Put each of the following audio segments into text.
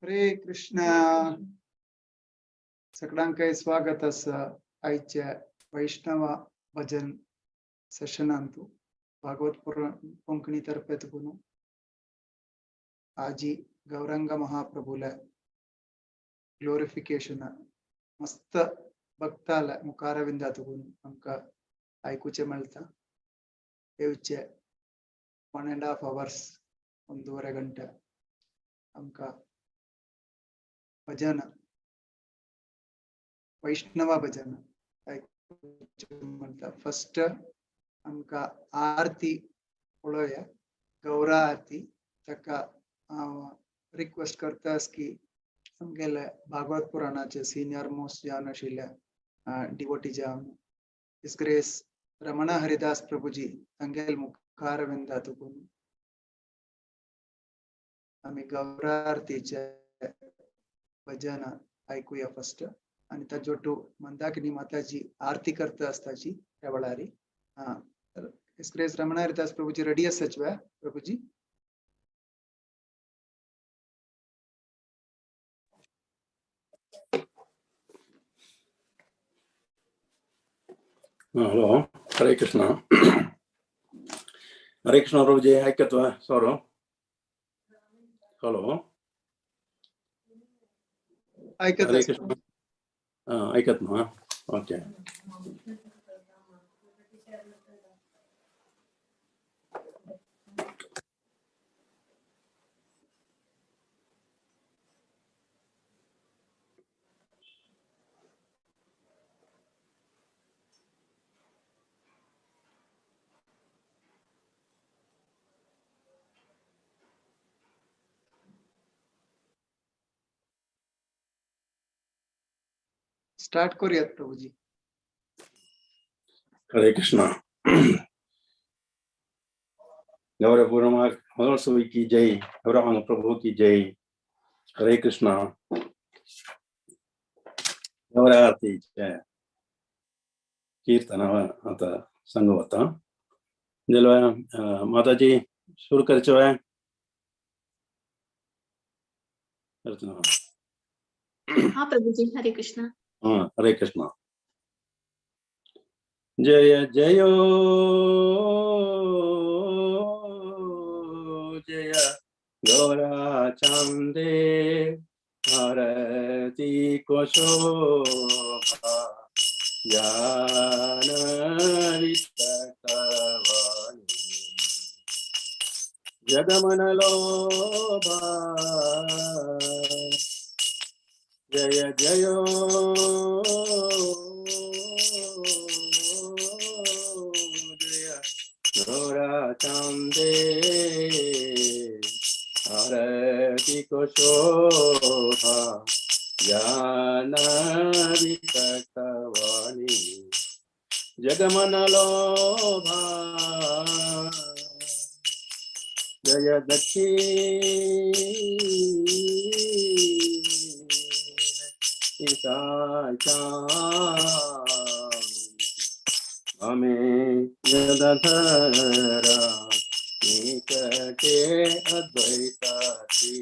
हरे कृष्ण सगळ्यांका स्वागत आसा आयच्या वैष्णव भजन सेशनांतू भागवत पुराण कोंकणी तर्फे तुगुनु आजी गौरंग महाप्रभुला ग्लोरिफिकेशन मस्त भक्ताला मुखारविंदा तुगुनु आमका आयकुचे मेळता येवचे 1.5 hours 1.5 गंटे आमका भजन वैष्णव भजन म्हणता फर्स्ट आमका आरती पळोवया गौरा आरती ताका रिक्वेस्ट करतास की आमगेले भागवत पुराणाचे सीनियर मोस्ट जावन आशिल्ल्या डिवोटी जावन हिज ग्रेस रमण हरिदास प्रभुजी तांगेल मुखार विंदा तुगून आमी गौरा आरतीचे भजन ऐकूया फर्स्ट आणि ताजोटू मंदाकिनी माताजी आरती करता असताची त्या वेळारी तर ग्रेस रमण हरिदास प्रभुजी रेडी आसाच वे प्रभुजी हेलो हरे कृष्ण प्रभुजी ऐकत्वा सॉरो हेलो हरे कृष्ण ऐकत ना ओके स्टार्ट करूयात प्रभुजी हरे कृष्ण गौरव पूर्णिमा महोत्सव की जय गौरवांग प्रभु की जय हरे कृष्ण गौराती कीर्तन आता संगवता जलवा माताजी शुरू करचो है हाँ प्रभुजी हरे कृष्ण हरे कृष्ण जय जय जय गौरा चांदे आरती को शोभा ज्ञान वितकवाणी जगमन लोभा जय जय जय गौरा चांदे आरती को शोभा ज्ञान वितकवाणी जगमन लोभा जय दक्षिण हमें यदधरा निकटे अद्वैताति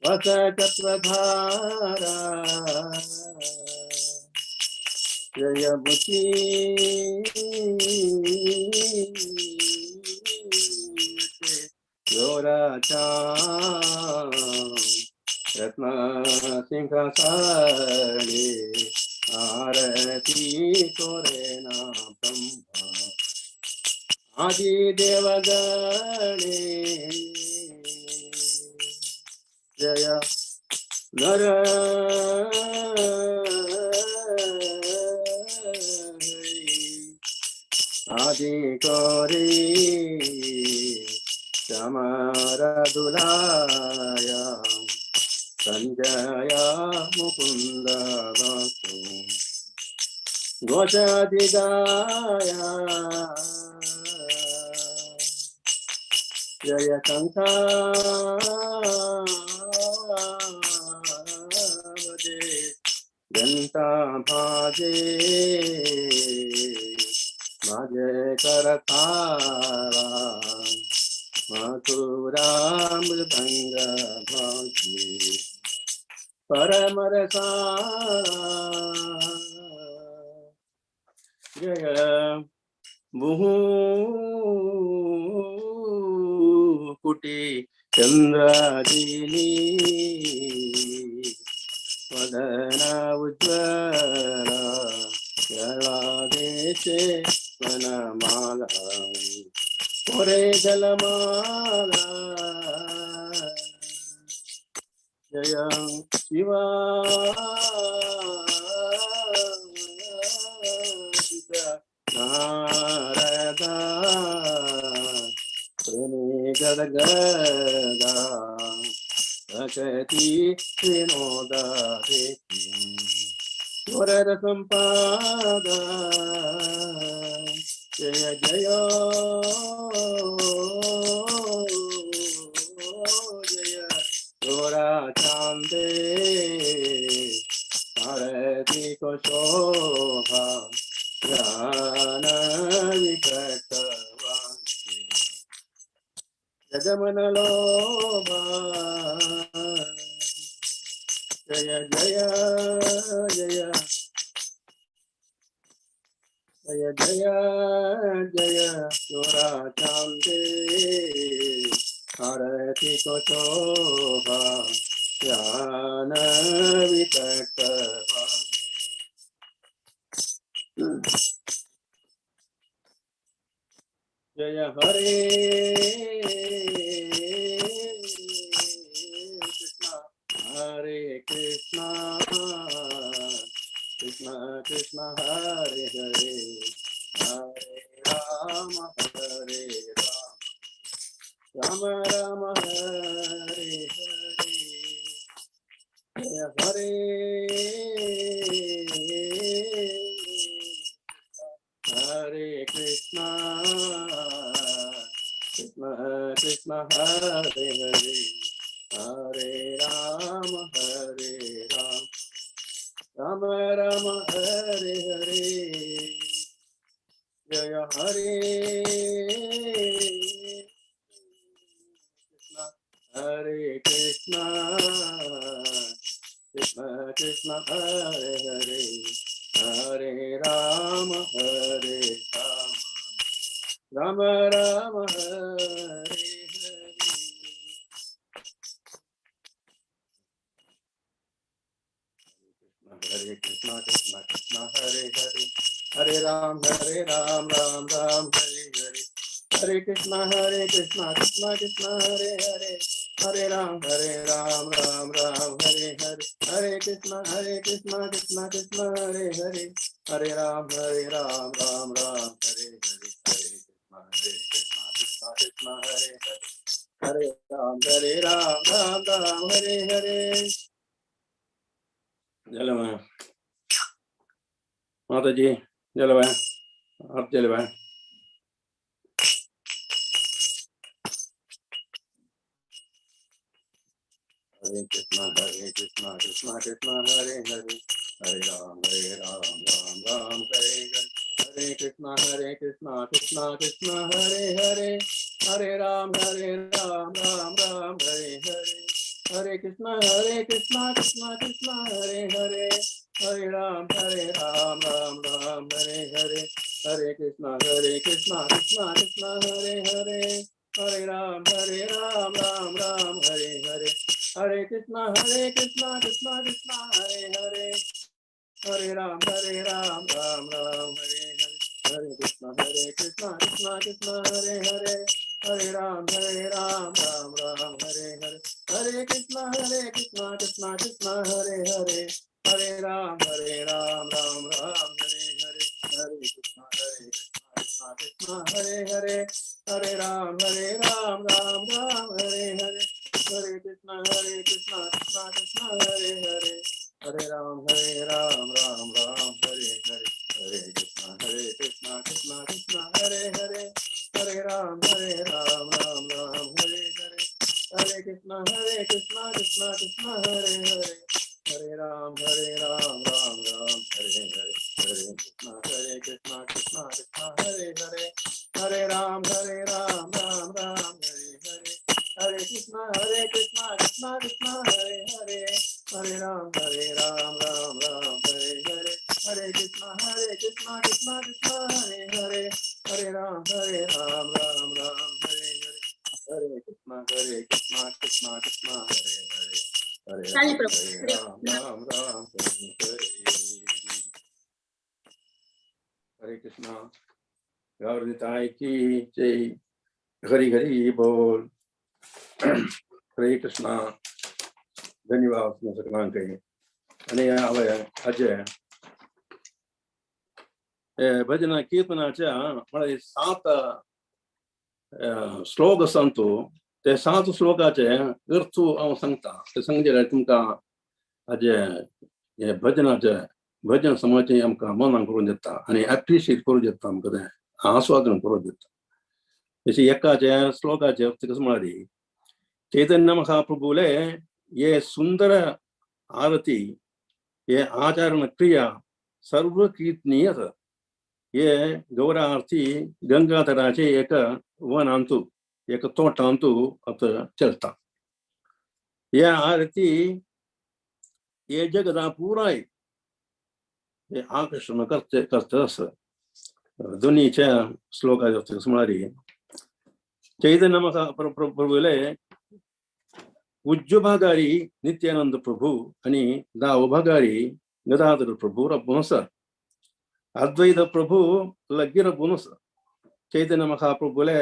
वसतत्वधारा जय बुचि गौराचा रत्न सिंहासने आरती तोरेना ब्रह्मा आदि देवगणे जय नर आदि गौरी चमर दुलाया संजया मुकुंद वासु घोषाधिगाया जय शंखावदे घंटा भाजे माजे करतारा मथुरामृतंग भाति परम रसा जय मुहुकुटी चंद्रादिनी वदन उज्ज्वल जलादेशे वनमाला ओरे जलमाला जय शिवा नारदा प्रेमी गदगदा प्रकृति विनोदा वरद संपादा जय जय जय गोरा चांदे आरती को शोभा ज्ञान विकटवान जगमन लोभा जय जय जय जय जय जय गोरा चांदे आरती को शोभा ज्ञान विकटवान जय हरे कृष्णा हरे कृष्णा कृष्णा कृष्णा हरे हरे हरे राम राम राम हरे हरे जय हरे हरे कृष्णा कृष्णा कृष्णा हरे हरे हरे राम राम राम हरे हरे जय हरे कृष्णा हरे कृष्णा कृष्णा कृष्णा हरे हरे हरे राम राम राम हरे हरे हरे कृष्णा कृष्णा कृष्णा हरे हरे हरे राम राम राम हरे हरे हरे कृष्णा कृष्णा कृष्णा हरे हरे हरे राम राम राम हरे हरे हरे कृष्णा कृष्णा कृष्णा हरे हरे हरे राम राम राम हरे हरे हरे कृष्णा कृष्णा कृष्णा हरे हरे हरे राम राम हरे हरे जलवाएं माता जी जलवाएं आप जलवाएं हरे कृष्णा कृष्णा कृष्णा हरे हरे हरे राम राम हरे हरे हरे कृष्णा कृष्णा कृष्णा हरे हरे हरे राम राम हरे हरे हरे कृष्णा कृष्णा कृष्णा हरे हरे हरे राम राम हरे हरे हरे कृष्णा कृष्णा कृष्णा हरे हरे हरे राम राम हरे हरे हरे कृष्णा कृष्णा कृष्णा हरे हरे हरे राम राम हरे हरे हरे कृष्णा कृष्णा कृष्णा हरे हरे हरे राम राम हरे हरे हरे कृष्णा कृष्णा कृष्णा हरे हरे हरे राम राम हरे हरे हरे कृष्णा कृष्णा कृष्णा हरे हरे हरे राम राम हरे हरे हरे कृष्णा कृष्णा कृष्णा हरे हरे हरे राम राम हरे हरे हरे कृष्णा कृष्णा कृष्णा हरे हरे हरे राम राम हरे हरे हरे कृष्णा कृष्णा कृष्णा हरे हरे हरे राम राम हरे हरे हरे कृष्णा कृष्णा कृष्णा हरे हरे हरे राम राम हरे Krishna Krishna Krishna Hare Hare Hare Ram Ram Ram Hare Hare Hare Krishna Krishna Krishna Hare Hare Hare Ram Ram Hare Hare Hare Krishna Krishna Krishna Hare Hare Hare Kali Ram Prabhu. Ram Hare Hare Hare Krishna Gaur Nitai ki jai Hari Hari Bol Hare Krishna धन्यवाद सकलां कहीं आणि आवे अजय भजन कीर्तनाच्या मला 7 श्लोक सांगतो ते 7 श्लोकाचे अर्थ हांव सांगता ते सांगले तुमकां अजय हे भजन समाचे आमकां मनान करून दिता आणि एप्रिशिएट करून दिता आमकां ते आस्वादन करून दिता तशी एकाचे श्लोकाचे अर्थ कसं म्हळ्यार चैतन्य महाप्रभुले ये सुंदर आरती ये आचरण क्रिया सर्व कीर्तनीय ये गौरा आरती गंगाधराचे एक वनांतु एक तोटांतु आता चलता ये आरती ये जगदा पूरा ये आकर्षण करते दोन्हीच्या श्लोकाचे सुमारी चैतन्य महाप्रभुले उज्जभागारी नित्यानंद प्रभु आणि दावभागारी गदाधर प्रभु रबुनस अद्वैत प्रभु लग्गी रबुनस चैतन्य महाप्रभुले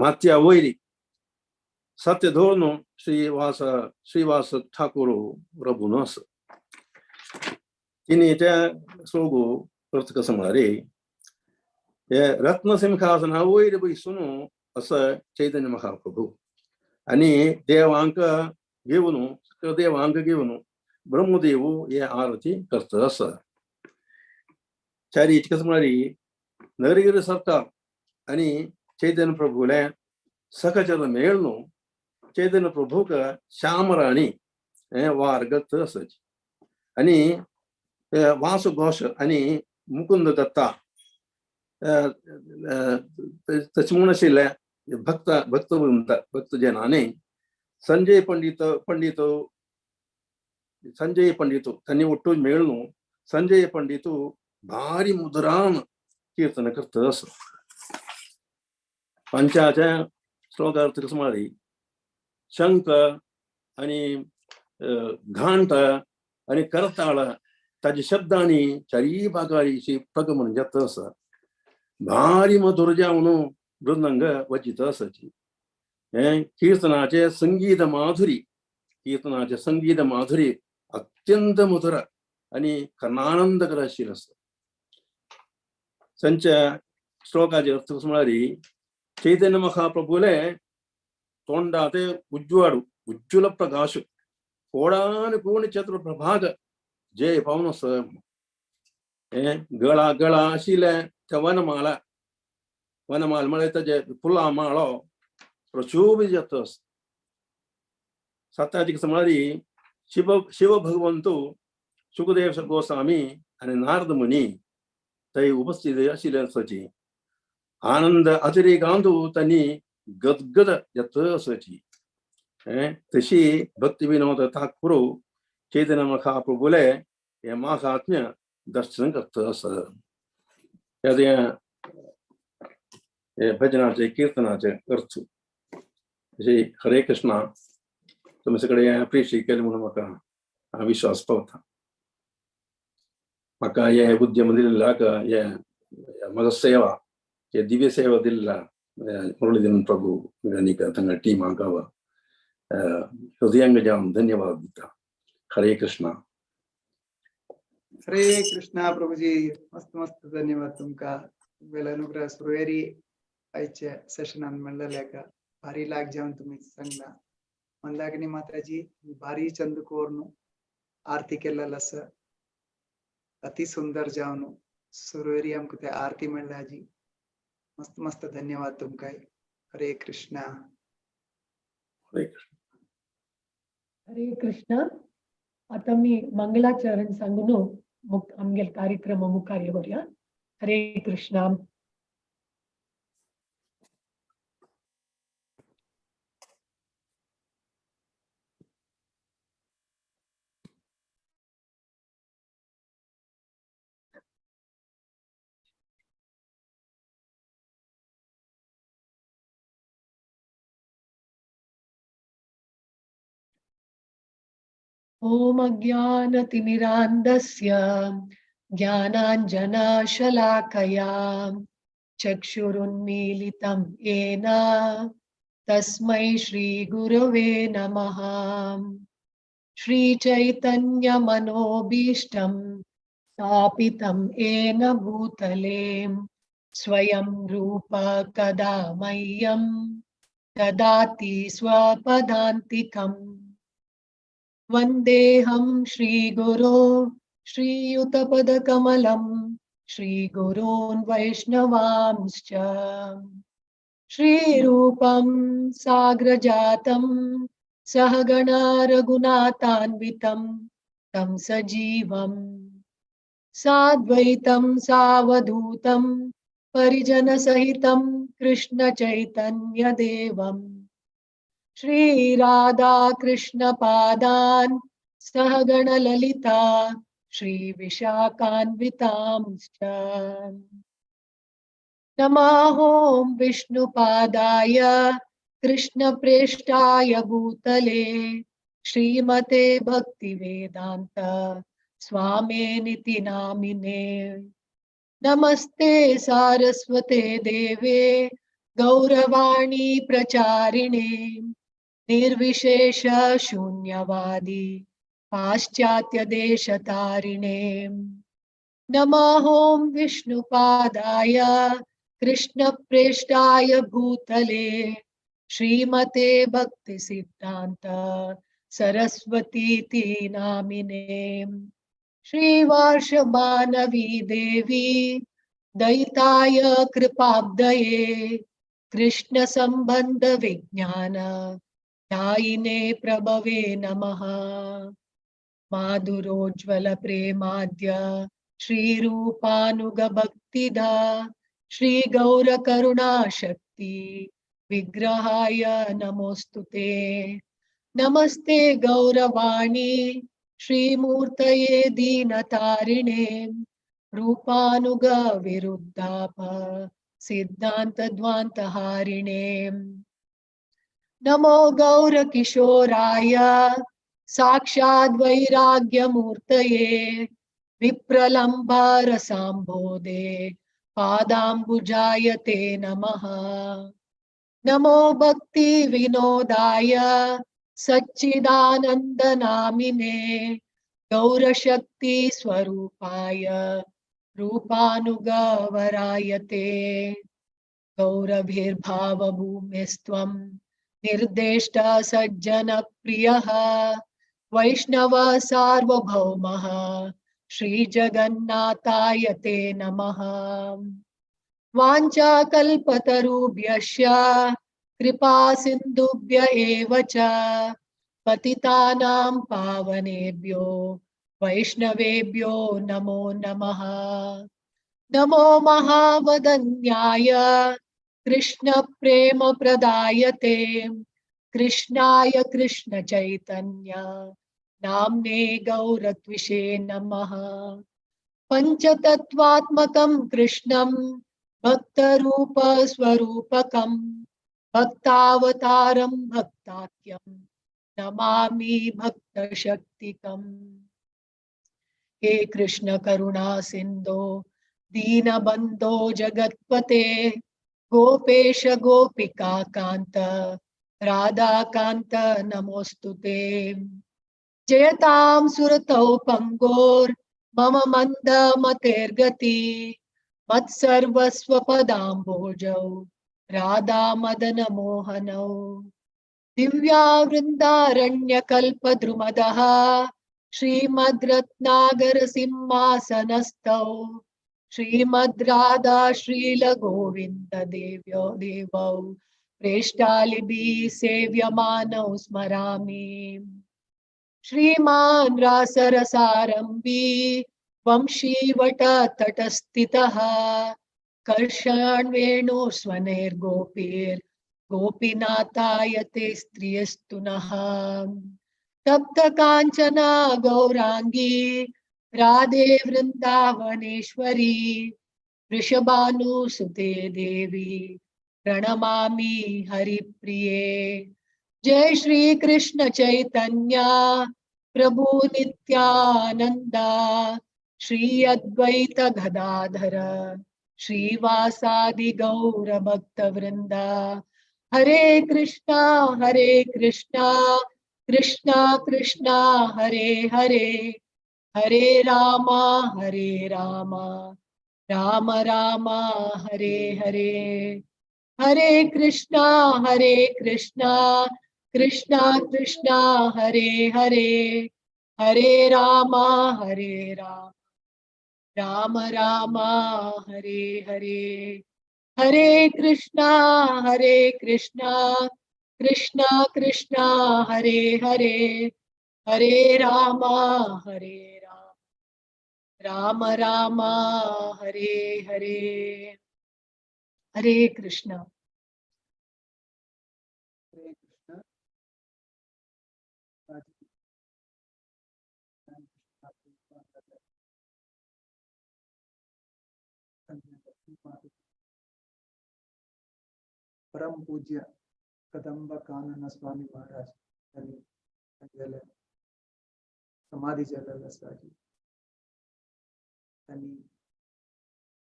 मात्या वैरी सत्य धोरण श्रीवास ठाकुर रबुनस तिने त्या श्लोको अर्थ कसं म्हणारे रत्न सिंहासन वैर बैसून असं चैतन्य महाप्रभू आणि देवांक घेऊन ब्रह्मदेव हे आरती करत असं चारी कसं म्हणारी नरगिरी सरकार आणि चैतन्य प्रभूला सखचर मेळणू चैतन्य प्रभूक श्यामराणी वारगत असच आणि वासुघोष आणि मुकुंद दत्ता तशी म्हणून आशिल्ले भक्त जनाने संजय पंडित त्यांनी ಒಟ್ಟು मेळणू संजय पंडित भारी मुद्रान कीर्तन करत असं पंचाच्या श्लोकार्थ कसं म्हणाली शंख आणि घंट आणि करताळ ताजे शब्दांनी चारी भागाची प्रगमन जात असं भारी मधुर जावन मृदंग वचित असायची कीर्तनाचे संगीत माधुरी अत्यंत मधुर आणि कर्णानंदकर अशी असत संच श्लोकाचे अर्थ म्हणारी चैतन्य महाप्रभुले तोंडाते उज्ज्वल प्रकाश कोडानुकोण चतुर प्रभाग जय पावन गळा आशिले त्या वनमाला म्हळे ताजे फुलां माळो प्रशोभित जात सत्याची म्हणारी शिव भगवंतू सुखदेव गोस्वामी आणि नारद मुनी थंय उपस्थित आशिल्ले आसाची आनंद अजरी गांधू त्यांनी गदगद जात आसाची तशी भक्ती विनोद ठाकुर चैतन्य महाप्रभुले हे महात्म्य दर्शन करत असत भजनाचे कीर्तनाचे अर्थ हरे कृष्णा तुम्ही सगळे अप्रिशिएट केले म्हणून म्हाका विश्वास पावता म्हाका हे उद्यम दिल्ला म्हजो सेवा हे दिव्य सेवा दिल्ला मुरलीधरन प्रभू आनी तांच्या टिमाक हृदयांग जावन धन्यवाद दिता हरे कृष्णा हरे कृष्णा प्रभुजी मस्त धन्यवाद तुमका वेलानुग्रह सुरवेरी आयचे सेशनान म्हणलेल्या भारी लाग जावन तुम्ही सांगला मंदाकिनी माताजी भारी चंद कोरनु आरती केलेलं असं अति सुंदर जावन सुरवेरी आमकां ते आरती म्हणल्याजी मस्त धन्यवाद तुमका हरे कृष्णा हरे कृष्णा आता मी मंगलाचरण सांगून आमगे कार्यक्रम मुखार येवया हरे कृष्णा ॐ अज्ञानतिमिरान्धस्य ज्ञानाञ्जनशलाकया चक्षुरुन्मीलितं येन तस्मै श्रीगुरवे नमः। श्रीचैतन्यमनोभीष्टं स्थापितं येन भूतले स्वयं रूप कदा मह्यं ददाति स्वपदान्तिकम्। वन्देऽहं श्रीगुरो श्रीयुतपदकमलं श्रीगुरोन् वैष्णवांश्च श्रीरूपं साग्रजातं सहगणा रघुनाथान्वितं तं सजीवं साद्वैतं सावधूतं परिजनसहितं कृष्णचैतन्यदेवम् श्रीराधा कृष्णपादान् सहगणललिता श्रीविशाखान्वितांश्च नमाहों विष्णुपादाय कृष्णप्रेष्ठाय भूतले श्रीमते भक्तिवेदांत स्वामिनिति नामिने। नमस्ते सारस्वते देवे गौरवाणी प्रचारिणे निर्विशेष शून्यवादी पाश्चात्य देशतारिणे। नमाहों विष्णुपादाय कृष्णप्रेष्ठाय भूतले श्रीमते भक्ति सिद्धांत सरस्वतीति नामिने। श्रीवार्षमानवी देवी दयिताय कृपाब्दये कृष्ण संबंध विज्ञान दायिने प्रभवे नमः। माधुरोज्ज्वल प्रेमाद्य श्रीरूपानुग भक्तिदा श्री गौर करुणा शक्ति विग्रहाय नमोस्तुते। नमस्ते गौरवाणी श्रीमूर्तये दीनतारिणे रूपानुग विरुद्धाप सिद्धांत ध्वान्तहारिणे। नमो गौर किशोराय साक्षाद् वैराग्यमूर्तये विप्रलम्भारसाम्भोदे पादाम्बुजाय ते नमः। नमो भक्ति विनोदाय सच्चिदानन्दनामिने गौरशक्ति स्वरूपाय रूपानुगवराय ते। गौरभिर्भावभूमिस्त्वं निर्देष्ट सज्जन प्रियः वैष्णव सार्वभौमः श्रीजगन्नाथाय ते नमः। वाञ्छाकल्पतरुभ्यश्च कृपा सिन्धुभ्य एव च पतितानां पावनेभ्यो वैष्णवेभ्यो नमो नमः। नमो महावदन्याय कृष्ण प्रेम प्रदायते कृष्णाय कृष्ण चैतन्य नाम्ने गौरत्विषे नमः। पंचतत्वात्मकं कृष्णं भक्तरूप स्वरूपकं भक्तावतारं भक्ताख्यं नमामि भक्तशक्तिकम्। हे कृष्ण करुणा सिंधो दीनबंधो जगत्पते गोपेश गोपिका कांत राधा कांत नमोस्तुते। जयतां सुरतौ पंगोर मम मंद मतेर्गति मत्सर्वस्वपदाम्भोजौ राधा मदन मोहनौ। दिव्या वृन्दारण्यकल्पद्रुमदः श्रीमद् रत्नागर सिंहासनस्थौ श्रीमद् राधा श्रील गोविंद देव्यो देवौ प्रेष्ठालिभिः सेव्यमानौ स्मरामि। श्रीमान् रासरसारम्भी वंशीवट तटस्थितः कर्षान् वेणुस्वनैर्गोपीर् गोपीनाथाय ते स्त्रियस्तु नः। तप्त कांचना गौरांगी राधे वृंदावनेश्वरी वृषभानुसुते देवी प्रणमामि हरिप्रिये। जय श्री कृष्ण चैतन्य प्रभु नित्यानंदा श्री अद्वैत गदाधर श्रीवासादि गौर भक्त वृंदा हरे कृष्णा कृष्णा कृष्णा हरे हरे हरे रामा राम राम हरे हरे हरे कृष्णा कृष्णा कृष्णा हरे हरे हरे राम राम राम हरे हरे हरे कृष्णा कृष्णा कृष्णा हरे हरे हरे राम राम राम हरे हरे हरे कृष्णा। हरे कृष्ण। परम पूज्य कदंब कानन स्वामी महाराज त्यांनी सांगितलेलं समाधी झालेलं असताना त्यांनी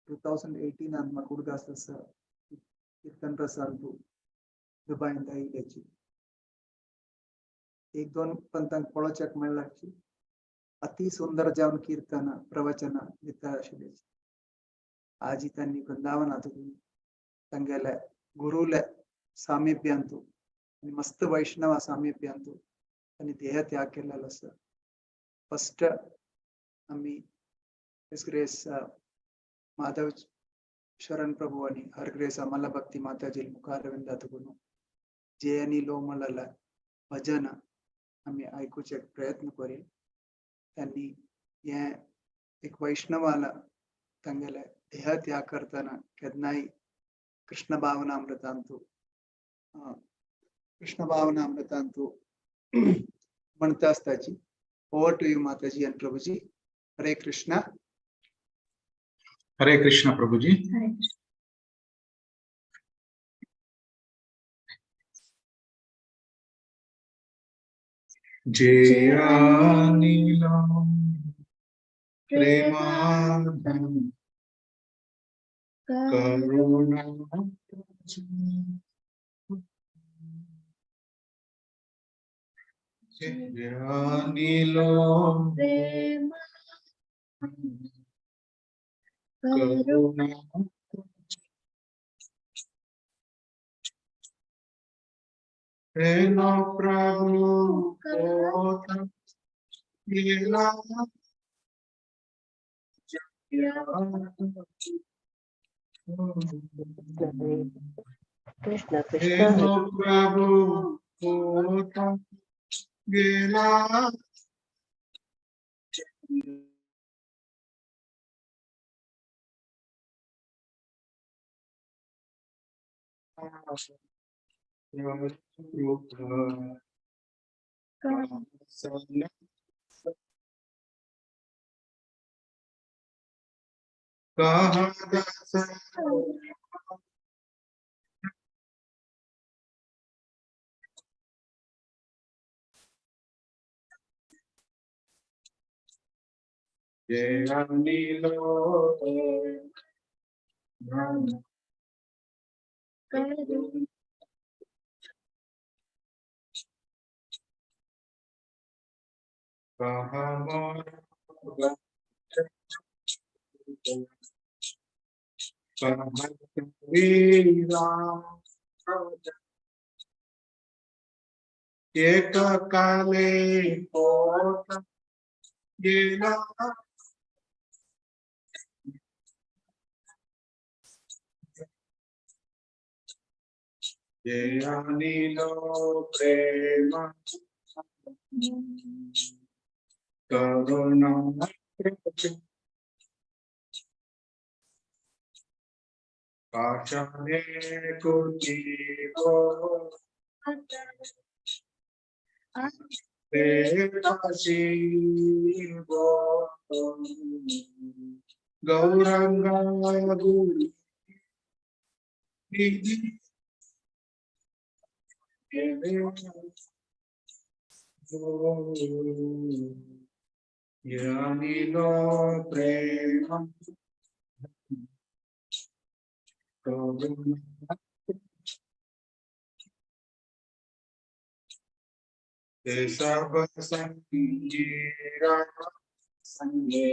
2018 ಅಂತ ಕುಡುಗಾಸ್ತ कीर्तन रसांतू दुबाईंत येयल्याची एक दोन पंथांक पळोवचेक मेळ्ळाची अति सुंदर जावन कीर्तन प्रवचन दिता आशिल्ली आज त्यांनी वृंदावनात तांगेले गुरुले सामिप्यांतू आणि मस्त वैष्णव सामिप्यांतू त्यांनी देह त्याग केलेलो आसा फर्स्ट आम्ही His Grace माधव शरण प्रभू आणि हर ग्रेस अमला भक्ती माताजी मुखारविंदातून जे आणि लोमलला भजन आम्ही ऐकूचे प्रयत्न करेल त्यांनी हे एक वैष्णवाला तांगेले देह त्याग करताना केदनाई कृष्ण भावनामृतांतू म्हणता असताची ओवर टू यू माताजी आणि प्रभुजी हरे कृष्णा। हरे कृष्ण प्रभु जी। हरे कृष्ण। जया नीलम प्रेमानंदम करुणा जया नीलम करुणा हेलो प्रभु कोता लीला कृष्ण कृष्ण हेलो प्रभु कोता लीला एक काले कोता लीला जया नीलो प्रेम करुणा काशने कुटी को गौरंगा गुरु ज्ञानिनो प्रेम करुणा ये सब संगीरा संगे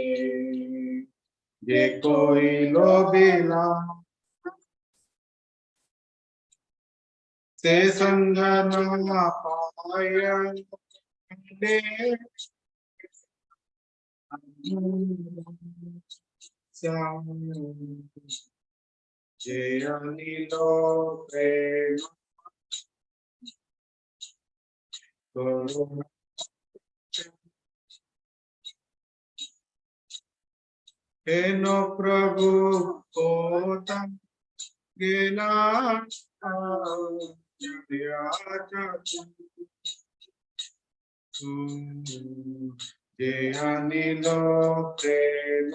ये कोई लोभिला से संग न पाय दे जय अनिलो प्रेम करुणा हे नो प्रभु कोतम गिना जय अनिलो प्रेम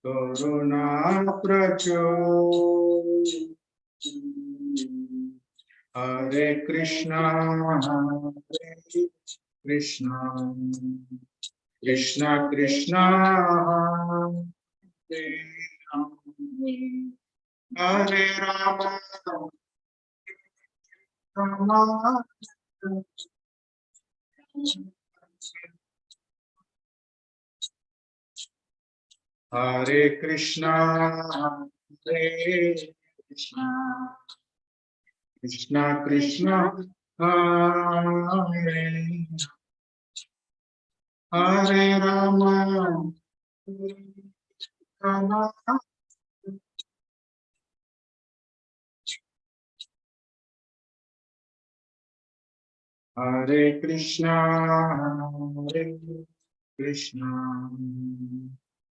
करुणा प्रचुर हरे कृष्णा कृष्णा कृष्णा हरे राम हरे राम राम हरे कृष्णा कृष्णा कृष्णा हरे हरे राम राम हरे कृष्णा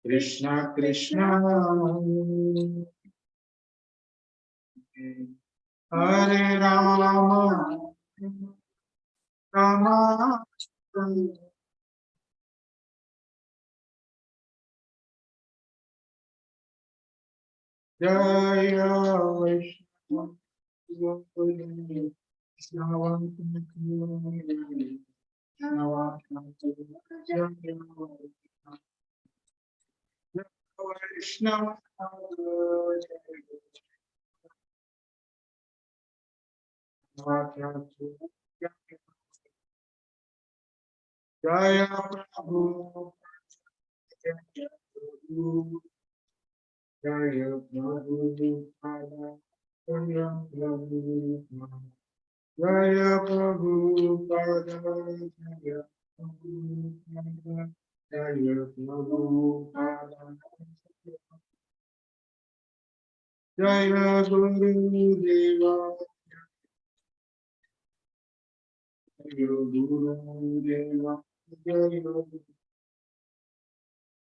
कृष्णा कृष्णा हरे राम राम जय वैष्णव जय प्रभु जय प्रभु जय प्रभु जय प्रभु जय प्रभु जय गुरुदेवा जय गुरुदेवा जय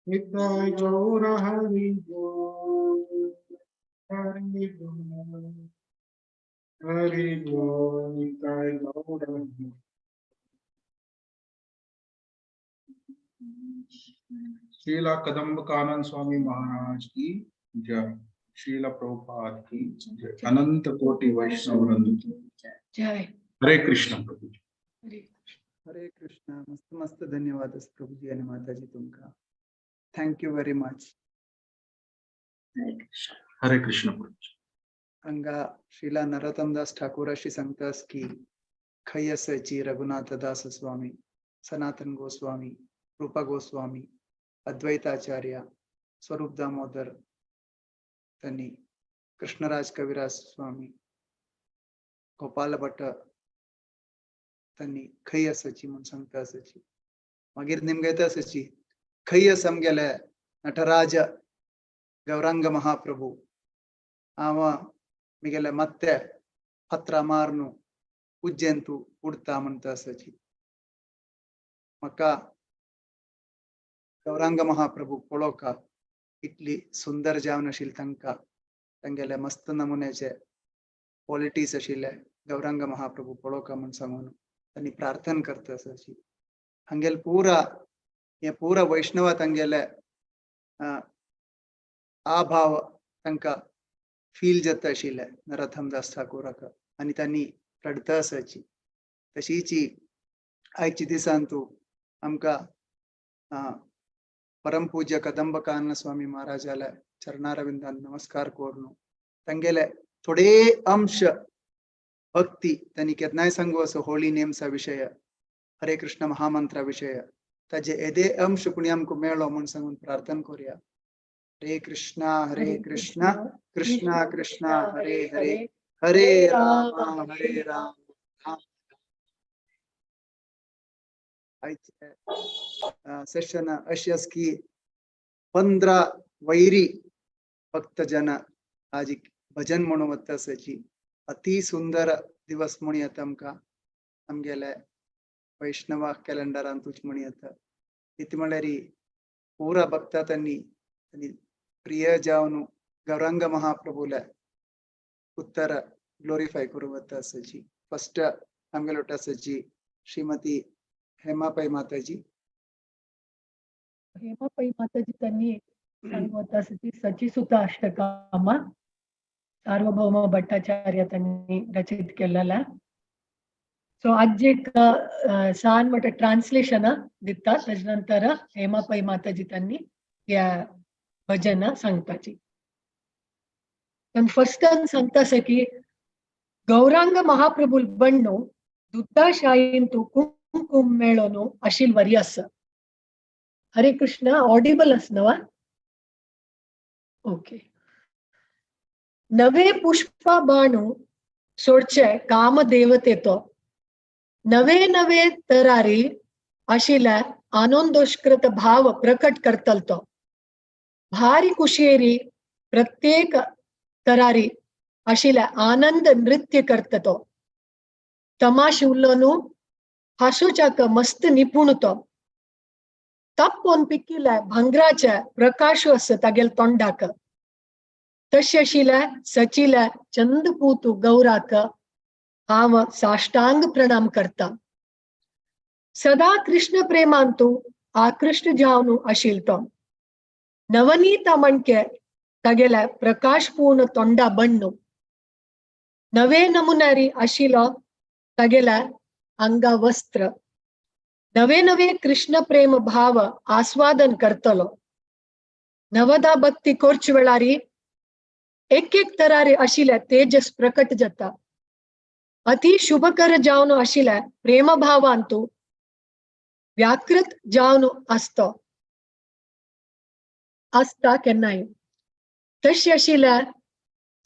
निताय गौर हरि बोल हरि बोल हरि बोल निताय गौर हरि श्रीला कदम्ब कानन स्वामी महाराज की जय श्रीला प्रभुपाद की जय अनंत कोटि वैष्णव वृंद की जय हरे कृष्ण प्रभु हरे कृष्णा मस्त मस्त धन्यवाद प्रभुजी आणि माताजी तुमका थँक यू व्हेरी मच हरे कृष्ण प्रभु हंगा श्रीला नरोत्तम दास ठाकूराशी सांगतास की खय्यसची रघुनाथ दास स्वामी सनातन गोस्वामी रूपा गोस्वामी अद्वैताचार्य स्वरूप दामोदर त्यांनी कृष्णराज कविराज स्वामी गोपाल भट्ट त्यांनी खय्य असची म्हणून सांगता असची मागीर निमगे येता असची खय्य समगेले नटराज गौरांग महाप्रभु आव मिगेले ಮತ್ತೆ ಹತ್ರ ಮಾರ್ನು ಉಜ್ಜೆಂತು ಉಡ್ತಾ म्हणता असची मका गौरांग महाप्रभु पळोवका इतली सुंदर जावन आशिल्ली तांकां तांगेले मस्त नमुन्याचे क्वॉलिटीज आशिल्ले गौरांग महाप्रभु पळोवका म्हूण सांगून तांणी प्रार्थना करता अशी हंगेल पूरा वैष्णव तांगेले आ भाव तांकां फील जाता आशिल्ले नरोत्तम दास ठाकूराक आनी तांणी रडता असाची तशीची आयची दिसांतू आमकां परमपूज्य कदंबकानन स्वामी महाराजाला चरणारविंदान नमस्कार करून तांगेले थोडे अंश भक्ती त्यांनी केदनाय सांगू असो होळी नेम्सा विषय हरे कृष्ण महामंत्रा विषय ताजे येदे अंश कुणी आमकां मेळ्ळो म्हूण सांगून प्रार्थना करूया. हरे कृष्णा कृष्णा कृष्णा हरे हरे हरे राम सेशन अशी आस की 15 वैरी भक्तजन आज भजन म्हणून वता आसाची अति सुंदर दिवस म्हणून येता आमकां आमगेले वैष्णव कॅलेंडरांतूच म्हणून येता. इतले म्हळ्यार पुरा भक्ता त्यांनी प्रिय जावन गौरांग महाप्रभूला उत्तर ग्लोरिफाय करूं वता आसाची. फर्स्ट आमगेले वटा आसाची श्रीमती हेमाबाई माताजी. हेमाबाई माताजी त्यांनी सांगत असती सचीसुता अष्टकामा सार्वभौम भट्टाचार्य त्यांनी रचित केलेला. सो आज एक सान म्हटलं ट्रान्सलेशन दिता त्याच्यानंतर हेमाबाई माताजी त्यांनी या भजन सांगपाची. पण फर्स्ट सांगता की गौरांग महाप्रभू बಣ್ಣು दुग्धाशाहींतू कुंकुम मेळोनु अशील वरियस. हरे कृष्ण ऑडिबल असनवा. ओके. नवे पुष्पा बाणू सोडचे काम देवतेतो नवे नवे तरारी अशिला आनंदोष्कृत भाव प्रकट करतलतो. भारी कुशेरी प्रत्येक तरारी अशिला आनंद नृत्य करततो. तमाशे उल्लोनु हासोचाक मस्त निपुणतो. तप्पोन पिक्किला भंगराच्या प्रकाश अस तगेल तोंडाक. तशशिला सचिला चंदपूतू गौराक हाव साष्टांग प्रणाम करता. सदा कृष्ण प्रेमांतू आकृष्ट जावनु अशिलतो. नवनीता मणके तगेला प्रकाशपूर्ण तोंडा बಣ್ಣು. नवे नमुनारी अशिलो तगेला अंग वस्त्र. नवे नवे कृष्ण प्रेम भाव आस्वादन करतलो. नवदा भक्ती कोर्च वेळारी एक एक तरारी अशिला तेजस प्रकट जाता. अति शुभकर जावनु अशिला प्रेम भावांतू व्याकृत जावनु असता केन्नाय. तशी अशिला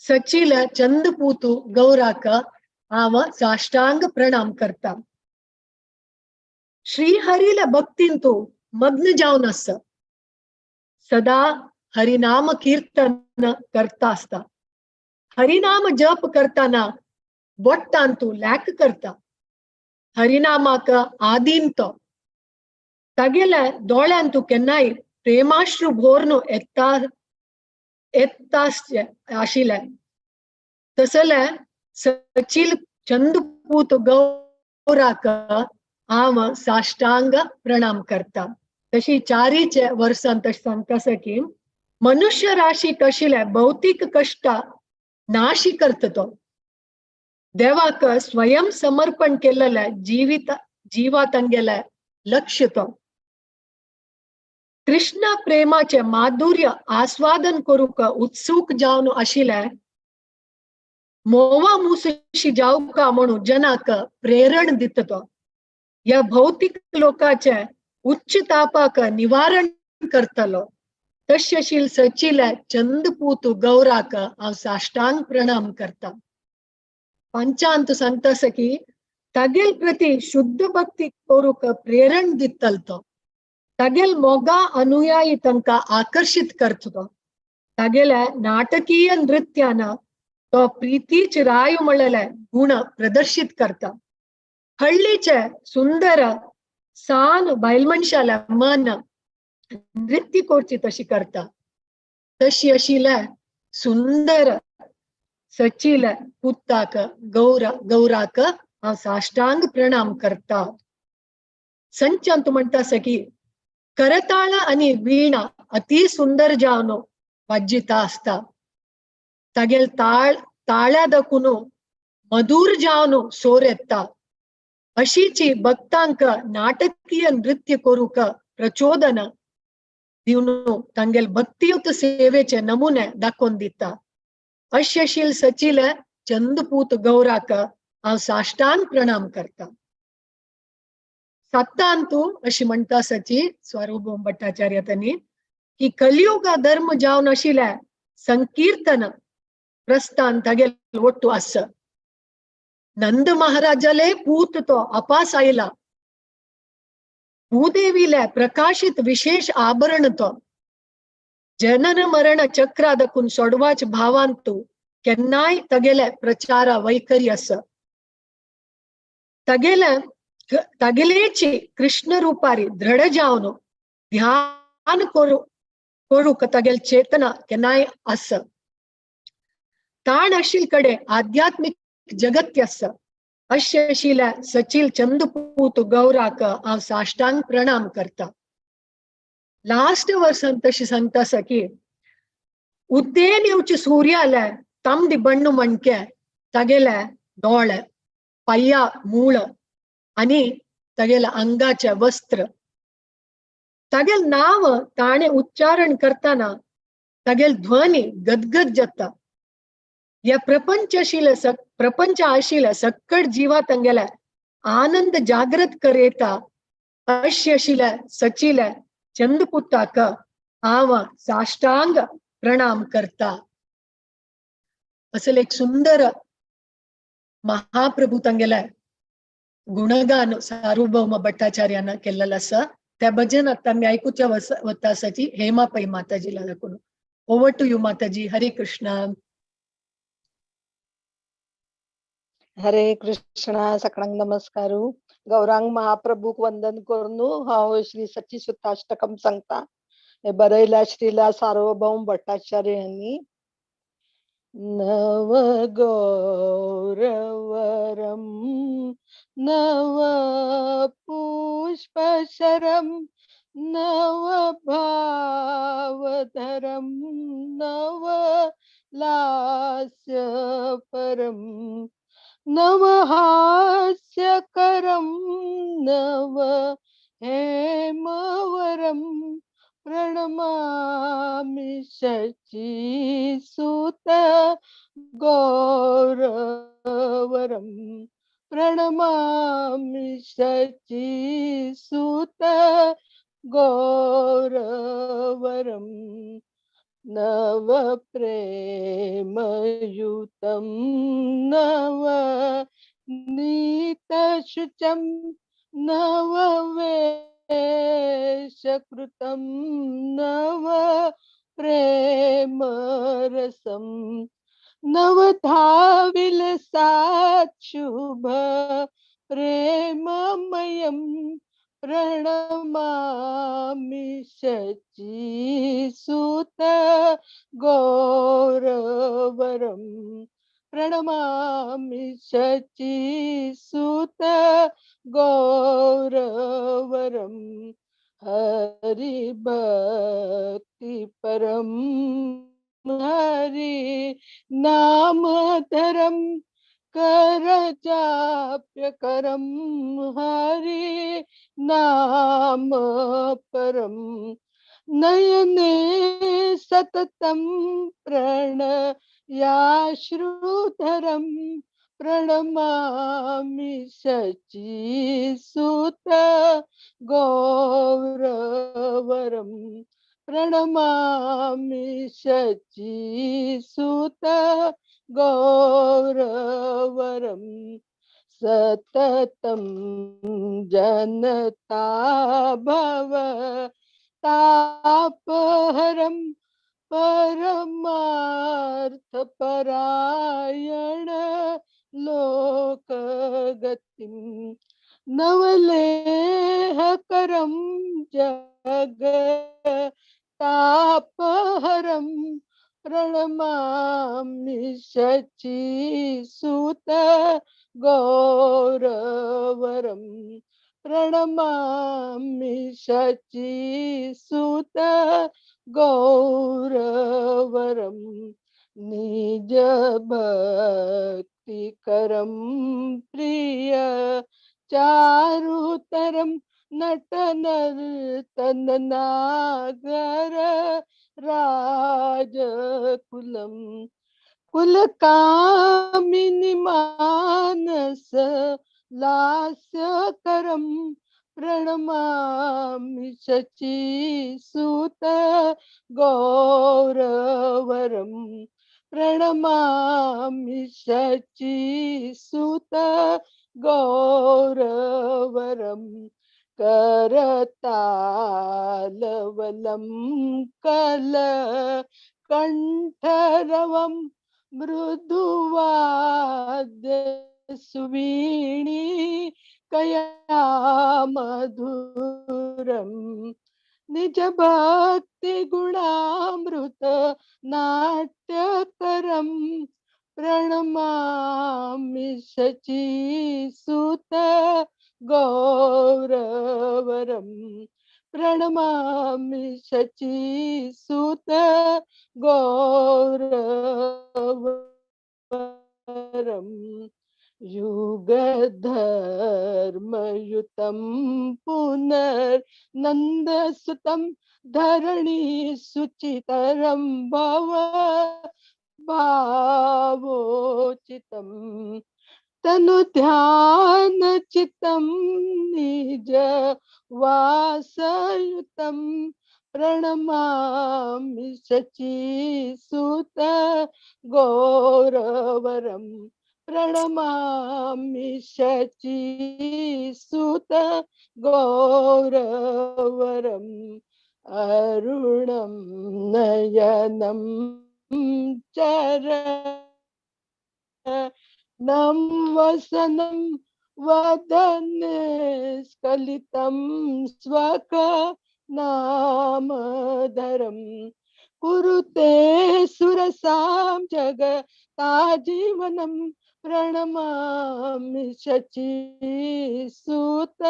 सचिला चंदपूतू गौराक हाव साष्टांग प्रणाम करता. श्रीहरीला भक्तींतू मग्न जावन अस. सदा हरिनाम कीर्तन करता असता. हरिनाम जप करताना बोट्टांतू लॅक करता. हरिनामाक आदीनतो. तगेला दोळ्यांतू केन्नाय प्रेमाश्रू भोरनु आशिला. तसले सचिल चंदपूत गौराक हाव साष्टांग प्रणाम करता. तशी चारीचे वर्षां तशी सांगता की मनुष्य राशी कशिले भौतिक कष्ट नाशी करततो. देवाक स्वयं समर्पण केलेले जीवातंगेले लक्ष्य तो. कृष्ण प्रेमाचे माधुर्य आस्वादन करूक उत्सुक जावन आशिले मोवा मुसशी जावका म्हणून जनाक प्रेरण दिततो. या भौतिक लोकाचे उच्च तापाक निवारण करतलो. तशशील सचिला चंदपूतू गौराक हांव साष्टांग प्रणाम करता. पंचांत सांगतास की तगेल प्रति शुद्ध भक्ती करूक प्रेरण दितलतो. तगेल मोगा अनुयायी तंका आकर्षित करततो. तगेले नाटकीय नृत्यान तो प्रीतीच राय म्हणलेले गुण प्रदर्शित करता. हळ्ळीचे सुंदर सान बायल मनशाला मन नृत्य करची तशी करता. तशी अशिला सुंदर सचिल पुत्ताक गौराक हांव साष्टांग प्रणाम करता. संचांत म्हणतास की करताळ आणि वीणा अति सुंदर जावन वाजिता असता. तगेल ताळ्या दखून मधुर जावन सोर येता. अशीची भक्तांक नाटकीय नृत्य करूक प्रचोदन दिवनो तांगेल भक्तियुत सेवेचे नमुने दाखवून दिता. अश्यशील सचिल चंदपूत गौराक हांव साष्टांग प्रणाम करता. सत्तांतू अशी म्हणटा सची स्वरूप भट्टाचार्य त्यांनी की कलियुग धर्म जावन आशिल्ले संकीर्तन प्रस्थान तागेल ಒಟ್ಟು अस. नंद महाराजाले पूत तो अपास आयला. भूदेवीले प्रकाशित विशेष आभरण तो जनन मरण चक्रादकून सोडवाच भावांतू केन्नाय तगेले प्रचारा वैखरी अस. तगेलेची कृष्ण रूपारी दृढ जावन ध्यान करूक तगेल चेतना केन्नाय अस. ताण आशिल कडे आध्यात्मिक जगत अस. अश्यशील सचिल चंदपूत गौराक हांव साष्टांग प्रणाम करता. लास्ट वर्सान तशी सांगता की उद्देन येवचे सूर्याले तमदी बण्ण मणके तगेले डोळे पय्या मूळ आणि तगेल अंगाचे वस्त्र तगेल नाव ताणे उच्चारण करताना तगेल ध्वनी गदगद जाता. या प्रपंच आशिल सक्कड जीवा तंगेले आनंद जागृत करेता. अश्यशील सचिल चंदपुताक हांव साष्टांग प्रणाम करता. असल एक सुंदर महाप्रभू तंगेले गुणगान सार्वभौम भट्टाचार्यान केल्लेलें आसा. त्या भजन आता मी ऐकूच्या वता आसाची हेमा पै माताजीला लागून. ओवर टू यू माताजी. हरे कृष्णा. हरे कृष्णा. सकाळांक नमस्कारू. गौरांग महाप्रभूक वंदन करून हांव श्री सची सुताष्टकम सांगता. हे बरयला श्रीला सार्वभौम भट्टाचार्य यांनी. नव गौरवरम नव पुष्पशरम नव भावधरम नव लास्य परम नव हास्यकरम नव हेमवरम प्रणमामि शची सुत गौरवरम प्रणमामि शची सुत गौरवरम नव प्रेमयुतं नव नीतशुचं नव वेशकृतं नव प्रेमरसं नवधाविलसात् शुभ प्रेममयं प्रणमामि शची सुत गौरवरम प्रणमामि शची सुत गौरवरम हरि भक्ति परम हरि नामधरम कर जाप्यकरम हरि नाम परम नयने सततं प्रणयाश्रुधरम प्रणमामि शची सुत गौरवरम प्रणमामि शची सुत गौरवरम सततं जनता भव तापहरम परमार्थ परायण लोकगतिं नवलेह करम जग तापहरम प्रणमामि शची सुत गौरवरम प्रणमामि शची सुत गौरवरम निज भक्ति करम प्रिय चारु तरम नट नर्तन नागर राजकुलम कुल कामिनी मानस लास्यकरम प्रणमामि शची सुत गौरवरम प्रणमामि शची सुत गौरवरम करतालवलम कल कंठरवम मृदुवाद्य सुवीणी कया मधुरम निज भक्ति गुणामृत नाट्यकरम प्रणमामि शची सुत गौरवरम प्रणमामि शची सुत गौरवरम युगधर्मयुतं पुनर्नन्दसुतं धरणी सुचितरं भव भावोचितं तनु ध्यान चित्तं निज वासयुतं प्रणमामि शची सुत गौरवरम प्रणमामि शची सुत गौरवरम अरुणं नयनं चरणं वसनं वदने स्खलितं स्वकनामधरं कुरुते सुरसां जगताजीवनं प्रणमामि शची सुत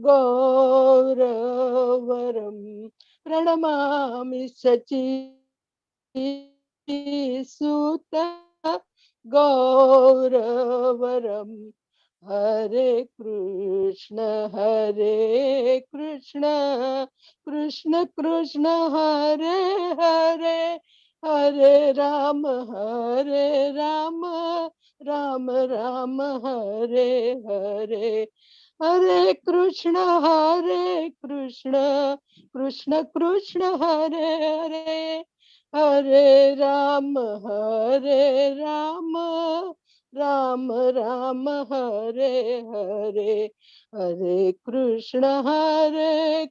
गौरवरं प्रणमामि शची सुत गौरवरं हरे कृष्ण कृष्ण कृष्ण हरे हरे हरे राम राम राम हरे हरे हरे कृष्ण कृष्ण कृष्ण हरे हरे हरे राम राम राम हरे हरे हरे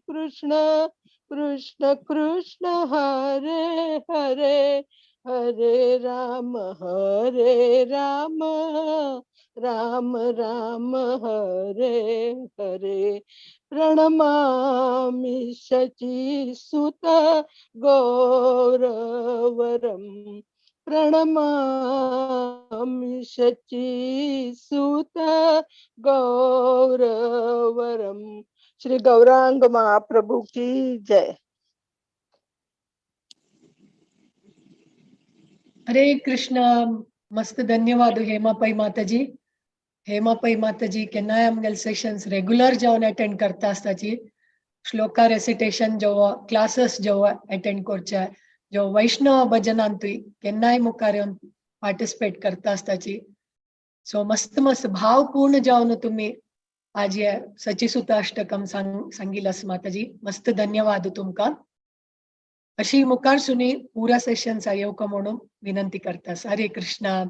कृष्ण कृष्ण कृष्ण हरे हरे हरे राम राम राम हरे हरे प्रणमामि शची सुत गौरवरम प्रणमामि शची सुत गौरवरम। श्री गौरांग महाप्रभु की जय। हरे कृष्ण मस्त धन्यवाद हेमापई माताजी हेमापई माताजी केन्नाय आमगेले सेशन्स रेग्युलर जावन अटेंड करता आसताची श्लोका रेसिटेशन जो क्लासेस जो अटेंड करचे जो वैष्णव भजनांतूय केन्नाय मुखार येवन पार्टिसिपेट करता आसताची सो मस्त मस्त भावपूर्ण जावन तुम्ही आज हे सचीसुत अष्टकम सांगिलास माताजी मस्त धन्यवाद तुमका अशी मुखार सुनी पूरा सेशन येवका म्हणून विनंती करतास हरे कृष्णा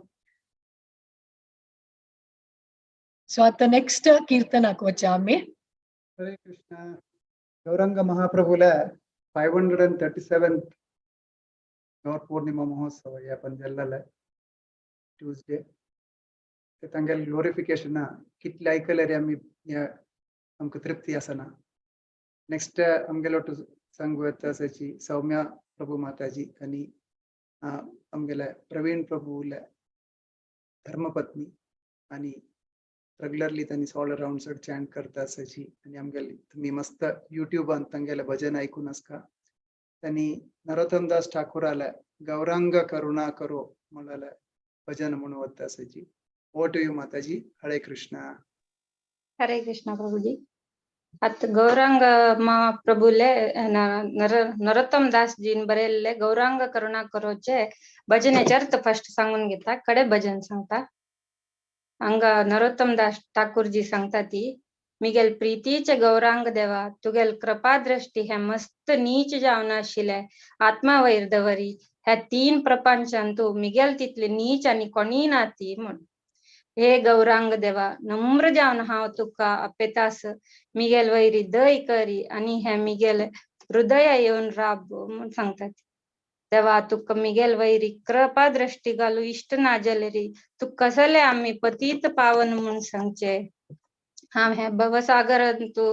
सो आता नेक्स्ट कीर्तनाक वचा आम्ही हरे कृष्ण गौरंग महाप्रभुला 537th गौर पूर्णिमा महोत्सव यापन जल्लले ट्यूसडे ते तांगेल ग्लोरिफिकेशन कितले आयकल्यार आमी आमकां तृप्ती आसना नेक्स्ट आमगेलो टू संगवत सची सौम्या प्रभु माताजी आनी आमगेले प्रवीण प्रभुले धर्मपत्नी आनी रेग्युलरली तांणी ऑल अराउंड चॅन्ट करता सची आनी आमगेले तुमी मस्त यूट्यूबान तांगेले भजन आयकून आसका तांणी नरोत्तम दास ठाकुराले गौरांग करुणा करो म्हणले भजन म्हणून वता सची ओवर टू यू माताजी हरे कृष्णा हरे कृष्णा प्रभु जी. अत गौरांग महाप्रभुले नरोत्तम दास जीन बरेले गौरांग करुणा करोचे भजने चर्थ फर्स्ट सांगून घेता कडे भजन सांगता. हंग नरोत्तम दास ठाकूर जी सांगता ती मिगेल प्रीतीचे गौरांग देवा तुगेल कृपा दृष्टी हे मस्त नीच जावन आशिले आत्मा वैर दवरी ह्या 3 प्रपंचान तू मिगेल तितले नीच आणि कोणी नाती म्हण. हे गौरांग देवा नम्र जावन हांव तुका अपेतास मिगेल वैरी दय करी आणि हे मिगेल हृदय येऊन राब म्हण सांगतात. देवा तुका मिगेल वैरी कृपा दृष्टी घालू इष्ट ना जलेरी तू कसले आम्ही पतीत पावन म्हणून सांगचे. हांव हे भवसागरान तू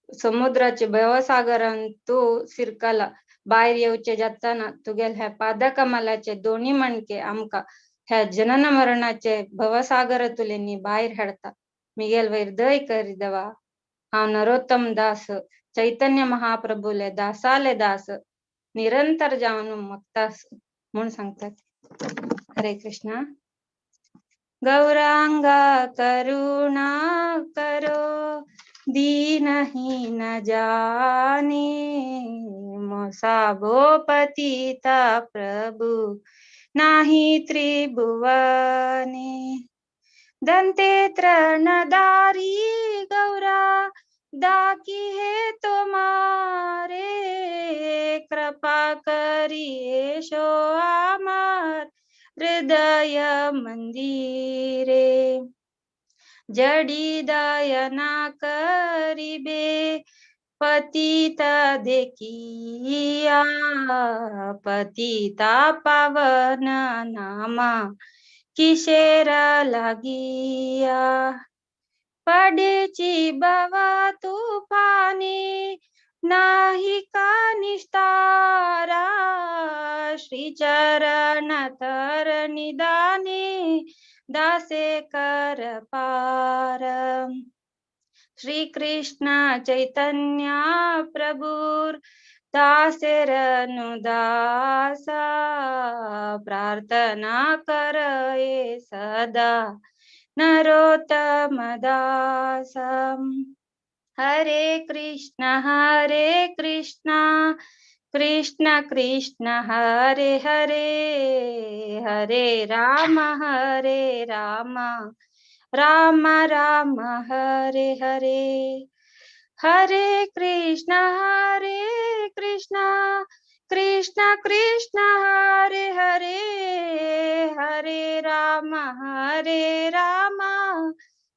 समुद्राचे भवसागरान तू सिरकाला बाहेर येवचे जाताना तुगेल हे पादकमलाचे दोन्ही मणके आमका ह्या जनन मरणाचे भवसागर तुलेनी बाहेर हाडता. मिगेल वैर दय करी देवा. हांव नरोत्तम दास चैतन्य महाप्रभुले दासाले दास निरंतर जावन मगतास म्हणून सांगतात. हरे कृष्णा. गौरांगा करुणा करो दीनहीन जाने मोसाबो पतिता प्रभु नाही त्रिभुवने. दंते तृणधारी गौरा दाकी है तुम्हारे कृपा करिए शो आमार हृदय मंदिरे. जडी दयना करिबे पतिता देखिया पतिता पावन नामा किशेर लागिया. पडेची बवा तूफानी नाही का निस्तारा श्री चरण तर निदाने दासे कर पार. श्री कृष्ण चैतन्य प्रभुर दासेरनु दासा प्रार्थना करे सदा नरोत्तम दासम. हरे कृष्ण कृष्ण कृष्ण हरे हरे हरे राम राम राम हरे हरे. हरे कृष्ण कृष्ण कृष्ण हरे हरे हरे राम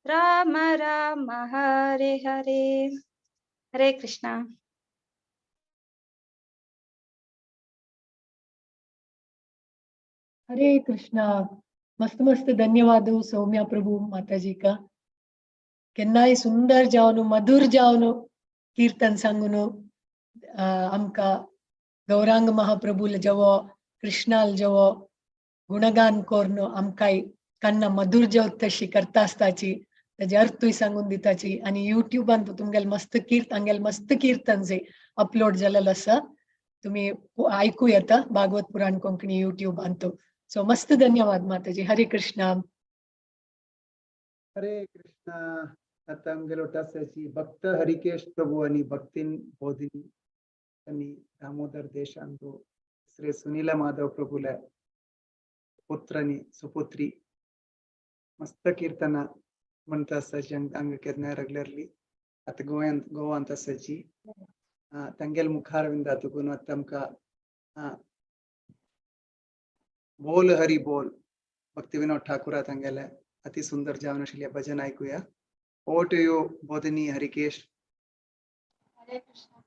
राम राम हरे हरे. हरे कृष्णा. हरे कृष्णा. मस्त मस्त धन्यवाद सौम्या प्रभु माताजी का. केन्नाय सुंदर जावन मधुर जावन कीर्तन सांगून आमका गौरांग महाप्रभूल जवो कृष्णाल जवो गुणगान करून आमकाय कन्ना मधुर जेवत तशी करता आसताची तेजे अर्थूय सांगून दिताची. आणि युट्यूबान तुमगेल मस्त कीर्तन जे अपलोड जालेलो आसा तुम्ही ऐकू येता भागवत पुराण कोंकणी युट्यूबान तो. सो मस्त धन्यवाद माताजी. हरे कृष्णा. हरे कृष्णा. आता आमगेलो टासाची भक्त हरिकेश प्रभू आणि भक्तीन बोधिनी आणि दामोदर देशांतो श्री सुनील माधव प्रभुला पुत्रनी सुपुत्री मस्त कीर्तना म्हणता आसाची हांगा केन्ना रेग्युलरली आता गोवांत आसाची तांगेल मुखार विंदा तुकून आता आमकां बोल हरी बोल भक्ती विनोद ठाकुरा तांगेले अति सुंदर जावन आशिल्लें भजन ऐकूया. Over to you Bodhini Harikesh. Hare Krishna.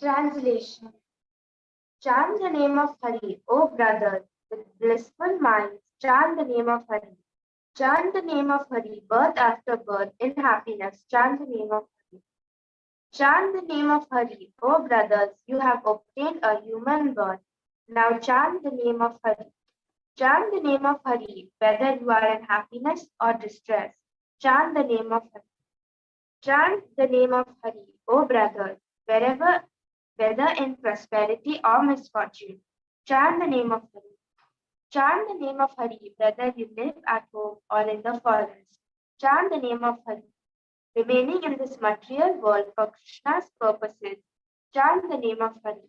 Translation. Chant the name of Hari, O brothers, with blissful minds. Chant the name of Hari. Chant the name of Hari, birth after birth in happiness. Chant the name of Hari. Chant the name of Hari, O brothers, you have obtained a human birth. Now chant the name of Hari. Chant the name of Hari, whether you are in happiness or distress. Chant the name of Hari. Chant the name of Hari, O brothers, whether in prosperity or misfortune. Chant the name of Hari. Chant the name of Hari, whether you live at home or in the forest. Chant the name of Hari. Remaining in this material world for Krishna's purposes. Chant the name of Hari.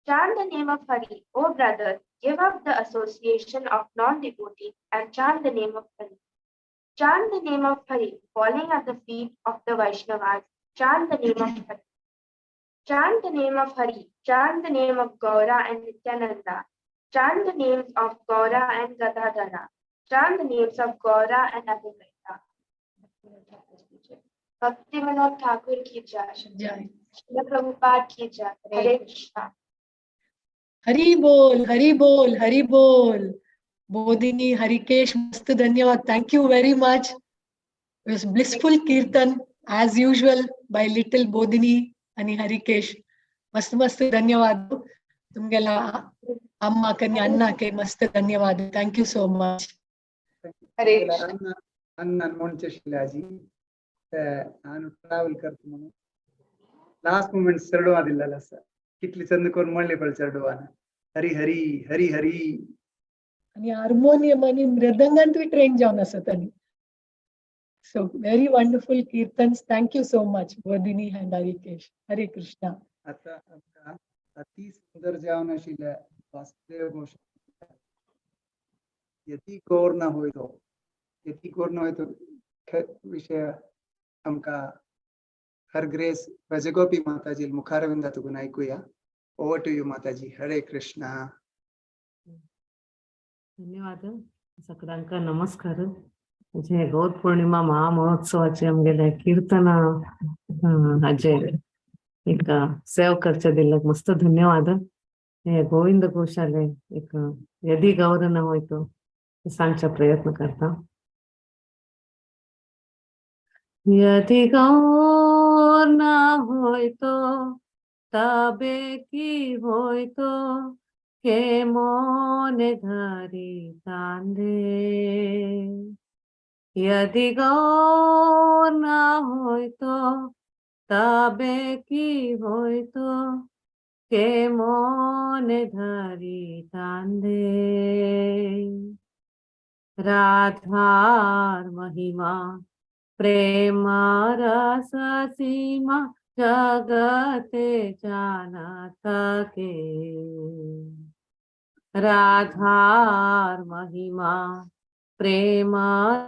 Chant the name of Hari, O brothers, give up the association of non-devotees and chant the name of Hari. Chant the name of Hari, falling at the feet of the Vaishnavas. Chant the name of Hari. Chant the name of Hari. Chant the name of Gaura and Nityananda. Chant the names of Gaura and Gadadhara. Chant the names of Gaura and Advaita. Bhakti Vinod Thakur ki jai. Jai Srila Prabhupada ki jai. Hare Krishna. Hari बोल हरि बोल हरि बोल. Bodhini, Harikesh, mast dhanyawad. Thank you very much. It was blissful kirtan as usual by little Bodhini and Harikesh. Mast dhanyawad. Tumgela amma kanya anna ke mast dhanyawad. Thank you so much. हरे अन्न मोंचे शिलाजी ನಾನು travel करतो म्हणून last moment सरडवा दिलेला असा कितली चंद करून म्हणले पण सरडवा हरी हरी हरी हरी आणि हार्मोनियम आणि मृदंगांत ट्रेन जाऊन असत आणि so very wonderful kirtans. Thank you so much Bodhini and Harikesh. Hare Krishna. आता आमका अति सुंदर जावन आशिल्ल्या वासुदेव घोष यती कोर ना होय तो विषय आमका हर ग्रेस भजगोपी माताजी मुखारविंदातून ऐकूया. ओवर टू यू माताजी. हरे कृष्णा. धन्यवाद. सगळ्यांका नमस्कार. म्हणजे गौर पौर्णिमा महामहोत्सवाचे आमगेले कीर्तन हाजे एक सेव करचे दिल्लक मस्त धन्यवाद. हे गोविंद घोषाले एक यदि गौर न होय तो सांगचा प्रयत्न करता. यदि गौर न होय तो तबे की होय तो के मोने धरी तांदे. यदि गौर न होय तो तबे की होय तो के मोने धरी तांदे. राधार महिमा प्रेम रस सीमा जगते जानत के. राधार महिमा प्रेम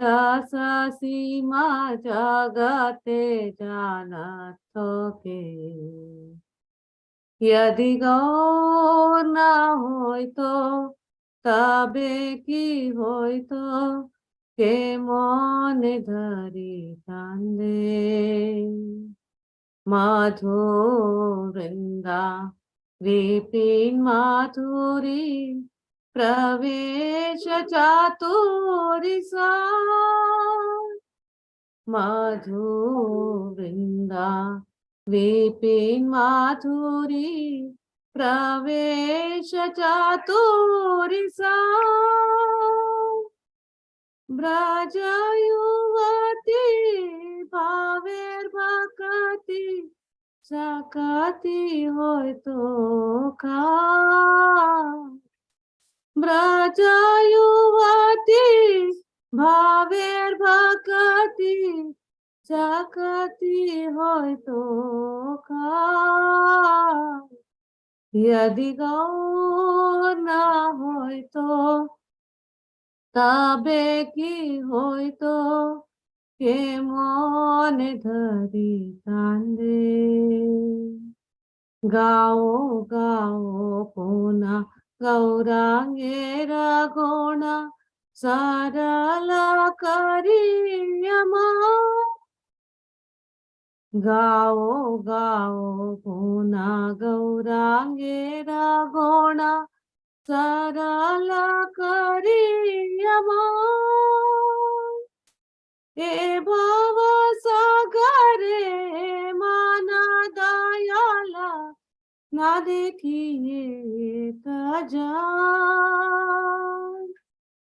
रस सीमा जगते जानत के. यदि गौर न होय तो तबे की होय तो के मन धरी तांदे. मधुवृंदा विपिन माधुरी प्रवेश चातुरी सा. मधुवृंदा विपिन माधुरी प्रवेश चातुरी सा. ब्रज युवती भावेर भक्ति सकती होय तो का. ब्रज युवती भावेर भक्ति सकती होय तो का. यदि गौर न होय तो तबे की होय तो के मन धरी तांदे. गाओ गाओ पुना गौरांगेर गुणा सरल करियमा. गाओ गाओ पुना गौरांगेर गुणा सरल करियमा. ए भव सागरे मन दयाला ना देखिए तजान.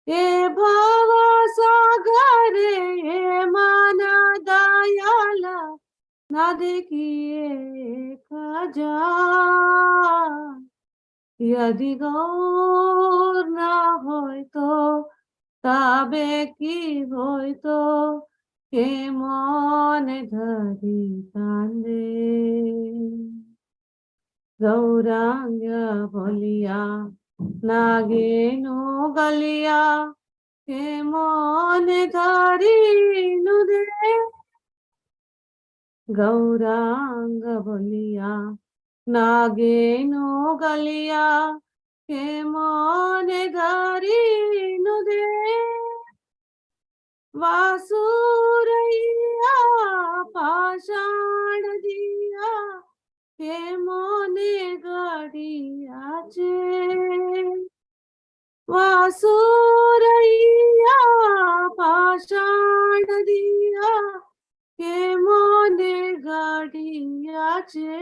ए भव सागरे मन दयाला ना देखिए तजान. यदि गौर न होय तो तबे की होय तो के मन धरी तांदे. गौरांग बोलिया नागेनो गलिया के मन धरी नुदे. गौरांग बोलिया नागेनो गलिया के मन धरी नुदे. वासुरैया पाषाण दिया हे मोने गडियाचे वासुरैया पाषाण दिया हे मोने गडियाचे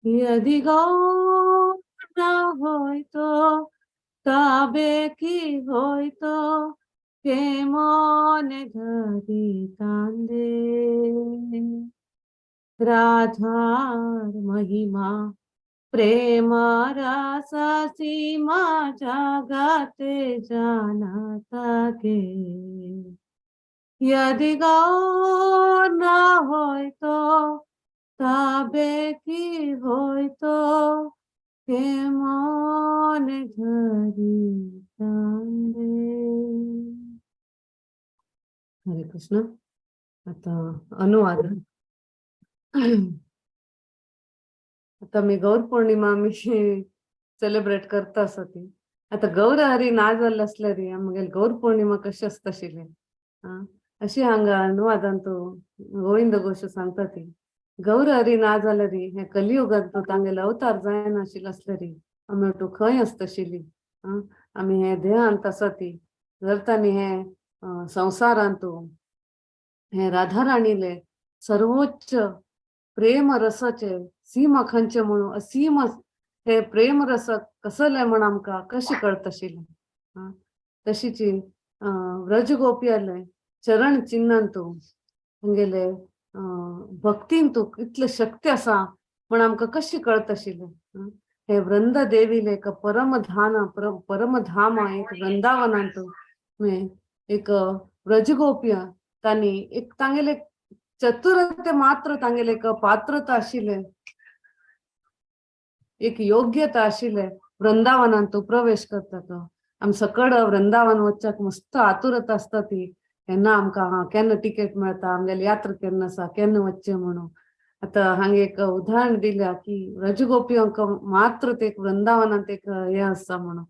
यदि गौर होइतो तबे की होइतो हे मोने धरी कांदे राधार महिमा प्रेम रसा सीमा जगते जानता के यदि गौर न होइतो तबे की होइतो हे मोने धरी कांदे. हरे कृष्ण. आता अनुवाद. आता मी गौर पौर्णिमा मी सेलिब्रेट करता असती. आता गौर हरी ना जाल्ले असले री आमगे गौर पौर्णिमा कशी आसताशिल्ली अशी हांगा अनुवादांतू गोविंद घोश सांगता ती गौर हरी ना जाले री हे कलियुगांतू तांगेले अवतार जायनाशिल्ले असले री आमी तू खंय आसताशिल्ली आमी हे देहांत आसा ती जर तांणी हे संवसारांतू हे राधा राणीले सर्वोच्च प्रेम रसाचे सीमा खंयचे म्हणून असीम हे प्रेम रस कसले म्हण आमकां कशी कळतशिल्ले तशीची व्रजगोपयाले चरण चिन्हांतू तांगेले भक्तींतू इतले शक्ती आसा म्हण आमकां कशी कळतशिल्ले. हे वृंद देवीले एक परमधाम एक वृंदावनांतू एक व्रजगोपया तांणी एक तांगेले चतुरते मात्र तांगेले एक पात्रता आशिल्ले एक योग्यता आशिल्ले वृंदावनांतू प्रवेश करतात. आम सकड वृंदावन वचपाक मस्त आतुरता आसता ती केन्ना आमकां केन्ना टिकेट मेळटा आमगेली यात्रा केन्ना आसा केन्ना वचचें म्हणून. आता हांगा एक उदाहरण दिल्या की व्रजगोपींक मात्र ते वृंदावनांत एक हे आसा म्हणून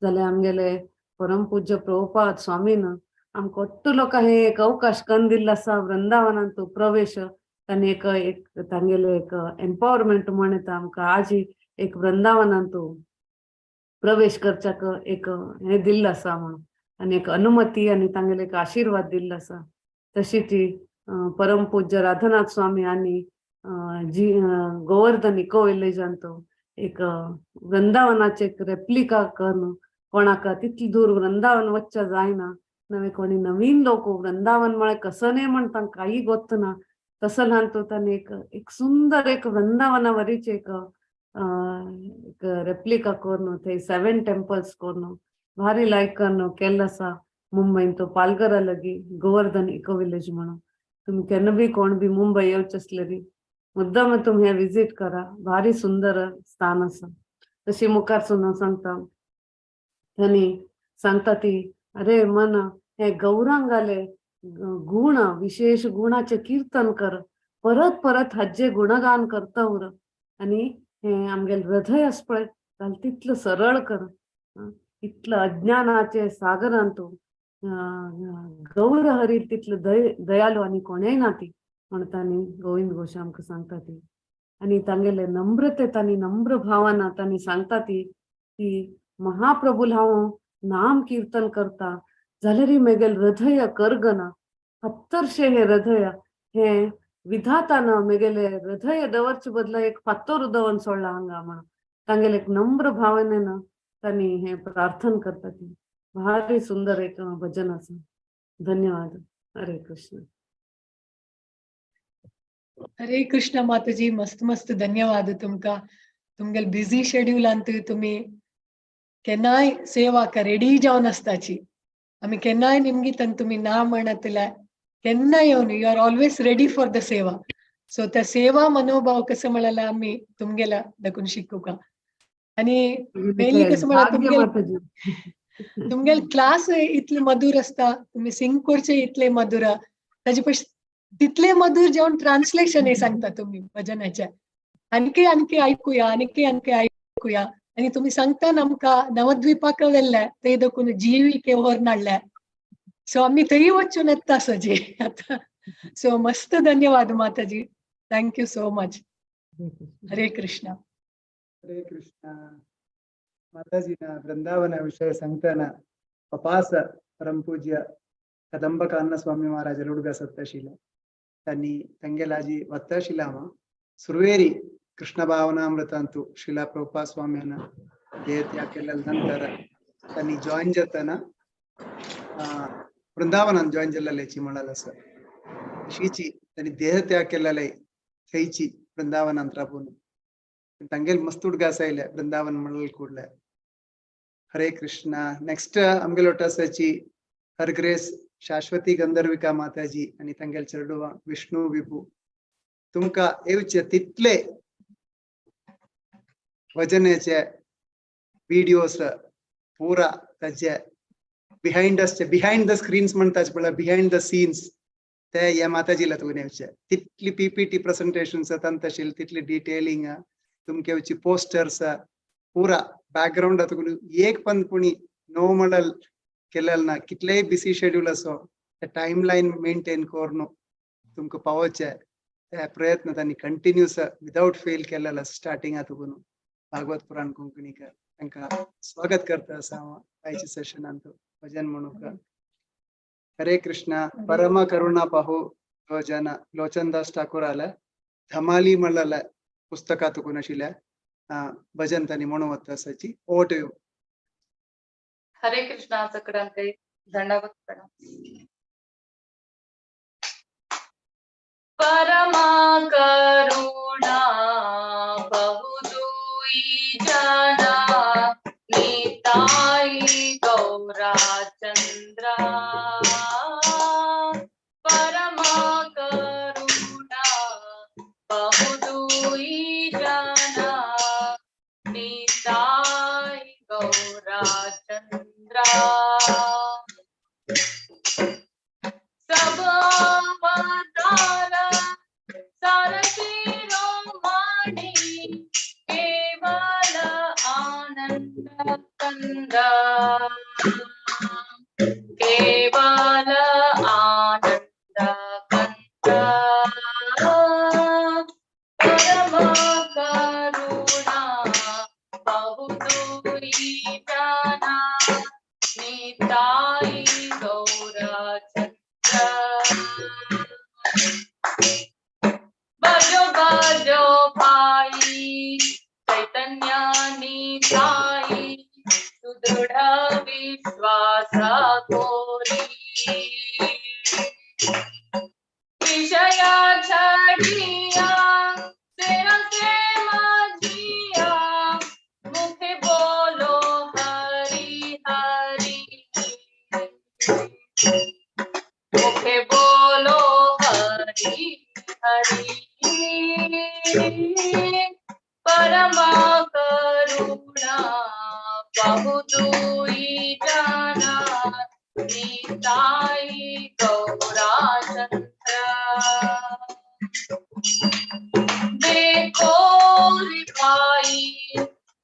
जाल्यार आमगेले परमपूज्य प्रभुपाद स्वामीन आमकां अट्टू लोकां हे एक अवकाश करून दिल्लो आसा वृंदावनांतू प्रवेश तांणी एक तांगेले एक एम्पावरमेंट म्हणटा आमकां आज एक वृंदावनांतू प्रवेश करच्याक एक हे दिल्लो आसा म्हणून आनी एक अनुमती आनी तांगेले एक आशीर्वाद दिल्लो आसा. तशी ती परमपूज्य राधानाथ स्वामी आनी जी गोवर्धन इको विलेजांतू एक वृंदावनाचे एक रेप्लिका करून कोणाक तितली दूर वृंदावन वच्चा जायना नवे कोणी नवीन लोक वृंदावन म्हळ्यार कसं न्ही म्हण तांकां काही गोत्तना तसं ल्हान तांणी एक सुंदर एक वृंदावनावरीच एक रेप्लिका करून थंय 7 टेम्पल्स करून भारी लायक करून केल्लो आसा मुंबईन तो पालघरा लगी गोवर्धन इको विलेज म्हणून. तुम्ही केन्ना बी कोण बी मुंबई येवचे असले री मुद्दाम तुम्ही हे विजिट करा भारी सुंदर स्थान आसा. तशी मुखार सुद्दां सांगता तांणी सांगता ती अरे मन हे गौरांगाले गुण विशेष गुणाचे कीर्तन कर परत परत हाजे गुणगान करता उर आणि हे आमगेले हृदय आस पळय जाल्यार तितलं सरळ कर इतलं अज्ञानाचे सागरांतू गौर हरी तितलं दयालू आणि कोणेय ना ती म्हणून तांणी गोविंद घोश आमकां सांगता ती आणि तांगेले नम्रते तांणी नम्र भावाना तांणी सांगता ती की महाप्रभूल हांव नाम कीर्तन करता जाल्यार मेगेल हृदय करगना हत्तरशे हे हृदय हे विधातान मेगेले हृदय दवरचे बदला एक फात्तर दवन सोडला हांगा म्हणून तांगेले एक नम्र भावनेन तांणी हे प्रार्थना करता ती भारी सुंदर एक भजन आसा. धन्यवाद. हरे कृष्ण. हरे कृष्ण माताजी मस्त मस्त धन्यवाद तुमका तुमगेल बिझी शेड्यूलांत तुम्ही केन्नाय सेवाक रेडी जावन आसताची आमी केन्नाय निमगी तुम्ही ना म्हणतल्या केन्ना येवन you are always ready for the seva. So त्या सेवा मनोभाव कसं म्हळाला आम्ही तुमगेला देखून शिकूका आणि मेनली कसं म्हळा तुमगेल क्लास इतले मधुर असता तुम्ही सिंग करचे इतले मधुर ताजे पयस तितले मधुर जेवण ट्रान्सलेशन हे सांगता तुम्ही भजनाच्या आणखी ऐकूया आणखी ऐकूया आणि तुम्ही सांगता आमकां नवद्वीपाक वेल्ल्या ते देखून जीवी के व्हर नाडल्या सो आम्ही थंय वचून येता सजे आता. सो मस्त धन्यवाद माताजी. Thank you so much. हरे कृष्ण. हरे कृष्ण. माताजीना वृंदावन विषय सांगताना पपास परमपूज्य कदंबकान्न स्वामी महाराज लुडगा सत्तशील त्यांनी ತಂಗೆಲಾಜಿ ಒತ್ತಶಿಲಾಮ ಸುರ್ವೇರಿ ಕೃಷ್ಣ ಭಾವನಾಮೃತ ಅಂತೂ ಶಿಲಾ ಪ್ರಭುಪಾದ ಸ್ವಾಮಿಯನ್ನ ದೇಹತ್ಯಾಕೆಲ್ಲ ನಂತರ त्यांनी जॉइन जाताना वृंदावन जॉइन जल्ला चिमळाला सर शीची त्यांनी देहत्याग केलेला थैची वृंदावन अंतरापून ತಂಗೆಲ್ मस्त ಹುಡುಗಾಸೈಲೆ वृंदावन मळल ಕೂಡಲೇ. हरे कृष्ण. नेक्स्ट आमगेलोटा सची हरग्रेस शाश्वती गंधर्विका माताजी आणि ತಂಗೆल चरडुव विष्णु विभू तुमका येवचे तितले भजनेचे व्हिडिओस पूरा त्याचे बिहाइंड द स्क्रीन्स म्हणतात पण बिहाइंड द सीन्स ते या माताजीला तुम्ही येवचे तितली पीपीटी प्रेझेंटेशन्स तंतशील तितली डिटेलिंग तुमके येवची पोस्टर्स पूरा बॅकग्राऊंड एक पण कोणी नो मॉडल केलेलं ना कितलेही बिसी शेड्यूल असो टाइम लाईन मेंटेन करून तुमका पावचे त्या प्रयत्न त्यांनी कंटिन्यूस विदाउट फेल केलेला स्टार्टिंग आतून भागवत पुराण कोंकणीकर त्यांना स्वागत करता असा आयचे सेशन अंत भजन म्हणून. हरे कृष्ण. परम करुणा पाहू जन लोचनदास ठाकूर आला धमाली म्हणला पुस्तकातून आशिल्ल्या भजन त्यांनी म्हणून वता असाची ओट येऊ. हरे कृष्णा. सगळ्यांक दंडवत प्रणाम. परमा करुणा बहुदुई जना नीताई गौरा चंद्रा. परमा करुणा बहुदुई जना नीताई गौरा चंद्रा. सब अवतार सारथिरोमणि केवल आनंद कंद. केवल आनंद कंद. परम करुणा बहुदुई जना नीताई गौरा चंद्र. बजो बजो भाई चैतन्य नीताई सुदृढ़ विश्वास कोरी. विषय छड़िया सिर से मजिया मुखे बोलो हरि हरि. मुखे बोलो हरि हरि. परमा करुणा बहुदुई जना नीताई गौरा चंद्र. देखो रिपाई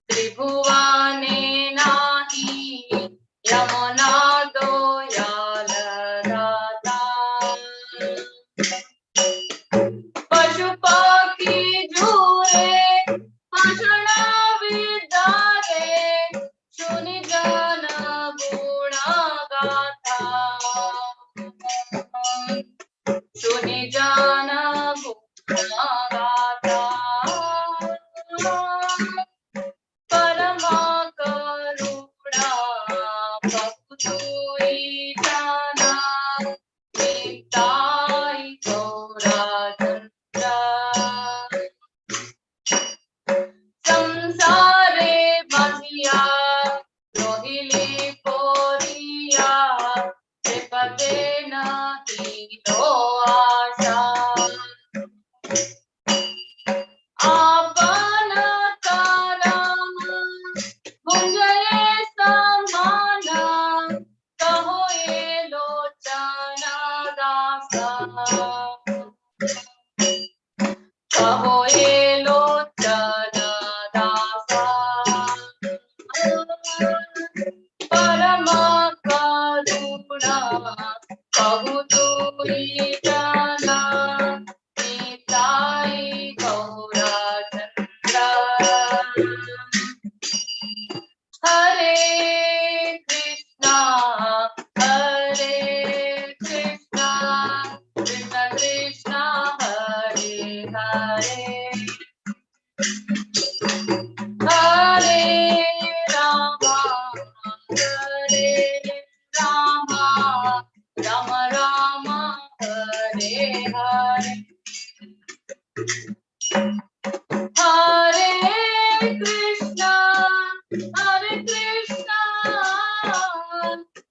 त्रिभुवने नाही यमुना दोयाल दाता. पशु पक्षी झूरे भाषण विदारे सुनि जन गुण गाथा. सुनि जन गुण गाथा. परमा करुणा बहुदुई जना नीताई गौरा चंद्र. संसारे बंधिया रोहिली पोरिया त्रिपदे नहीं दो आशा. आपन करम भुंजये समान कहो ये लोचना दासा. कहो ये लोचना दासा. परम करुणा बहुदूरी जाना निताई गौरा चंद्रा हरे कृष्णा कृष्ण कृष्ण हरे हरे हरे राम राम राम हरे हरे हरे कृष्ण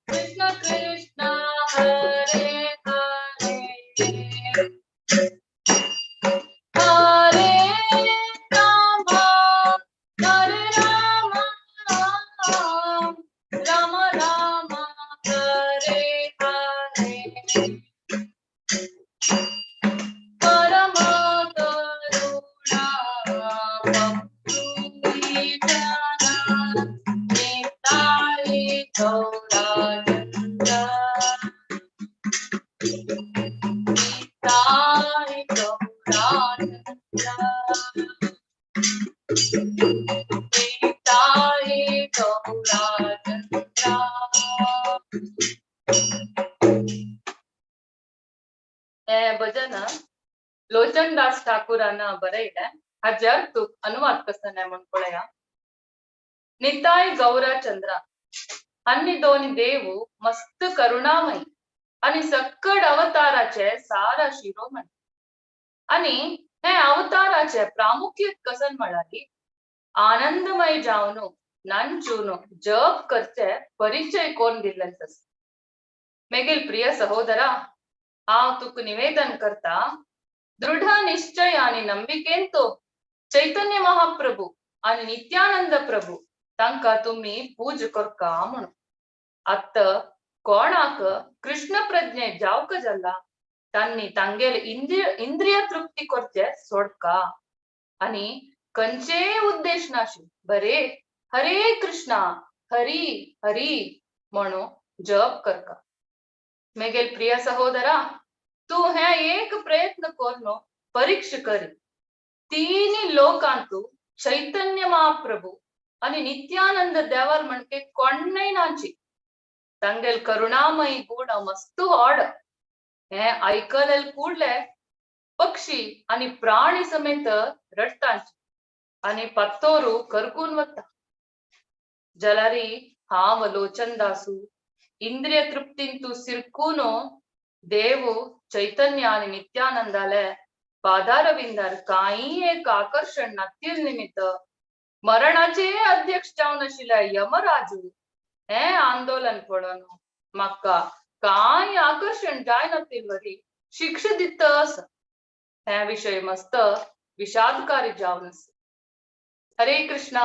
कृष्ण कृष्ण हरे हरे हरे राम राम राम हरे हरे परम करुणा भक्ति जना निताई गौरा चंद्रा निताई गौरा चंद्रा निताई गौरा चंद्रा भजन लोचनदास ठाकूरान बरयले हाचे अर्थ अनुवाद कसं नाही म्हणूया निताय गौरा चंद्रा अन्नी दोन्ही देव मस्त करुणामयी आणि सक्कड अवताराचे सारा शिरोमणी आणि हे अवताराचे प्रामुख्य कसन म्हणाली आनंदमय जावन नंचून जप करचे परिचय कोण दिल्लेच मेगील प्रिय सहोदरा हांव तुका निवेदन करता दृढ निश्चय आणि नंबिकेंतो चैतन्य महाप्रभू आणि नित्यानंद प्रभू तांका तुम्ही पूज करका म्हणून अत्त कोणाक कृष्ण प्रज्ञे जावक जाला तांनी तांगेल इंद्रिय तृप्ती करचे सोडका आणि कंचे उद्देश नाशी बरे हरे कृष्णा हरी हरी म्हणून जप करका मेगेल प्रिय सहोदरा तू हे एक प्रयत्न करून परीक्ष करी तिन्ही लोकांतू चैतन्य महाप्रभू आणि नित्यानंद देवार म्हणके कोणय नाची तांगेल करुणामयी गुण मस्त ओड हे ऐकलेल कुडले पक्षी आणि प्राणी समेत रडतांची आणि पत्तोरू करकून वता जलारी हाव लोचनदासू इंद्रिय तृप्तींतू सिरकूनो देवू चैतन्य आणि नित्यानंदाले पादारविंदार काही एक आकर्षण नातील निमित्त मरणाचे अध्यक्ष जावन आशिल्ले यमराजू हे आंदोलन पडून म्हाका काय आकर्षण जाय नातील वरी शिक्षा दिता आसा हे विषय मस्त विषादकारी जावन आसा हरे कृष्णा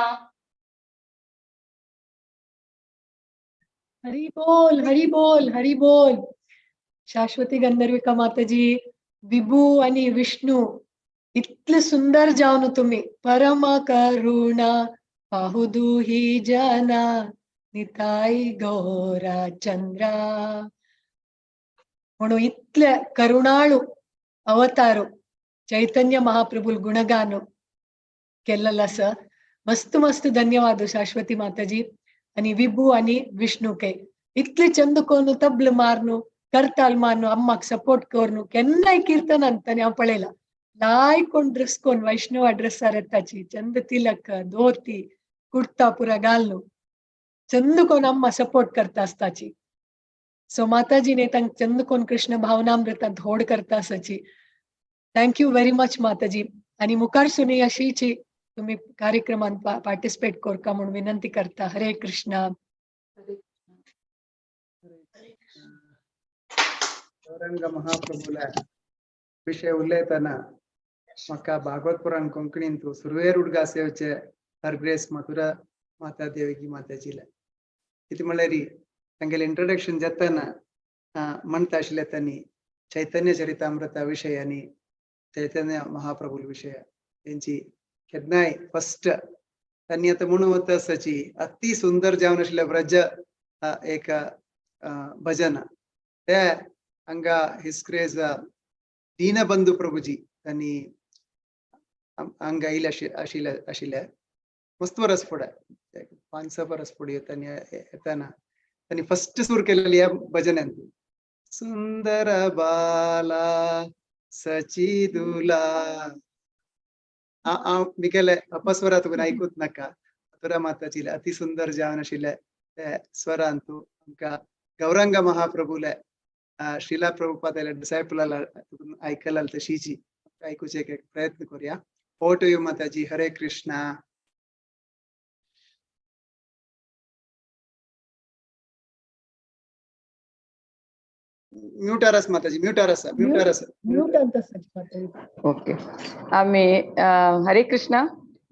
हरी बोल हरी बोल हरी बोल. शाश्वती गंधर्विका माताजी विभू आणि विष्णू इतलं सुंदर जाऊन तुम्ही परम करुणा पाहुदू ही जना निताई गौरा चंद्रा म्हणून इतले करुणाळू अवतारो चैतन्य महाप्रभू गुणगान केलेलं असं मस्त मस्त धन्यवाद शाश्वती माताजी आणि विभू आणि विष्णू के इतले चंद कोण तबल मारनु करताल मारनु अम्माक सपोर्ट करनु केन्नाय कीर्तन अंताने हांव पळयला लायकोन ड्रेस कोन वैष्णव ड्रेसार येताची चंद तिलक धोती कुर्ता पुरा घालनु चंद कोन अम्मा सपोर्ट करता असताची सो माताजीने तांक चंद कोन कृष्ण भावनामृता धोड करता असाची थँक्यू व्हेरी मच माताजी आणि मुखार सुनी अशीची तुम्ही कार्यक्रमात पार्टिसिपेट करका म्हणून विनंती करता. हरे कृष्णा. गौरांग महाप्रभूला विषय उल्लेतना म्हाका भागवत पुराण कोंकणींतू सुरवेर उडगा सेवचे हर ग्रेस मथुरा माता देवकी माताजीला कितें म्हळ्यार तांगेले इंट्रोडक्शन जातना म्हणटा आशिल्ले तांणी चैतन्य चरितामृता विशय आनी चैतन्य महाप्रभू विशय तेंची केन्नाय फर्स्ट तांणी आतां म्हणून वता आसाची अति सुंदर जावन आशिल्ले ब्रज एक भजन ते हांगा हिज क्रेज दीनबंधू प्रभुजी त्यांनी हांगा येयले आशिल्ले मस्त वर्स फुडें 5-6 वर्स फुडें येताना त्यांनी फर्स्ट सूर केलेली ह्या भजनान सुंदर बाला सचिदुला मिगेले अपस्वरा तुका आयकूच नाका मथुरा माताची अति सुंदर जावन आशिल्ले ते स्वरान तूं आमकां गौरांग महाप्रभुले श्रीला प्रभुपाद डिसायपल आयकला तशीची आयकुचे प्रयत्न करूया. ओवर टू यू माताजी. हरे कृष्णा. म्यूटारस माताजी, म्यूटारस म्यूट ಅಂತ सच ओके. आम्ही हरे कृष्णा.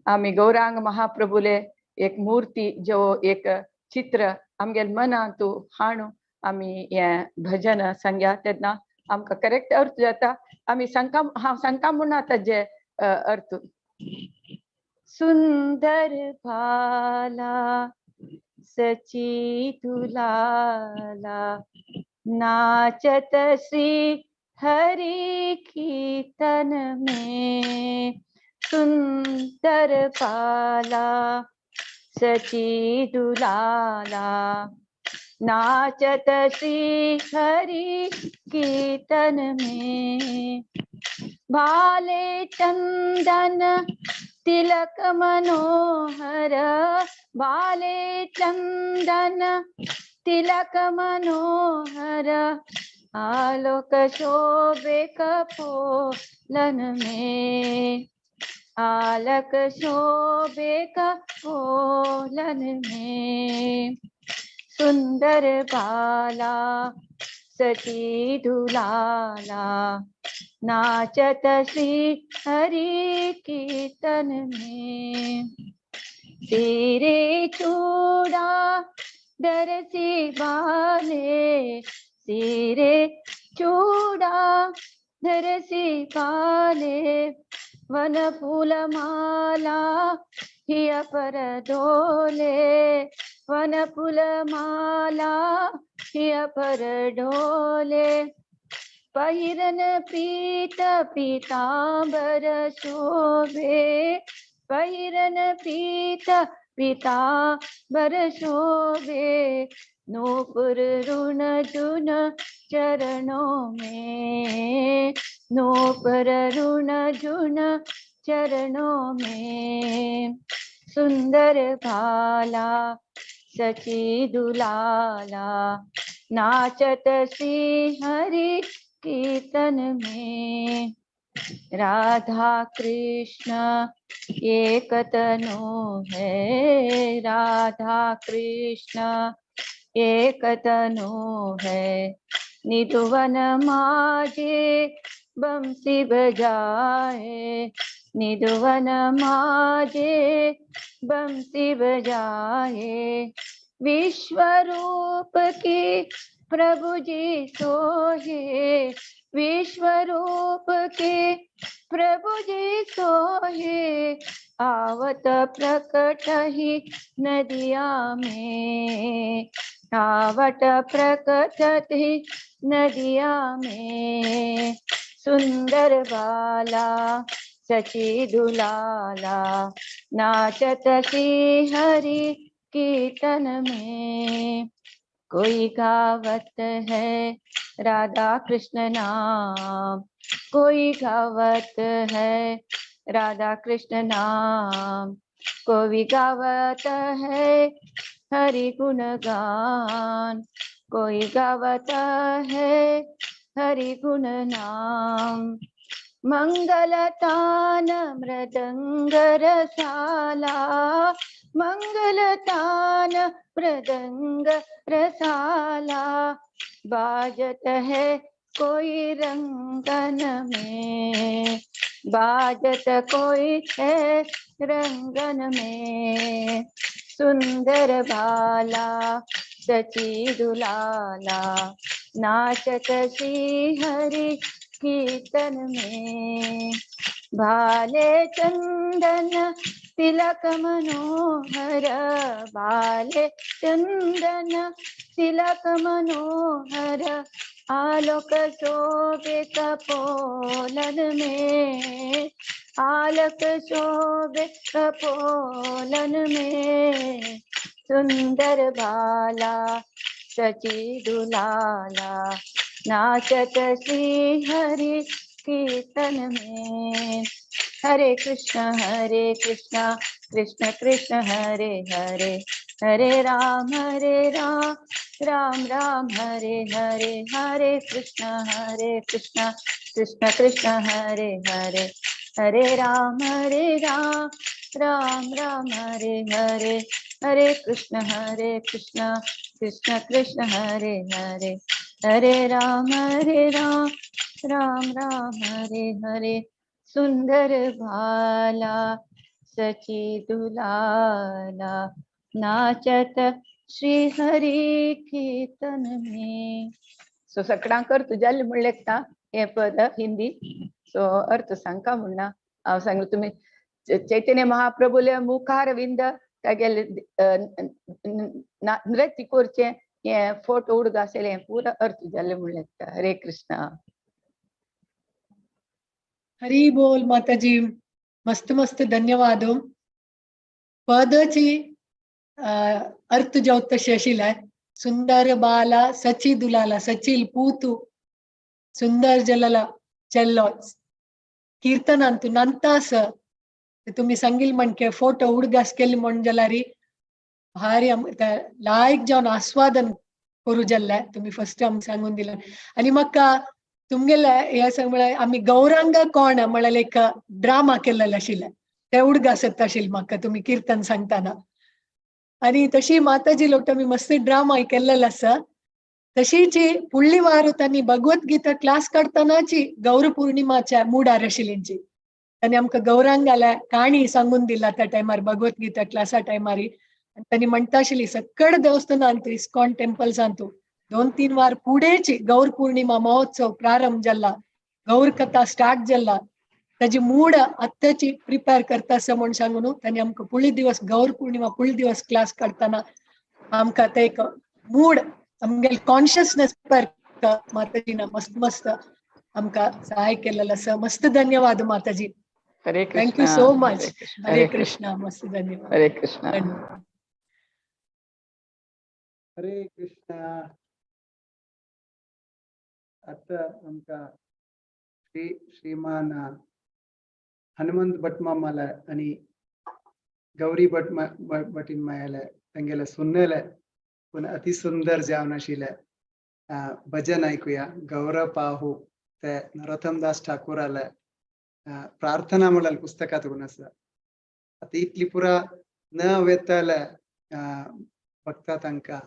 आम्ही गौरांग महाप्रभुले एक मूर्ती जो एक चित्र आमगेल मनांतू हाणू आम्ही हे भजन संग्या तेन्ना आमकां करेक्ट अर्थ जाता. आम्ही सांगता म्हणून ताजे अर्थ सुंदर भाला सची तुलाला नाचत श्री हरि कीर्तन में सुंदर पाला सची दुलाला नाचत श्री हरि कीर्तन में भाले चंदन तिलक मनोहर भाले चंदन तिलक मनोहर आलोक शोभे कपोलन में आलक शोभे कपोलन में सुंदर बाला सची दुलाला नाचत श्री हरि कीर्तन में सिरे चूड़ा दरसी बाले सिरे चूड़ा दरसी बाले वन फूल माला हिया पर डोले वन फूल माला हिया पर डोले पहिरन पीत पीतांबर शोभे पहिरन पीत पीतांबर शोभे नूपुर रुण जुन चरणों में नूपुर रुण जुन चरणों में सुंदर भाला सची दुलाला नाचत श्री हरि कीर्तन में राधा कृष्ण एक तनु है राधा कृष्ण एक तनु है निधुवन माजे बंसी बजाए निधुवन माजे बंसी बजाए विश्वरूप की प्रभु जी सोहे विश्वरूप के प्रभु जी सोहे आवत प्रकट ही नदिया में आवत प्रकट ही नदिया में सुंदर बाला सची दुलाला नाचत श्री हरि कीर्तन में कोई गावत है राधा कृष्ण नाम कोई गावत है राधा कृष्ण नाम कोई गावत है हरि गुण गान कोई गावत है हरि गुण नाम मंगलतान मृदंग रसाला मंगलतान मृदंग रसाला बाजत है कोई रंगन में बाजत कोई है रंगन में सुंदर बाला सची दुलाला नाचत श्री हरि कीर्तन में भाले चंदन तिलक मनोहर बाले चंदन तिलक मनोहर आलोक शोभे कपोलन में, आलोक शोभे कपोलन में, सुंदर बाला सची दुलाला, नाचत श्री हरि कीर्तन में। हरे कृष्ण कृष्ण कृष्ण हरे हरे, हरे राम राम राम हरे हरे, हरे कृष्ण कृष्ण कृष्ण हरे हरे, हरे राम राम राम हरे हरे, हरे कृष्ण कृष्ण कृष्ण हरे हरे, हरे राम राम राम हरे हरे। सुंदर भाला सची दुलाला, नाचत श्री हरी कीर्तन में। सो सगळ्यांकर तुझ्या म्हणलें हे पद हिंदी सो अर्थ सांगता म्हणना हांव सांगलें तुमी चैतन्य महाप्रभुले मुखार विंद तागेले नृत्य करचें हे फोटो उडग आसले हे पुरो अर्थ जाल्ले म्हणलें हरे कृष्णा। हरी बोल माताजी, मस्त मस्त धन्यवाद। पदची अर्थ जो तशी आशिल्ले, सुंदर बाला सची दुलाला, सचील पूतू सुंदर जलला चल्लो कीर्तनांतू नंतास तुम्ही सांगिल म्हणके फोटो उडगास केली म्हण जाल्यार भारी लायक जावन आस्वादन करू जाल्ले तुम्ही फर्स्ट टाइम सांगून दिले। आणि म्हाका तुमगेले हे सांग म्हळ्यार आमी गौरांग कोण म्हळ्यार एक ड्रामा केल्लेले आशिल्ले ते उडगासत आशिल्ले म्हाका तुम्ही कीर्तन सांगताना। आणि तशी माताजी लोक मी मस्त ड्रामा केल्लेलो आसा। तशीची फुडली वार त्यांनी भगवद्गीता क्लास काढतानाची गौर पौर्णिमाच्या मुडार आशिल्लींची त्यांनी आमकां गौरांगाला काणी सांगून दिला त्या टायमार भगवद्गीता क्लासा टायमार। त्यांनी म्हणता आशिल्ली सकड देवस्थानांत इस्कॉन टेम्पल्सांतू 2-3 वार पुढेची गौर पौर्णिमा महोत्सव प्रारंभ जाला, गौर कथा स्टार्ट जाला, त्याची मूड आत्ताची प्रिपेअर करता असं म्हणून सांगून त्यांनी आमकां फुडली दिवस गौर पौर्णिमा फुडली दिवस क्लास काढताना आमकां ते एक मूड आमगेल कॉन्शियसनेस माताजीनं मस्त मस्त आमकां सहाय केलेलं आसा। मस्त धन्यवाद माताजी, हरे कृष्ण। Thank you so much. हरे कृष्ण, मस्त धन्यवाद। हरे कृष्ण। हरे कृष्णा। आता आमकां श्रीमान हनुमंत भटमामाला आणि गौरी भटीन मायाला तांगेले सुन्नेले पण अति सुंदर जावन आशिल्ले भजन ऐकूया। गौरव पाहू ते नरोत्तम दास ठाकूराले प्रार्थना म्हणल्यार पुस्तकातून आसा। आता इतली पुरा न वेताले भक्ता तांकां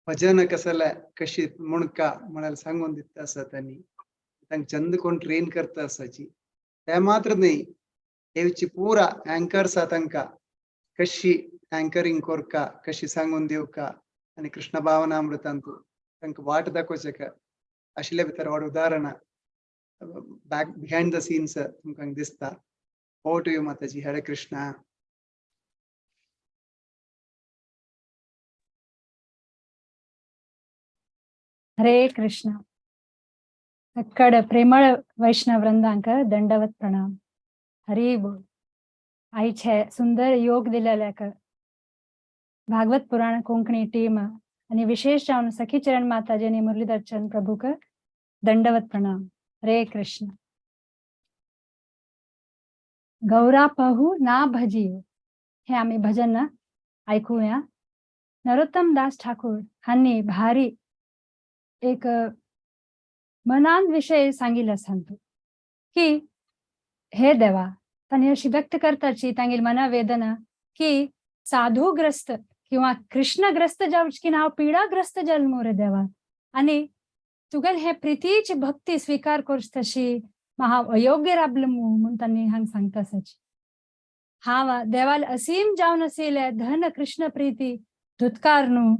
भजन कसले कशी मुणका म्हणाल सांगून दिता आसा त्यांनी तांकां चंद कोण ट्रेन करता आसाची। ते मात्र न्ही हेची पुरा अँकर्स तांकां कशी अँकरिंग कोरका कशी सांगून दिवका आणि कृष्ण भावनामृतांतू तांकां वाट दाखोवचे आशिल्ले भितर व्हड उदाहरण बिहाइंड द सीन्स तुमकां दिसता। ओवर टू यू माताजी। हरे कृष्णा। हरे कृष्ण। अक्कड़ प्रेमळ वैष्णव वृंदांक दंडवत प्रणाम। हरि बोल। आई छे सुंदर योग दिलेल्याक भागवत पुराण कोंकणी टीम आणि विशेष जाऊन सखी चरण माताजी आणि मुरलीधर चंद प्रभुक दंडवत प्रणाम। हरे कृष्ण। गौरा पहू ना भजियो हे आम्ही भजन ऐकूया। नरोत्तम दास ठाकूर हांनी भारी एक मनांत विषय सांगिल्लो सांगतो की हे देवा तांणी अशी व्यक्त करताची तांगेली मना वेदना की साधुग्रस्त किंवा कृष्णग्रस्त जावचकी हांव पिडाग्रस्त जल्मो रे देवा आणि तुगेल हे प्रितीची भक्ती स्वीकार करच तशी हांव अयोग्य राबलो म्हणून तांणी हांगा सांगता आसाची। हांव देवाल असीम जावन आशिल्ले धन कृष्ण प्रीती धुतकार न्हू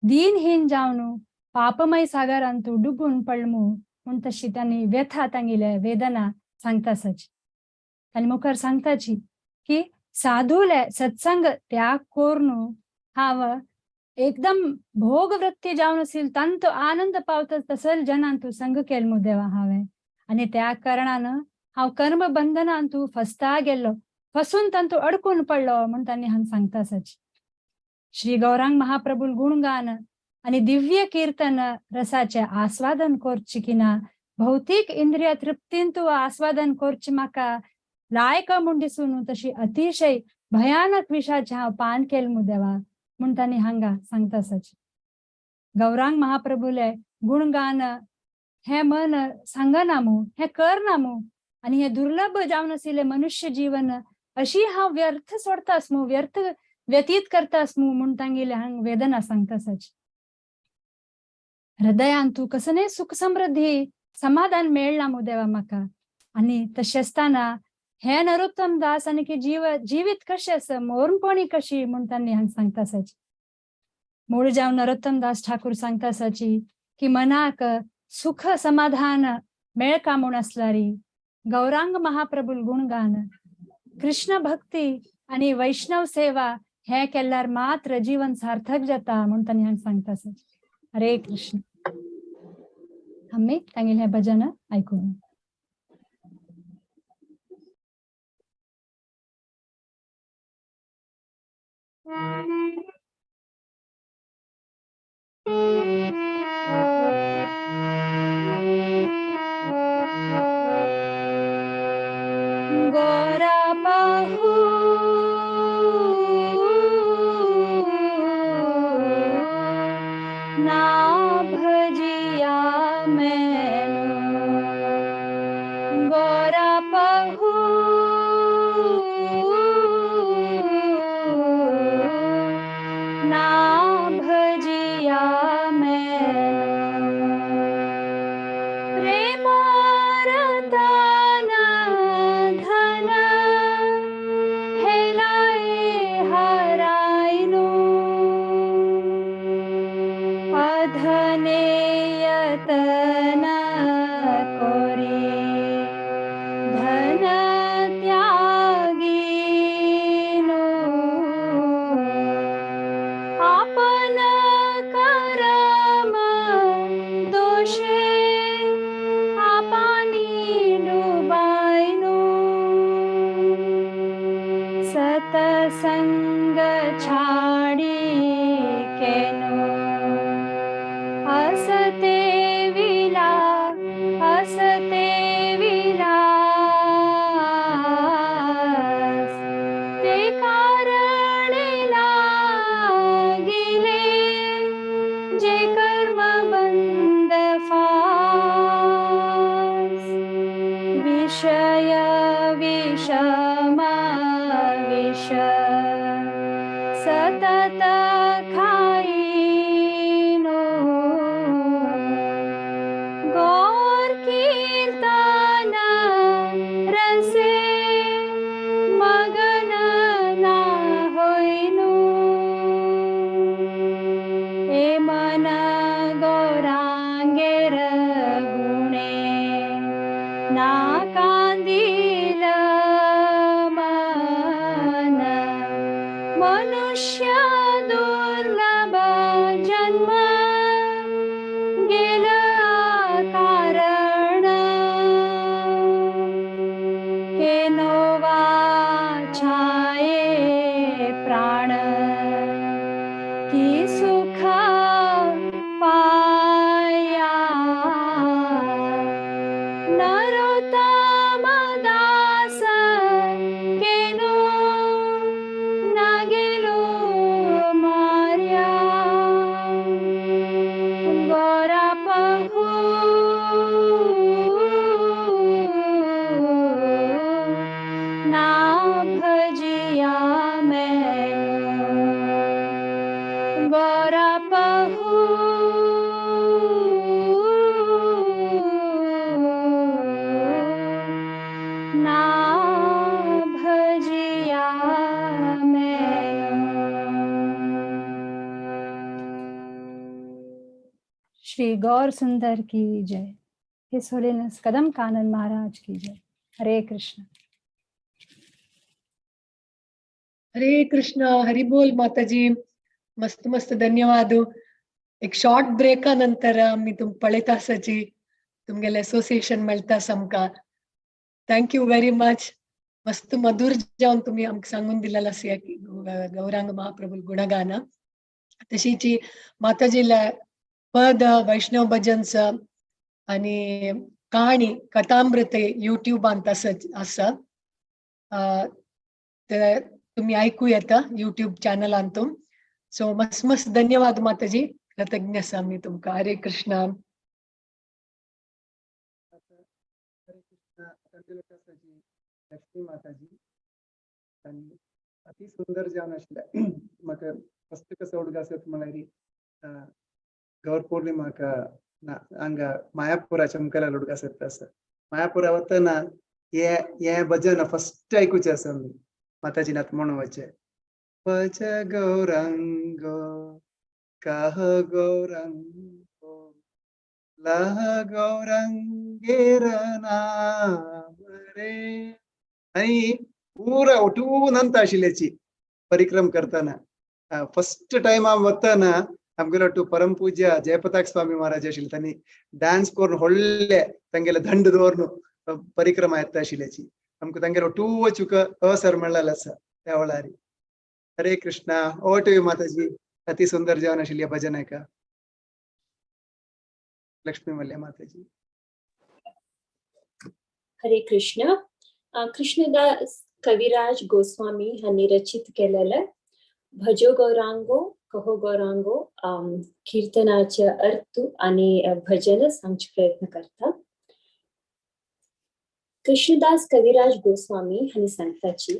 दीनहीन जावन पापमय सागरांतू डुबून पडमू म्हूण तशी त्यांनी व्यथा तांगेले वेदना सांगता आसाची। आनी मुखार सांगताची की साधूले सत्संग त्याग कोरून हांव एकदम भोग वृत्ती जावन असेल तांतो आनंद पावता तसल जनांतू संग केल देवा हांवें आनी त्या कारणान हांव कर्म बंधनांतू फसता गेल्लो फसून तांतू अडकून पडलो म्हण तांणी हांगा सांगता सच श्री गौरांग महाप्रभूल गुणगान आणि दिव्य कीर्तन रसाचे आस्वादन करचे की ना भौतिक इंद्रिय तृप्तींतू आस्वादन करचे म्हाका लायक म्हूण दिसून तशी अतिशय भयानक विषाचे हांव पान केल देवा म्हूण तांणी हांगा सांगता सच गौरांग महाप्रभूले गुणगान हे मन सांगनामू हे करनामू आणि हे दुर्लभ जावन आशिल्ले मनुष्य जीवन अशी हांव व्यर्थ सोडतास मू व्यर्थ व्यतीत करतास मू म्हूण तांगेले हांगा वेदना सांगता सच हृदयांतू कसने सुख समृद्धी समाधान मेळना मू देवा म्हाका आणि तशें आसतना हे नरोत्तम दास आनी की जीवित कशें आसा मोरणपणी कशी म्हूण तांणी हांगा सांगता सच मूळ जावन नरोत्तम दास ठाकूर सांगता सची की मनाक सुख समाधान मेळका म्हूण आसल्यारी गौरांग महाप्रभूल गुणगान कृष्ण भक्ती आणि वैष्णव सेवा हे केल्यार मात्र जीवन सार्थक जाता म्हूण तांणी हांगा सांगता सच हरे कृष्ण आमी तांगेलें हें भजन आयकून गोरा बाहू ना भजिया मैनू गोरा बाहू ना भजिया मैनू प्रेम रतन धन हेलाए हराइनु अधने यतन कोरी धन त्यागिनु आपन करम दोषे आपानी डुबाइनु सतसंग छाड़ी केनु हसते विलास ते कारणे लागिले जे कर्म बंद फास विषय विषम विष सतत खाइनु गौर कीर्तन रसे मगन ना होइनु हे मन गौरांगेर गुणे ना कांदिल मन मनुष्य दुर्लभ जन्म गेल कारण केनो वाछाये प्राण की सुख पाया नरोत्तम दास केनो न गेलो मार्या गोरा पहू ना भजिया मैनू गोरा पहू ना भजिया मैनू श्री गौर सुंदर की जय हिज होलीनेस कदम कानन महाराज की जय हरे कृष्ण हरे कृष्ण हरि बोल माताजी मस्त मस्त धन्यवाद. एक शॉर्ट ब्रेका नंतर आम्ही पळयत आसाची तुमगेले असोसिएशन मेळटा आमकां. Thank you very much. मस्त मधुर जावन तुम्ही आमकां सांगून दिलेला आसा की गौरांग महाप्रभू गुणगान. तशीच माताजीला पद वैष्णव भजन्स आणि कहाणी कथामृत युट्यूबांत आसा. ते तुम्ही ऐकू येता युट्यूब चॅनलांतून. सो मस्त मस्त धन्यवाद माताजी. कृतज्ञ आसा आमी तुमकां. हरे कृष्णा. लक्ष्मी माताजी आणि अति सुंदर जावन आशिल्लें. म्हाका फस्ट कसो उडगा आसत म्हळ्यार गौर पौर्णिमाक हांगा मायापुराच्या मुखार उडगा आसत आसा. मायापुरा वतना हे भजन फस्ट आयकुचें आसा आमी माताजीन आतां म्हणून वचचें. भज गौरांगो कह गौरांगो लह गौरंगेर नाम रे. आणि पुरा उठून अंत आशिल्ल्याची परिक्रम करताना फर्स्ट टाइम हांव वतना आमगेलो टू परमपूज्य जयपताक स्वामी महाराज आशिल्ले. तांणी डान्स करून व्हडले तांगेले दंड दवरून परिक्रमा येता आशिल्ल्याची आमकां तांगेलो उठून वचूंक अवसर मेळ्ळलो आसा त्या वेळार. हरे कृष्णा. ओवर टू यू माताजी. अति सुंदर जावन आशिल्ली भजन ऐका. लक्ष्मी मल्ल्या माताजी. हरे कृष्ण. कृष्णदास कविराज गोस्वामी हांनी रचित केलेले भजो गौरांगो कहो गौरांगो कीर्तनाचे अर्थ आणि भजन सांगचे प्रयत्न करता. कृष्णदास कविराज गोस्वामी हांनी सांगताची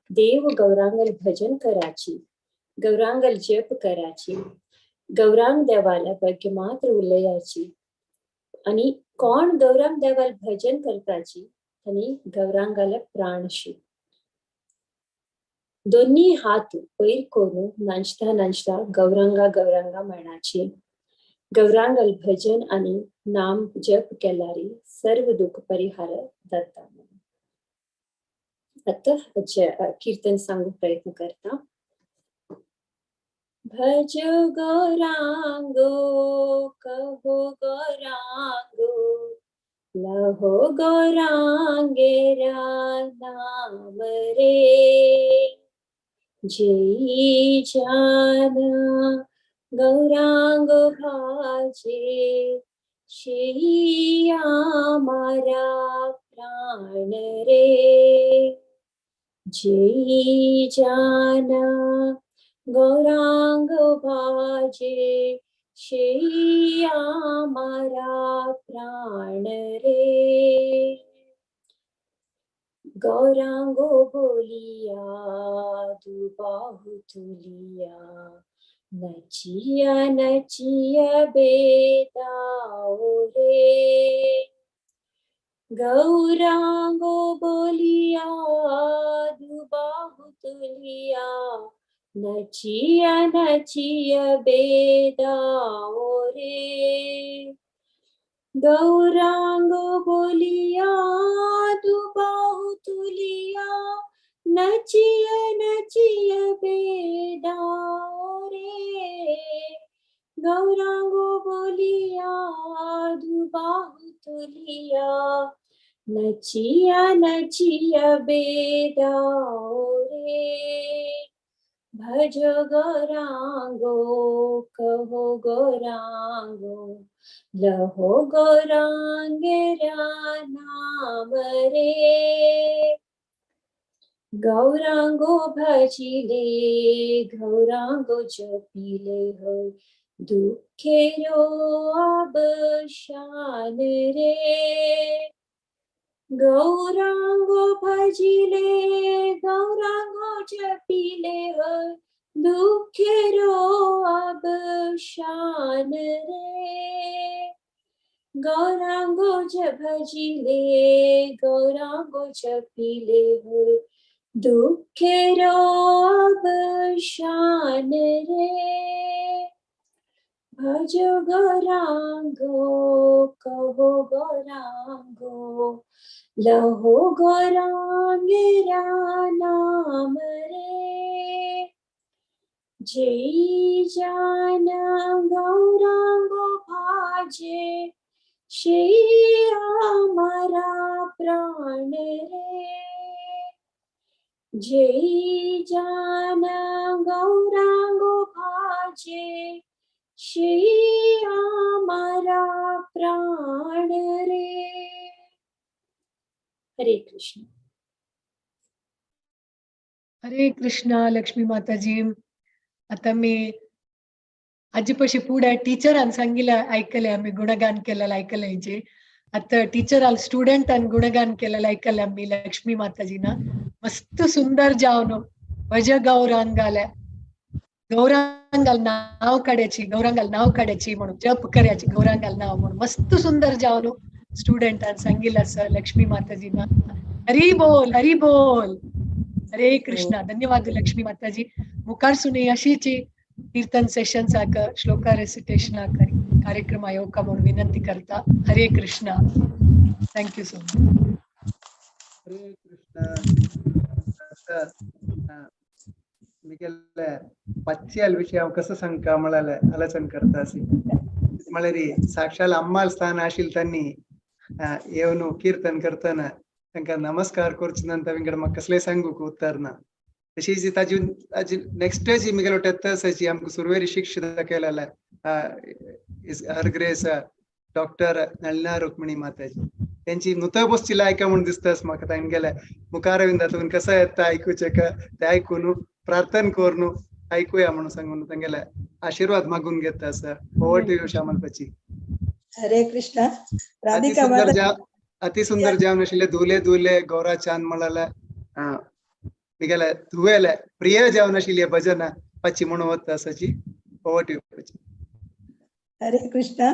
देव गौरांगल भजन कराची, गौरांगल जप कराची, गौरांग देवाला ಬಗ್ಗೆ ಮಾತ್ರ उलयाची आणि कोण गौरांग देवाल भजन करताची आणि गौरांगाला प्राणशी. दोन्ही हात वयर करून नाचता नाचता गौरांगा गौरांगा म्हणाची. गौरांगल भजन आणि नाम जप केल्यारी सर्व दुःख परिहार जाता. आता कीर्तन सांगू प्रयत्न करता. भज गौरांगो कहो गौरांगो लहो गौरांगेरा नाम रे. जय जाना गौरांगो भाजे शेया मारा प्राण रे. जय जाना गौरांग भाजे शेया मारा प्राण रे. गौरांगो बोलिया दुबाहु तुलिया नचिया नचिया बेदाओ रे. गौरांगो बोलिया दुबाहु तुलिया नचिया नचिया बेदाओ रे. गौरांगो बोलिया दुबाहु तुलिया नचिया नचिया बेदाओ रे. गौरांगो बोलिया दुबाहु तुलिया नचिया नचिया बेदाओ रे. भज गौरांगो कहो गौरांगो लहो गौरांगेरा नाम रे. गौरांगो भजिले गौरांगो जपिले हो दुखेरो अवसान रे. गौरांगो भजिले गौरांगो जपिले हो दुखेरो अवसान रे. गौरांगो भजिले गौरांगो जपिले हो दुखेरो अवसान रे. भज गौरांगो कहो गौरांगो लहो गौरांगेरा नाम रे. जय जान गौरांगो भाजे श्री हमारा प्राण रे जय जान गौरांगो भाजे श्री हमारा प्राण रे। हरे कृष्ण। हरे कृष्णा लक्ष्मी माताजी. आता मी आजीपाशी पुढे टीचरान सांगितलं ऐकले आम्ही गुणगान केलेलं ऐकलं यांचे. आता टीचराल स्टुडंटान गुणगान केलेलं ऐकलं आम्ही लक्ष्मी माताजीना. मस्त सुंदर जावन भज गौरांगाला गौरांगाल नाव काढायची म्हणून जप करायची गौरांगाल नाव म्हणून मस्त सुंदर जावन स्टुडंटान सांगितलं सर लक्ष्मी माताजीना. हरी बोल हरी बोल. हरे कृष्णा. धन्यवाद लक्ष्मी माताजी. मुखार सुने अशीची कीर्तन सेशन साक श्लोका रेसिटेशन कार्यक्रम आयोका म्हणून विनंती करता. हरे कृष्णा. Thank you so much. हरे कृष्ण. मिगेल पच्चल विषय कसं सांगता मला आलोचन करता अशी म्हळ्यारी साक्षात अम्माल स्थान आशिल त्यांनी येवन कीर्तन करताना तांकां नमस्कार करचुनंतर विंगड म्हाका कसले सांगूक उत्तर ना. तशीच ताजी नेक्स्ट जी मिगेलो टेत्तसाची आमकां सुरवेरी शिक्षित केलेला हर ग्रेस डॉक्टर नलिना रुक्मिणी माताजी त्यांची नूतन बसची लायका म्हणून दिसतास म्हाका तांगेले मुखार विंदातून कसं येता ऐकूचे का ते ऐकून प्रार्थना करून ऐकूया म्हणून सांगून तांगेले आशीर्वाद मागून घेता सर. ओवर टू यू श्यामलपाची. हरे कृष्णा. राधिका माता अति सुंदर जावन आशिल्ले धुले धुले गौरा चांद म्हळाले मिगेले धुवेले प्रिय जावन आशिल्ली भजन पाची म्हणून वता असाची. Over to you. हरे कृष्णा.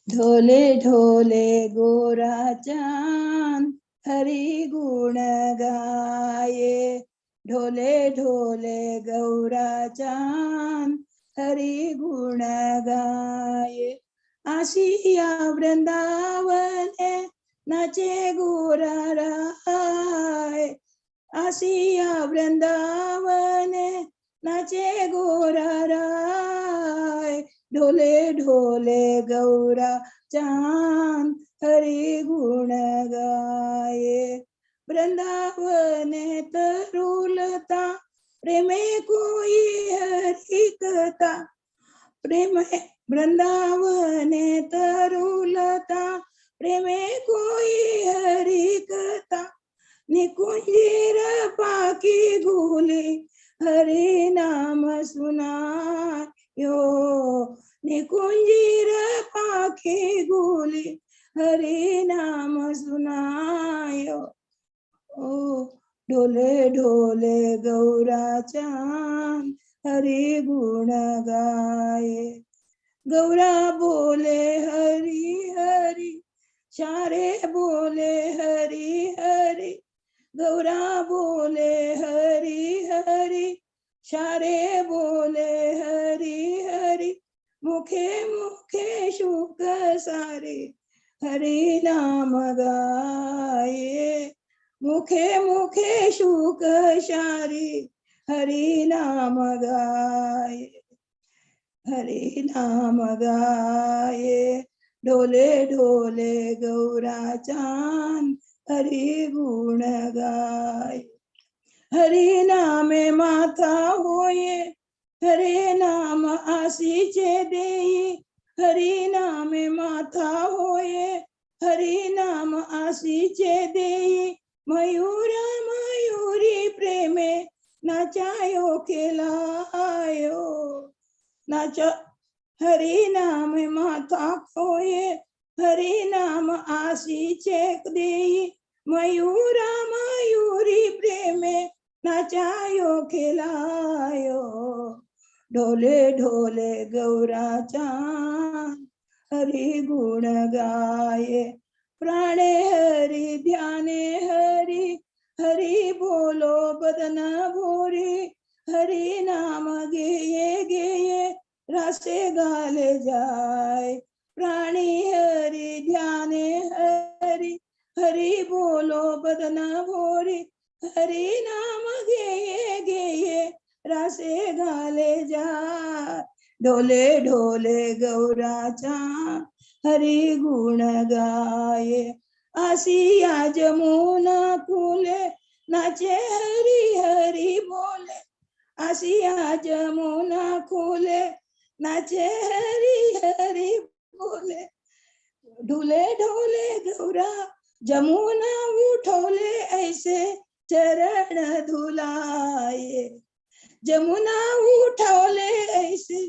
ढोले ढोले गोरा चांद हरि गुण गाये ढोले ढोले गौरा चांद हरि गुण गाये आसिया वृंदावने नाचे गोरा राय आसिया वृंदावने नाचे गोरा राय ढोले ढोले गौरा चांद हरि गुण गाये वृंदावने तरुलता प्रेमे कोई हरि कथा प्रेम वृंदावने तरुलता प्रेमे कोई हरि कथा निकुंजीर पाकी गुली हरि नाम सुनायो निकुंजीर पाखी गुली हरि नाम सुनायो ओ ढोले ढोले गौरा चांद हरि गुण गाये गौरा बोले हरि हरि सारे बोले हरि हरि गौरा बोले हरि हरि सारे बोले हरि हरि मुखे मुखे शुक सारे हरि नाम गाये मुखे मुखे शुक सारे हरि नाम गाये हरि नाम गाये ढोले ढोले गौरा चांद हरि गुण गाये हरि नामे माथा होये हरे नाम आसीचे देई हरि नामे माथा होये हरि नाम आसीचे देई मयूरा मयूरी प्रेमे नाचायो खेलायो नाचा हरि नाम माथा होये हरि नाम आसीचे देई मयूरा मयूरी प्रेमे नाचायो खिलायो ढोले ढोले गौरा चांद हरि गुण गाये प्राणे हरि ध्याने हरि हरि बोलो बदन भोरी हरि नाम गेये गेये रासे गाले जाए प्राणी हरि ध्याने हरि हरि बोलो बदन भोरी हरी नाम घेये घेये रासे घाले जा ढोले ढोले गौराचा हरी गुण गाये आसिया जमुना फुले नाचे हरी हरी बोले आसिया जमुना खुले नाचे हरी हरी बोले ढोले ढोले गौरा जमुना उठोले ऐसे चरण धुलाए जमुना उठोले ऐसे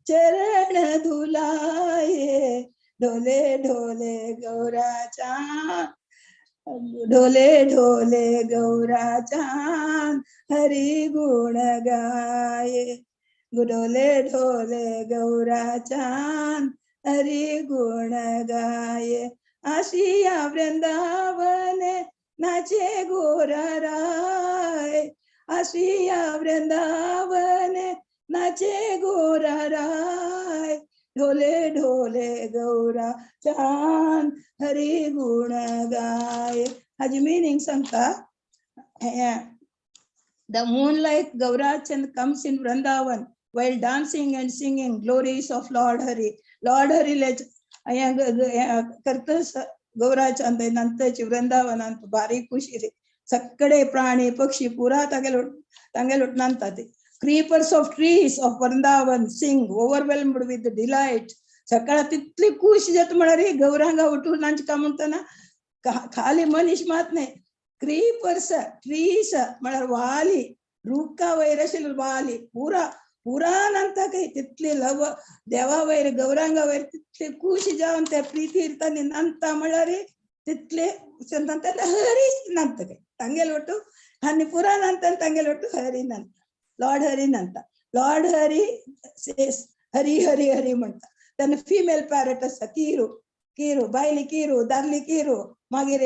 चरण धुलाए ढोले ढोले गौराचा ढोले ढोले गौराचा हरि गुण गाये ढोले ढोले गौराचा हरि गुण गाये आशिया वृंदावने नाचे गोरा राय आशिया वृंदावने नाचे गोरा राय ढोले ढोले गौरा चांद हरि गुण गाय हाजी मीनिंग सांगता the moonlight Gaurachand comes in Vrindavan while dancing and singing glories of Lord Hari करतस गौराचंद नंतरची वृंदावनांत भारी खुशी रे सगळे प्राणी पक्षी पुरा तांगेलोट नंतात creepers of trees of Vrindavan sing overwhelmed with delight सकाळ तितली खुश जात म्हळ्यार गौरांगा उठून नाच का म्हणतना खाली मनीस मात नाही creepers trees म्हळ्यार वाली रुक्का वयर आशिल्ली वाली पुरा पुराणंत काही तितली लव देवा वयर गौरांगा वयर तितली खुश जावन त्या प्रीतीर तांणी नंता म्हळ्यार तितले हरी नंत काही तांगेलोटू आनी पुराणंत तांगेलोटू हरी नंत लॉर्ड हरी नंता लॉर्ड हरी सेस हरी हरी हरी म्हणटा तेन्ना फिमेल पॅरट आसा किरू किरू बायली किरू दादली किरू मागीर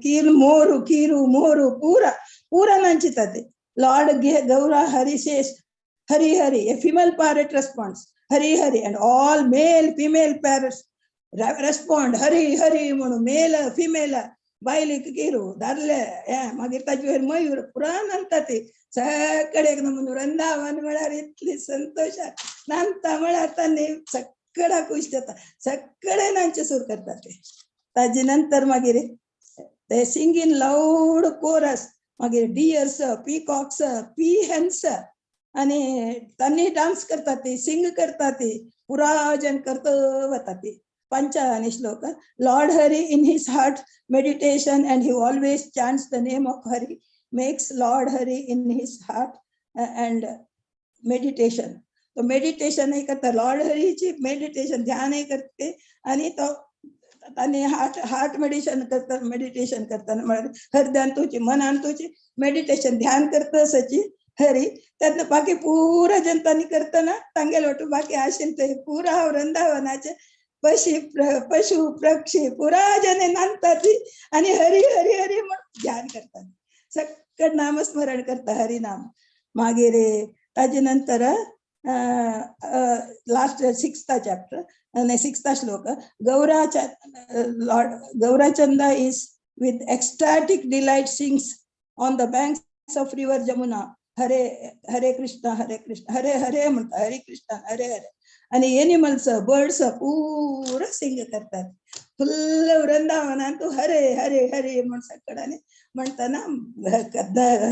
कीर मोरू किरू मोरू पुरा पुरा नाचिता ते Lord Gaura Hari says Hari Hari. A female parrot responds Hari Hari, and all male female parrots respond Hari Hari म्हणून male female बायले किरू दादले मागीर ताजे वयर मयूर पुराण आणता ते सगळे एकदम वृंदावन म्हळ्यार इतली संतोष नांता म्हळ्यार तांणी सगळा खुश जाता सगळे नांचे सूर करता ते ताजे नंतर मागीर they sing in loud chorus मागीर डियर्स पीकॉक्स पीहेन्स आणि तांणी डान्स करता ते सिंग करता ते पुराजन करता वता ते पंचा आणि श्लोक Lord Hari in his heart meditation and he always chants the name of Hari makes Lord Hari in his heart and meditation तो मेडिटेशन करता लॉर्ड हरीची मेडिटेशन ध्यान करते आणि तो आणि हार्ट मेडिटेशन करताना म्हळ्यार हृदयान तुझी मनान तुझी मेडिटेशन ध्यान करता सची हरी त्यातनं बाकी पुरा जनतानी करताना तांगेलोटू बाकी आशीन ते पुरा वृंदावनाचे पशु पक्षी पुरा जने नांदतात आणि हरी हरी हरी म्हणून ध्यान करतात सगळं नामस्मरण करता हरिनाम मागीर ताजे नंतर last 6th chapter and 6th श्लोक Gaurachanda is with ecstatic delight sings on the banks of river Jamuna Hare Hare Krishna Hare Hare म्हणता हरे कृष्ण हरे हरे आणि एनिमल्स बर्ड्स पूरा सिंग करतात फुल्ल वृंदावनात हरे हरे हरे म्हण सगळ्यांनी म्हणताना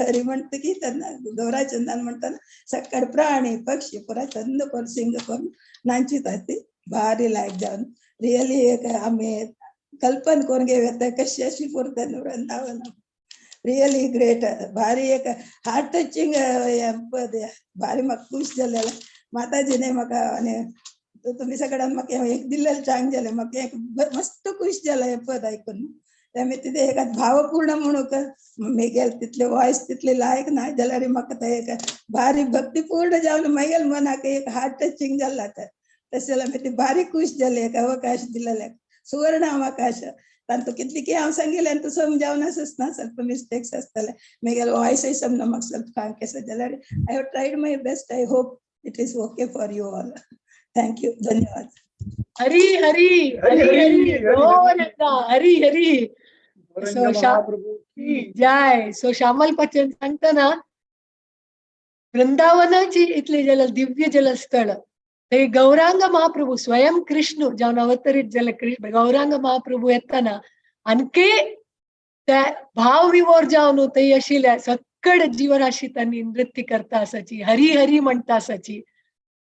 हरी म्हणते की त्यांना गौराचंदान म्हणताना सकाळ प्राणी पक्षी पुरा चंद करून सिंग करून नाचितात ते भारी लायक जाऊन रिअली एक आम्ही कल्पन करून घेऊया कशी अशी पुरतात वृंदावन रिअली ग्रेट भारी एक हार्ट टचिंग पद भारी म्हाका खुश जालेला माताजीने म्हाका आनी तुम्ही सगळ्यांनी म्हाका एक दिल्लेलें चांग जालें म्हाका एक मस्त खुश जालें हें पद आयकून तेमी तिथे एक भावपूर्ण म्हणूक मेगेल तितले वॉइस तितले लायक ना जाल्यार म्हाका ते एक भारी भक्तीपूर्ण जावन मागेल मनाक एक हार्ट टचिंग जाला तशें जाल्यार ती भारी खुश जाली एक अवकाश दिलेले सुवर्ण अवकाश तांतू कितली की हांव सांगिल्लें तूं समजावन आसस ना ಸ್ವಲ್ಪ मिस्टेक्स आसतले मेगेल वॉइसय समजा म्हाका ಸ್ವಲ್ಪ फांक आसा जाल्यार I have triad my best I hope it is okay for you all thank you धन्यवाद हरी हरी हरी हरी हरी हरी So जय. So श्यामल पचन सांगताना वृंदावनाची इथले दिव्य जलस्थळ ते गौरांग महाप्रभू स्वयं कृष्ण जाऊन अवतरित झाले. कृष्ण गौरांग महाप्रभू येताना आणखी त्या भाव विवर जाऊन ते आशिल्ल्या सकड जीवराशी त्यांनी नृत्य करता असाची, हरी हरी म्हणता असाची.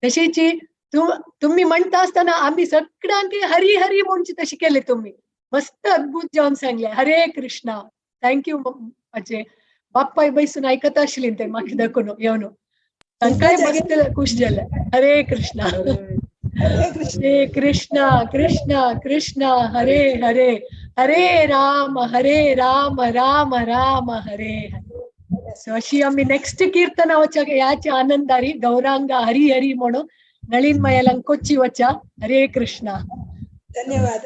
तशीची तुम्ही म्हणता असताना आम्ही सगळ्यांनी हरी हरी म्हणची तशी केले. तुम्ही मस्त अद्भुत जाऊन सांगले. हरे कृष्णा. थँक्यू माझे बाप्पा बैसून ऐकत असली ते मागे दाखवून येऊन काय मस्त खुश झालं. हरे कृष्णा. हरे कृष्णा कृष्णा कृष्णा हरे हरे, हरे राम राम राम हरे हरे. सो अशी आम्ही नेक्स्ट कीर्तनावच्या याची आनंदारी गौरांगा हरी हरी म्हणून नळीन मयाला कोची वचा. हरे कृष्णा. धन्यवाद.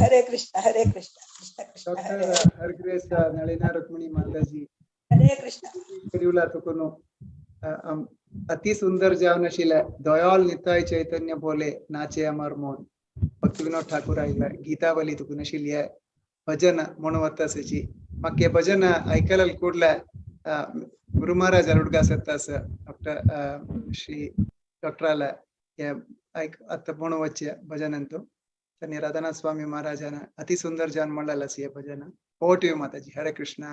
हरे कृष्ण हरे कृष्ण कृष्ण कृष्ण हरे हरे. हरग्रेस नळिना रुक्मिणी माताजी हरे कृष्ण. करिवला तुकुनो अति सुंदर जावन आशिल्ले दयाल निताय चैतन्य बोले नाचे अमर मोहन भक्ती विनोद ठाकूर आयला गीतावली तुकुन आशिल्ली भजन म्हणून वता आसाची. म्हाका हे भजन आयकला ಕೂಡಲೇ ಗುರು ಮಹಾರಾಜ ಹುಡುಗಾಸತ್ತಾಸ ಡಾಕ್ಟರ್ ಶ್ರೀ ಡಾಕ್ಟರ್ ಅಲ್ಲ ಅತ್ತ म्हणून वच्चे भजन अंतु त्यांनी राधानाथ स्वामी महाराजांना अति सुंदर जान म्हणलेला सी भजन. ओवर टू यू माताजी. हरे कृष्णा.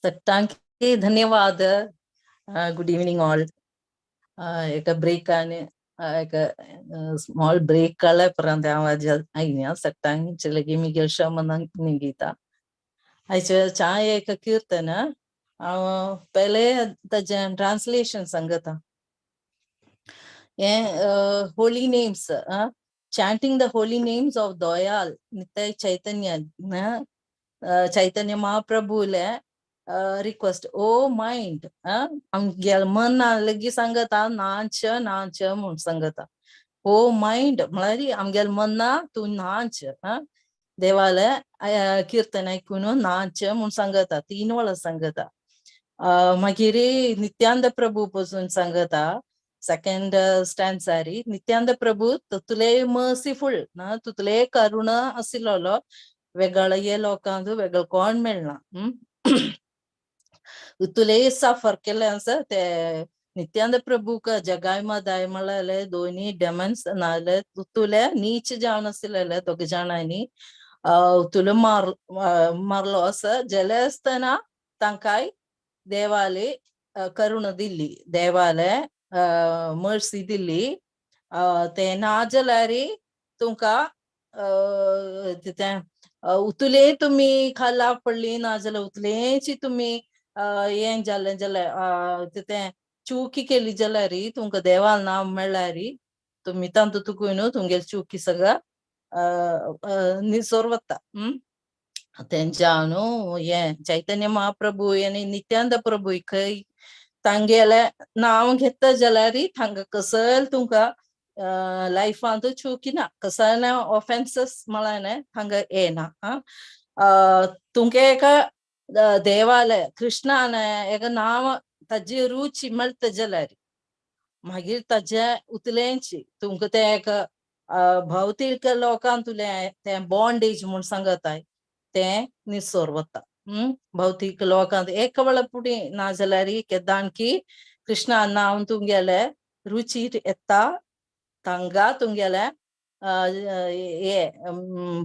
सट्टांकी धन्यवाद. Good evening all. एक ब्रेक आणि एक स्मॉल ब्रेक कळला पर्यंत आवाज आईने सट्टांगी चलगी मी गेलशा मनांग निगीता आयच्या चाय एक कीर्तन पहिले त्याचे ट्रान्सलेशन सांगता. Holy names chanting the holy names of Doyal Nitai Chaitanya Chaitanya Mahaprabhu le request oh mind amgel manna lagi sangata nacha mun sangata oh mind malari amgel manna tu naach देवाला कीर्तन ऐकून नाच म्हणून सांगता. 3 वेळा सांगता. मागीर नित्यानंद प्रभू पासून सांगता. सेकंड स्टॅन्सारी नित्यानंद प्रभू तुले मर्सीफुल तुले करुण आशिल्लो वेगळ ये लोकांक वेगळ कोण मेळना. तुले सफर केले असं ते नित्यानंद प्रभूक जगाय मदाय म्हळ्याले दोन्ही डेमन्स नाले तुले नीच जावन आशिल्ले दोग जाणांनी तुला मारलो असं जले असताना तांकाय देवाले करुण दिल्ली. देवाले मर्सी दिल्ली. ते ना जाल्यारी तुमका उतले तुम्ही खाला पडली ना जाल्यार उतलेची तुम्ही हें जालें जाल्यार ते चुकी केली जाल्यार तुमकां देवाल नांव मेळ्ळ्यार तुम्ही तांतू तुकून तुमगेली चुकी सगळं निसोर वता. तेंच्या न्हू हे चैतन्य महाप्रभू आनी नित्यानंद प्रभू खंय तांगेले नांव घेता जाल्यार तांकां कसल तुमकां लायफांत चुकी ना कसल ऑफेन्सेस म्हळ्यार हांगा येना. तुमकां एका देवाले कृष्णान एका नांव ताजी रुची मेळटा जाल्यार मागीर ताजे उतलेंची तुमकां ते एक भौतीक लोकांक तुले ते बॉन्डेज म्हूण सांगताय ते निसोर वता. भौतीक लोकांक एक वेळ पुढे ना जाल्यार केदांकी कृष्णा नांव तुमगेले रुचीर येता तांगा तुमगेले हे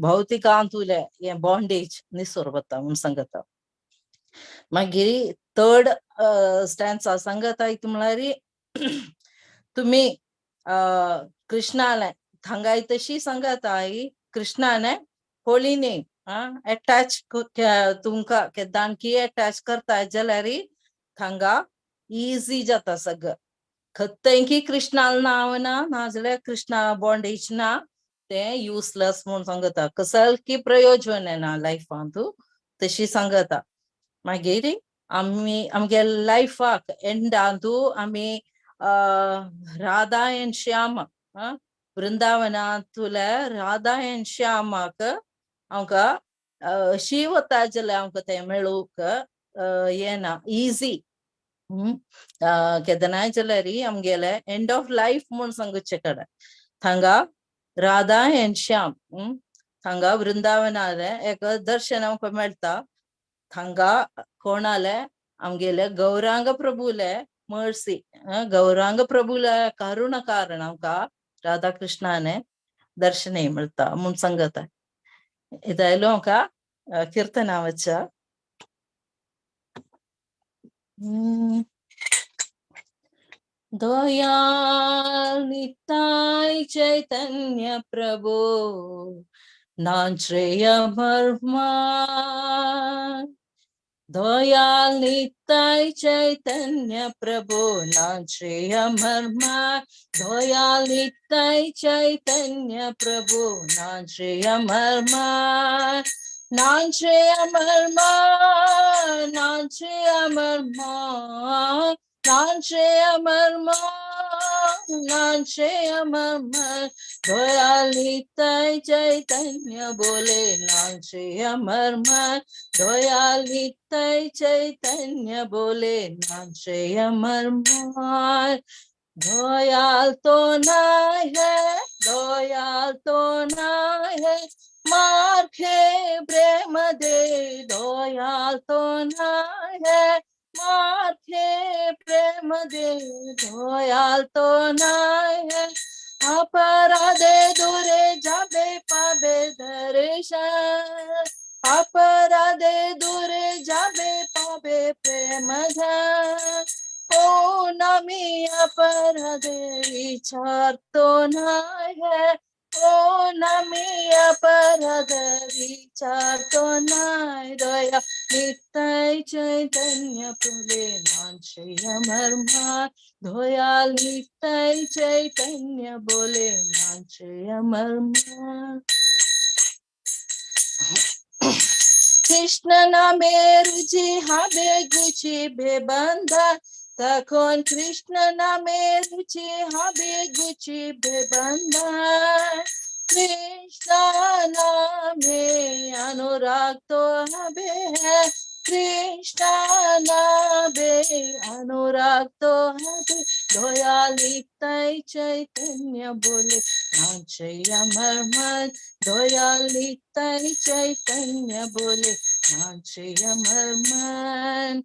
भौतिकांत तुले हे बॉन्डेज निसोर वता म्हूण सांगता. मागीर थर्ड स्टॅन्सा सांगताय म्हळ्यार तुम्ही कृष्णाले थांगाय तशी सांगताय कृष्णाने होली नेम अटॅच तुमकां केदांकी अटॅच करताय जाल्यार थांगा इजी जाता सगळं. खंयकी कृष्णाल नांव ना नाजाल्यार कृष्णा बॉन्डेज ना ते युजलेस म्हणून सांगता. कसल की प्रयोजन ना लायफांत तशी सांगता. मागीर आमी आमगे लायफाक एंडांत आमी राधा एंड श्याम वृंदावनांत तुले राधा एंड श्यामाक आमकां अशी वता जाल्यार आमकां ते मेळूंक येना इजी. केदनाय जाल्यार आमगेले एंड ऑफ लायफ म्हूण सांगचे कडेन थांगा राधा एंड श्याम थांगा वृंदावनाले एक दर्शन आमकां मेळटा थांगा कोणाले आमगेले गौरांग प्रभूले मर्सी गौरांग प्रभूले करुण कारण आमकां राधा कृष्णाने दर्शने मेळटा म्हूण सांगता इदायलो आमकां कीर्तना वच्चा दयाल निताय चैतन्य प्रभु नाश्रेय मर्मा दयाल निताय चैतन्य प्रभु नाश्रेय मर्मा दयाल निताय चैतन्य प्रभु नाश्रेय मर्मा नाश्रेय मर्मा नाश्रेय मर्मा नाश्रेय मर्मा नाश्रेय मर्मा दयाल निताय चैतन्य बोले नाश्रेय मर्मा दयाल निताय चैतन्य बोले नाश्रेय मर्मा दयाल तो नहीं है दयाल तो नहीं है मार्खे प्रेम दे दयाल तो नहीं है मार्खे प्रेम दे दयाल तो नहीं है अपराधे दूरे जाबे पाबे दर्शन अपराधे दूरे जाबे पाबे प्रेम धन ओ नमी अपराधे विचार तो नहीं है ओ नमी अपराध विचार तो नहीं दया निताय चैतन्य बोले नाश्रेय मर्मा दयाल निताय चैतन्य बोले नाश्रेय मर्मा कृष्ण नामे रुचि हाबे गुची बेबंधा तखन कृष्ण नामे रुचि हाबे गुची बेबंधा कृष्ण नामे अनुराग तो हबे है कृष्ण नामे अनुराग तो हबे दयाल निताय चैतन्य बोले नाश्रेय मर्मा दयाल निताय चैतन्य बोले नाश्रेय मर्मा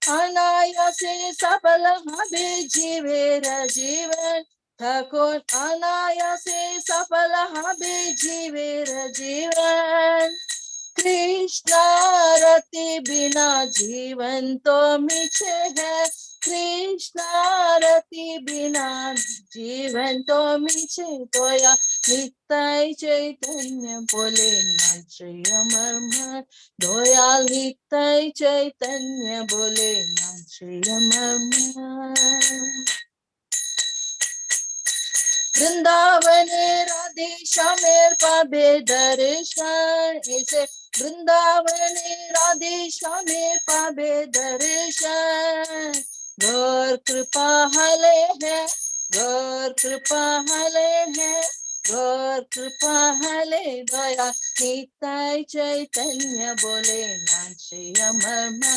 अनायासे सफल हबे जीवेरा जीवन ठाकुर अनायासे सफल हबे जीवेरा जीवन कृष्ण रति बिना जीवन तो मिछे है कृष्ण रति बिना जीवन तो मिछे दया निताय चैतन्य बोले नाश्रेय मर्मा दयाल निताय चैतन्य बोले नाश्रेय मर्मा वृंदावन राधे श्यामेर पाबे दर्शन ऐसे वृंदावन राधे श्यामेर पाबे दर्शन गौर कृपा हले है गौर कृपा हले है गौर कृपा हले दया निताय चैतन्य बोले नाश्रेय मर्मा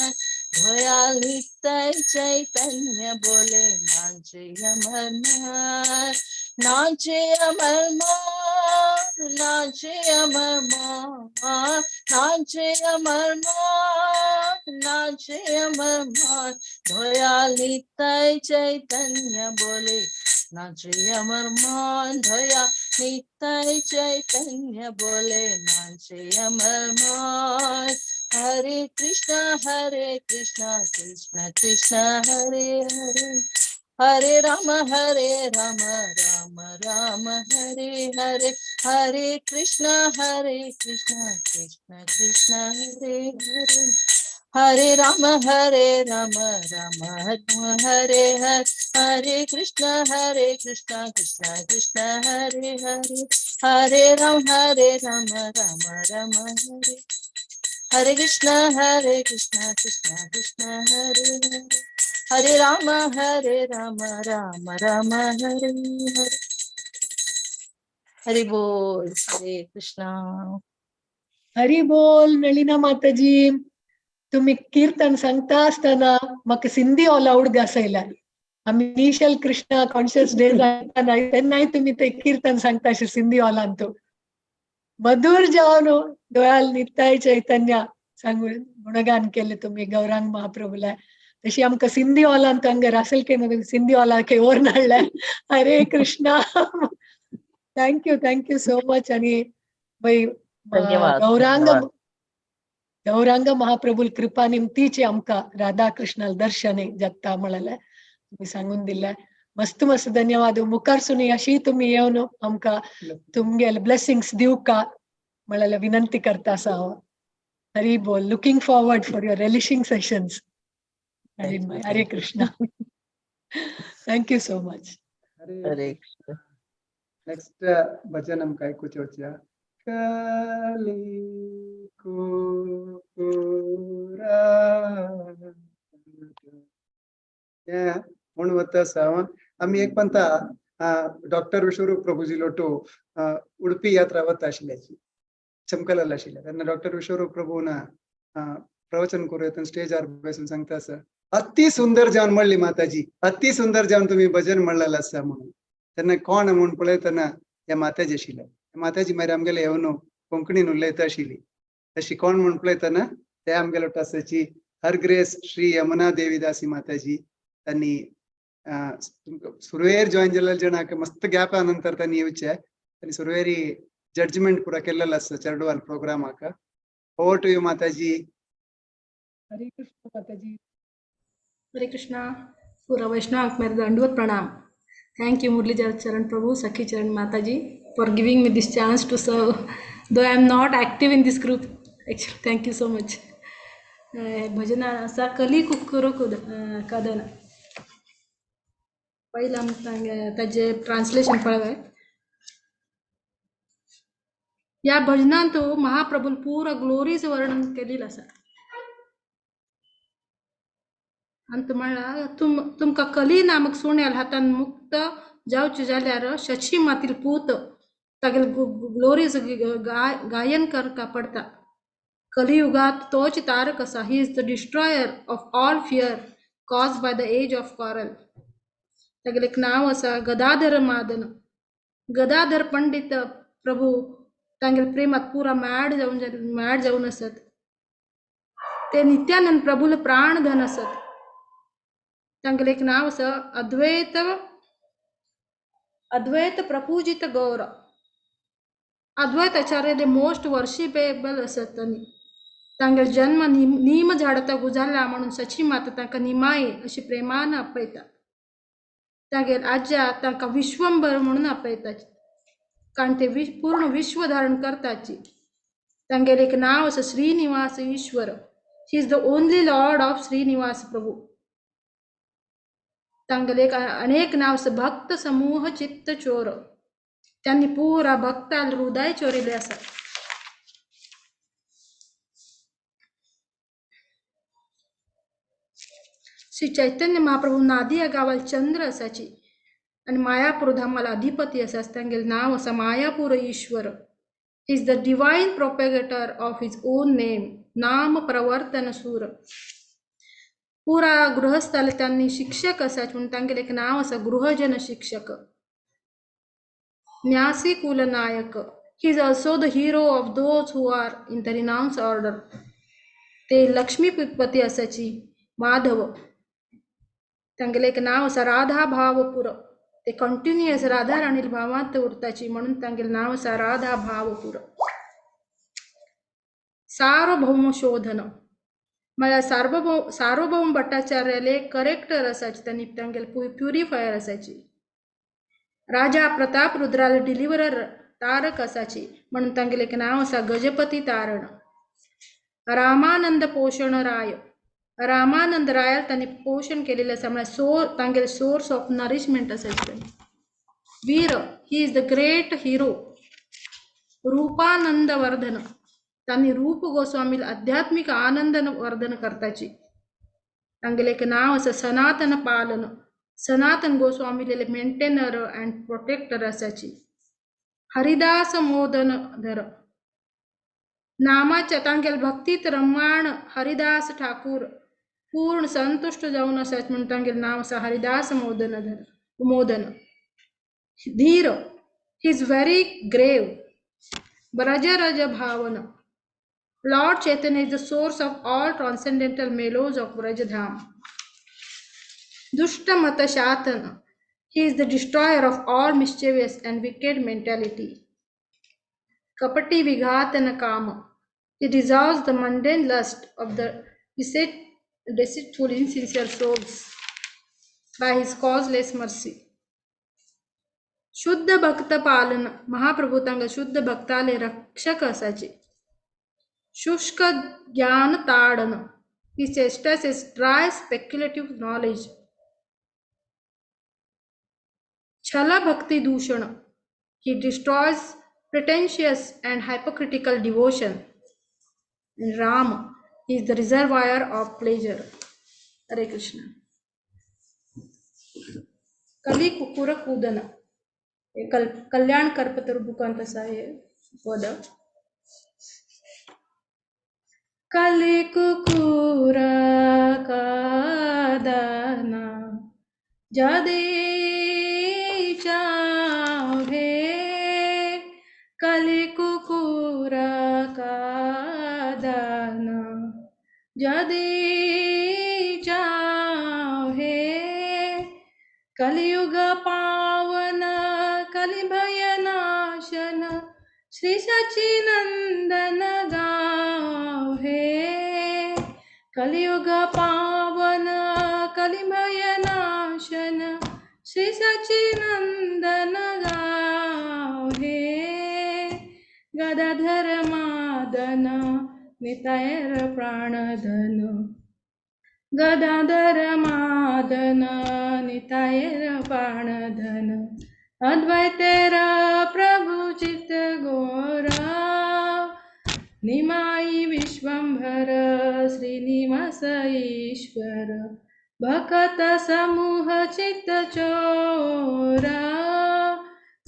दयाल निताय चैतन्य बोले नाश्रेय मर्मा नाश्रेय मर्मा नाश्रेय मर्मा नाश्रेय मर्मा नाश्रेय मर्मा दयाल निताय चैतन्य बोले नाश्रेय मर्मा दया निताय चैतन्य बोले नाश्रेय मर्मा हरे कृष्ण कृष्ण कृष्ण हरे हरे हरे राम राम राम हरे हरे हरे कृष्ण कृष्ण कृष्ण हरे हरे हरे राम राम हरे हरे हरे कृष्ण कृष्ण कृष्ण हरे हरे हरे राम राम हरे हरे कृष्ण कृष्ण कृष्ण हरे हरे हरे राम राम राम हरे हरे हरि बोल हरे कृष्णा हरी बोल नलिना माताजी तुम्ही कीर्तन सांगता असताना म्हाका सिंधी अलाउड गासयला आम्ही इनिशियल कृष्णा कॉन्शियस डे तेन्नाय तुम्ही ते कीर्तन सांगता सिंधी हॉलांत मधुर जावन दयाल निताय चैतन्य सांगून गुणगान केले तुम्ही गौरांग महाप्रभूला. तशी आमकां सिंधी हॉलांत हांगा रासल के सिंधी हॉलां के व्हरून हाडल्या. हरे कृष्णा. Thank you so much. आणि धन्यवाद गौरांग धन्यवाद. गौरांग महाप्रभूल कृपा निमतीचे आमकां राधा कृष्णाल दर्शने जगता म्हळ्यार तुम्ही सांगून दिल्या. मस्त मस्त धन्यवाद. मुखार सुनी अशी तुम्ही येवन आमकां तुमगेले ब्लेसिंग्स दिवका म्हळ्यार विनंती करता आसा हांव. हरी बोल. Looking forward for your relishing sessions. Hare Krishna. Thank you so much. हरे कृष्ण. नेक्स्ट भजन आमकां आयकुचें वचया. कली कुकुरा म्हणून वता आसा. आमी एक पंता डॉक्टर विश्वरूप प्रभुजी लोटो उडपी यात्रा वता आशिल्ल्याची चमकलाल आशिल्ल्या तेन्ना डॉक्टर विश्वरूप प्रभून प्रवचन करूं येता स्टेजार बसून सांगता आसा, अति सुंदर जावन म्हणली माताजी, अति सुंदर जावन तुम्ही भजन म्हणलेलें आसा म्हणून. तेन्ना कोण म्हणून पळयतना ह्या माताजी आशिल्ल्या. माताजी मागीर आमगेले येवन कोंकणीन उलयता आशिल्ली. तशी कोण म्हणून पळयतना ते आमगेलो टासाची हर ग्रेस श्री यमुना देवीदासी माताजी. त्यांनी सुरवेर जॉईन जाल्ल्या जणांक मस्त गॅपा नंतर त्यांनी येवचे आणि सुरवेरी जडजमेंट पुरा केल्लेलो आसा चेडवाल प्रोग्रामाक. ओवर टू यू माताजी. हरे कृष्ण माताजी. हरे कृष्णा. पूरा वैष्णव मेरे दंडवत प्रणाम. Thank you Murli Charan Prabhu, Sakhi Charan Mataji for giving me this chance to serve. Though I am not active in this group, actually, thank you so much. भजना असा कली कुक्कुरो कदन पहिला ताजे ट्रान्सलेशन पळय. या भजनांत महाप्रभू पूरा ग्लोरीचं वर्णन केलेलं आसा. अंत म्हणल्यार तुमकां कली नामक सुण्याल हातान मुक्त जावचे जाल्यार शची मातील पूत तागेल ग्लोरीज गायन करता पडटा. कलियुगात तोच तारक आसा. He is the destroyer of all fear caused by the age of coral. तागेल एक नाव आसा गदाधर मादन. गदाधर पंडित प्रभू तांगेल प्रेमात पुरा मॅड जावन आसात. ते नित्यानंद प्रभूले प्राणधन आसात. तांगेल एक नाव आसा अद्वैत प्रपूजित गौर. अद्वैत आचार्य दे मोस्ट वर्शिपेबल आसात. तांगेल जन्म नीम झाडांत गुजारला म्हणून सची माता तांकां निमाई अशी प्रेमान आपयता. तागेल आज्या तांकां विश्वंभर म्हणून आपयता कारण ते पूर्ण विश्व धारण करताची. तांगेल एक नाव आसा Srinivas Ishwar. He is the only lord of Srinivas Prabhu. तांगेल एक अनेक नाव आसा भक्त समूह चित्त चोर. त्यांनी पुरा भक्ताल हृदय चोरिले आसा. श्री चैतन्य महाप्रभू नादिया गावाल चंद्र आसाची आणि मायापूर धामाला अधिपती आसा. तांगेल नाव आसा Mayapur Ishwar. He is the divine propagator of his own name. नाम प्रवर्तन सूर. पुरा गृहस्थाला त्यांनी शिक्षक आसात म्हणून तांगेल एक नाव आसा गृहजन शिक्षक. न्यासी कुल नायक. He is also the hero of those who are in the renounce order. ते लक्ष्मीपती आसाची माधव. तांगेल एक नाव आसा राधा भावपूर. ते कंटिन्युअस राधा राणील भावांत उरताची म्हणून तांगेल नाव आसा राधा भावपूर. सार्वभौम शोधन म्हळ्यार सार्वभौम भट्टाचार्याले करेक्टर आसाची. त्यांनी तांगेल प्युरिफायर आसाची. राजा प्रताप रुद्राल डिलिव्हरर तारक आसाची म्हणून तांगेल एक नाव आसा गजपती तारण. रामानंद पोषण राय. रामानंद रायाल त्यांनी पोषण केलेलं आसा म्हळ्यार तांगेल सोर्स ऑफ नरिशमेंट आसाची. वीर. He is the great hero. रूपानंद वर्धन. त्यांनी रूप गोस्वामी आध्यात्मिक आनंद वर्धन करताची. तांगेल एक नाव आसा सनातन पालन. Sanatan Goswami maintainer and protector आसाची. हरिदास मोदन धर. नामाच्या तांगेल भक्तीत रममाण हरिदास ठाकूर पूर्ण संतुष्ट जावन आसात म्हणून तांगेल नाव आसा हरिदास मोदन. धीर. ही इज व्हेरी ग्रेव. Braja Raja Bhavana. Lord Chaitanya is the source of all transcendental mellows of Brajadham. Dushta Mata Shatana. He is the destroyer of all mischievous and wicked mentality. Kapati Vighatana Kama. He dissolves the mundane lust of the deceitful, insincere souls by his causeless mercy. शुद्ध भक्त पालन महाप्रभू तांगा शुद्ध भक्ताले रक्षक असाचे. शुष्क ज्ञान ताडन. He chastises dry speculative knowledge. Chala bhakti dushana. He destroys pretentious and hypocritical devotion. And Rama is the reservoir of pleasure. Hare Krishna. Kali kukura kudana. कल्याण कर्पतर बुकांत असा आहे पद. कली कुकुर कादना जदे चाहे. कली कुकुर कादना जदे चाहे. कलियुग पावन कलिभयनाशन श्री सच्चिनंदन गाहे. कलियुग पावन कलिभयनाशन श्री सच्चिनंदन गाहे. गदाधर मादन नितायर प्राणधन. गदाधर मादन नितायर प्राणधन. अद्वैतेर प्रभु चित्त गोरा. निमाई विश्वंभर श्रीनिवास ईश्वर. भक्त समूह चित्त चोरा.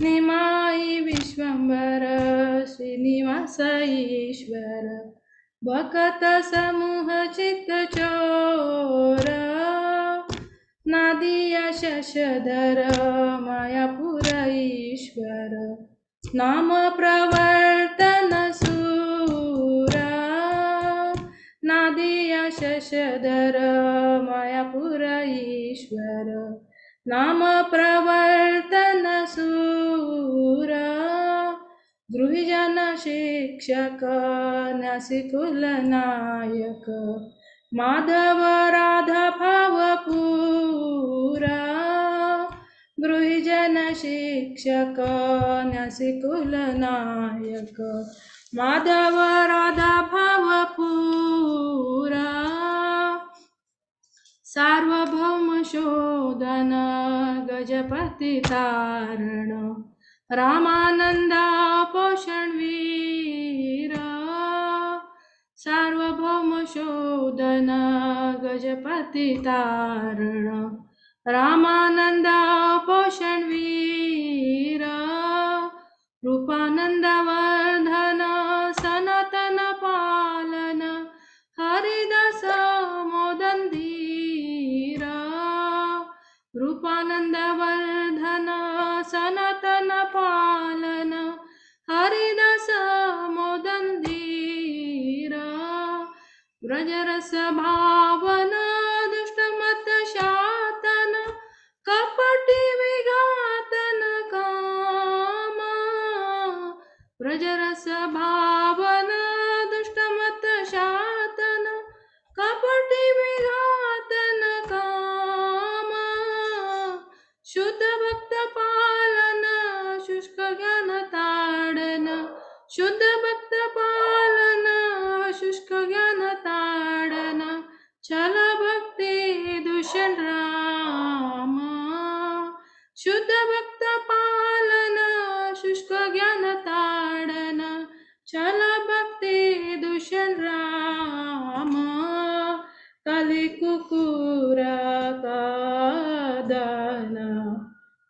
निमाई विश्वंभर श्रीनिवास ईश्वर. भक्त समूह चित्त चोरा. नादिया शशधर मायापुर ईश्वर. नाम प्रवर्तन सूरा. नादिया शशधर मायापुर ईश्वर. नाम प्रवर्तन सूरा. गृहजन शिक्षक नसिकुल नायक. माधव राधा भावपूरा. गृहजन शिक्षक नसिकुल नायक. माधव राधा भावपूरा. सार्वभौम शोधन गजपति तारण. रामानंद पोषण वीरा. सार्वभौम शोधन गजपति तारण. रामानंद पोषण वीरा. रूपानंद वर्धन सनातन पालन. हरिदास मोदन धीरा. रूपानंद वर्धन सनातन पालन. हरिदास मोदन धीरा. व्रजरस भावन दुष्टमत शातन. कपटी विघातन कामा. व्रजरस भावन दुष्टमत शातन. कपटी विघातन कामा. शुद्ध भक्त पालन शुष्क ज्ञान ताडन. शुद्ध भक्त पालन शुष्क ज्ञान ताडन. छल भक्ति दूषण रामा. शुद्ध भक्त पालन शुष्क ज्ञान ताडन. छल भक्ति दूषण रामा. कलि कुकुर कादन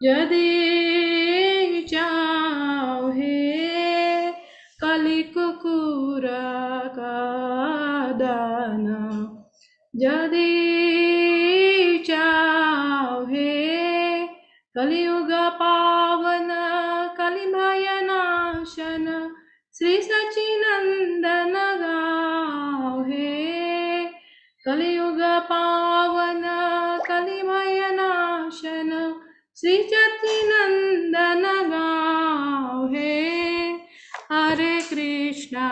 यदि चाहे. कलि कुकुर कादन यदि चाहे. कलियुग पावन कलिभयनाशन श्री सचिनंदन गाओ हे कलियुग पावन कलिमय नाशन श्री सचिनंदन गाओ हे हरे कृष्णा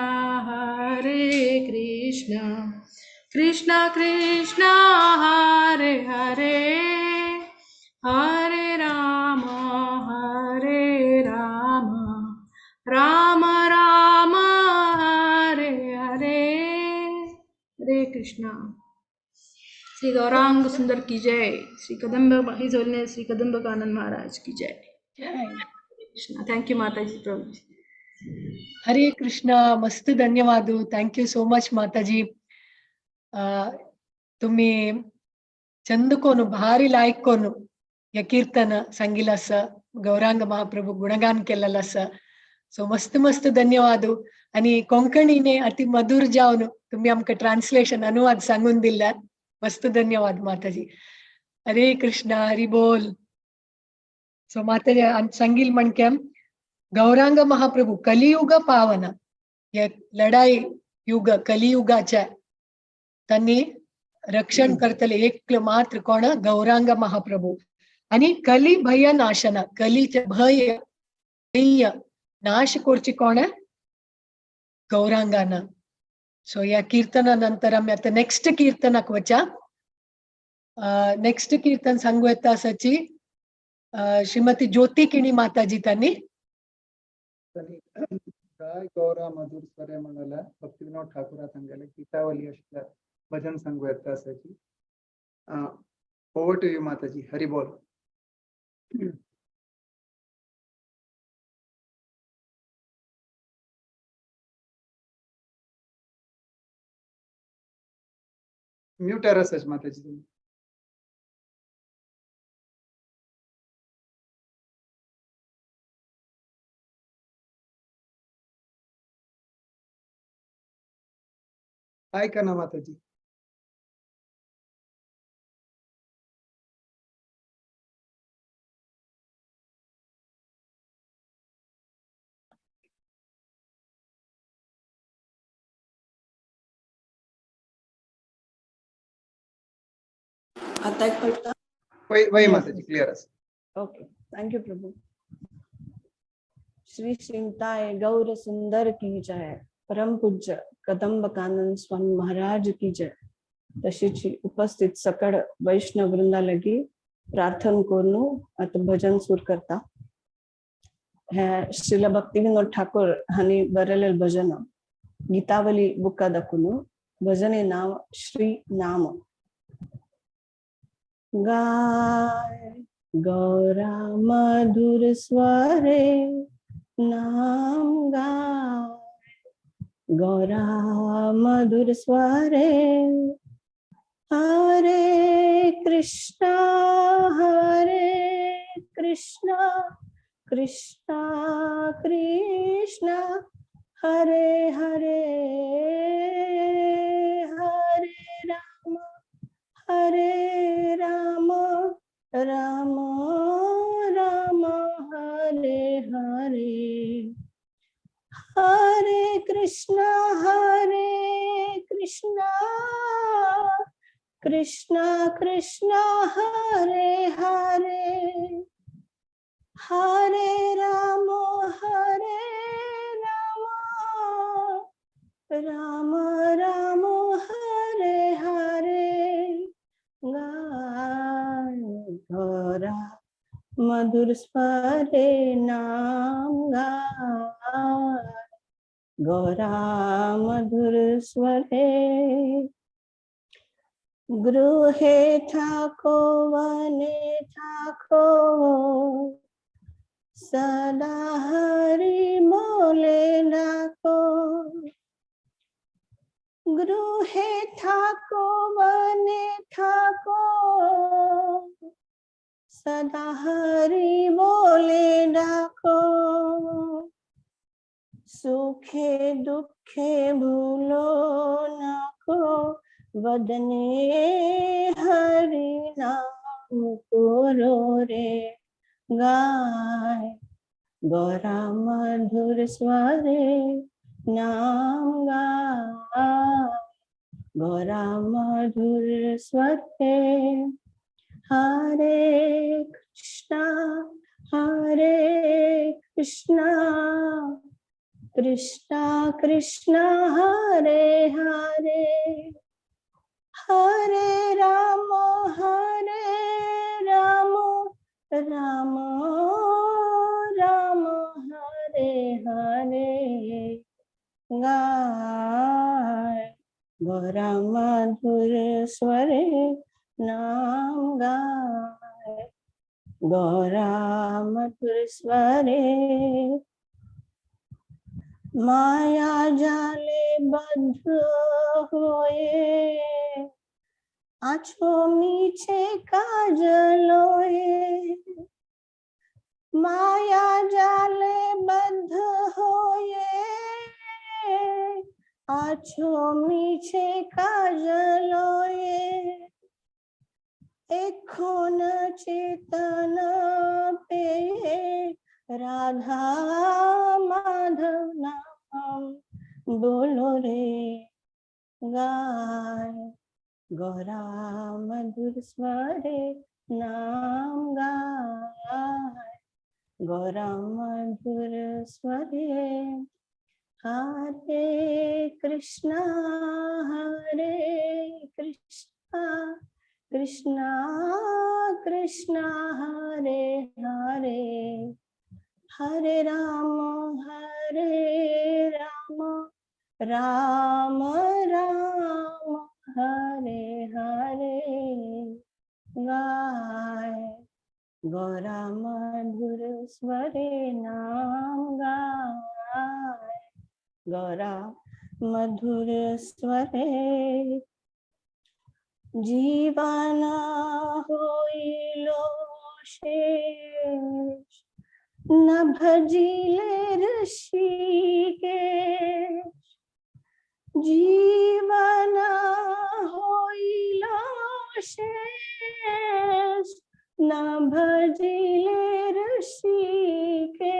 कृष्णा कृष्णा हरे हरे हरे राम राम राम हरे हरे हरे कृष्णा। श्री गौरांग सुंदर की जय। श्री कदम्ब हिज होलिनेस श्री कदम्ब कानन महाराज की जय। कृष्णा। थँक यू माताजी प्रभू। हरे कृष्णा. मस्त धन्यवाद. थँक यू सो मच माताजी. तुम्ही चंदकोनु भारी लायकोनु या कीर्तन संगीलास गौरांग महाप्रभू गुणगान केलेलास. सो मस्त मस्त धन्यवाद. आणि कोंकणीने अति मधुर जावन तुम्ही आमका ट्रान्सलेशन अनुवाद सांगून दिला. मस्त धन्यवाद माताजी. हरे कृष्णा. हरी बोल. सो माताजी सांगील म्हणके गौरांग महाप्रभू कलियुग पावन या लढाई युग कलियुगाच्या त्यांनी रक्षण करतले एक मात्र कोण गौरांग महाप्रभू. आणि कली भय नाशना कलीचे भय नाश करची कोण गौरांगाना. सो या कीर्तनानंतर आम्ही आता नेक्स्ट कीर्तनाक वचा. नेक्स्ट कीर्तन सांगू येता सची श्रीमती ज्योती किणी माताजी त्यांनी काय गौरा मधुर स्वरे म्हणाला भक्तिविनोद ठाकूर सांगायला गीतावली असल्या भजन सांगू येता असायची. ओव्हर टू यू माताजी. हरी बोल. म्यूट असायच माताजी तुम्ही. ऐका ना माताजी. आता कळतं. वही माताजी क्लियर असेल. ओके. थँक्यू प्रभू. श्री श्रीमताय गौर सुंदर की जय. परम पूज्य कदंब कानन स्वामी महाराज की जय. तशीच उपस्थित सकळ वैष्णव वृंदा लगी प्रार्थना करून आता भजन सुरू करता. हे श्रील भक्तिविनोद ठाकूर हानी बरलेल भजन गीतावली बुका दाखवून भजने नाव श्री नाम. गाय गौरा मधुर स्वरे नाम गाय गौरा मधुर स्वरे हरे कृष्णा कृष्णा कृष्णा हरे हरे हरे राम राम राम हरे हरे हरे कृष्णा कृष्णा कृष्णा हरे हरे हरे राम राम राम हरे हरे गाय गौरा मधुर स्वरे नाम गाय गौरा मधुर स्वरे गृहे ठाको वने ठाको सदा हरि बोले ठाको गृहे ठाको वने ठाको सदा हरि बोले ठाको सुखे दुखे भूलो नको वदने हरि नाम करो रे गाय गौरा मधुर स्वरे नाम गाए गौरा मधुर स्वरे हरे कृष्णा कृष्णा कृष्णा हरे हरे हरे राम राम राम हरे हरे गाए गौरा मधुर स्वरे नाम गाए गौरा मधुर स्वरे माया जाले बद्ध होए आँचो मीछे काजलोए माया जाले बद्ध होए आँचो मीछे काजलोए एखोन चेतन पे राधा माधव नाम बोलो रे गाए गौरा मधुर स्वरे नाम गाए गौरा मधुर स्वरे हरे कृष्णा कृष्णा कृष्णा हरे हरे हरे राम राम राम हरे हरे गाए गौरा मधुर स्वरे नाम गाए गौरा मधुर स्वरे जीवाना होइलो शेष न भजिले ऋषिकेश जीवाना होइलो शेष न भजिले ऋषिकेश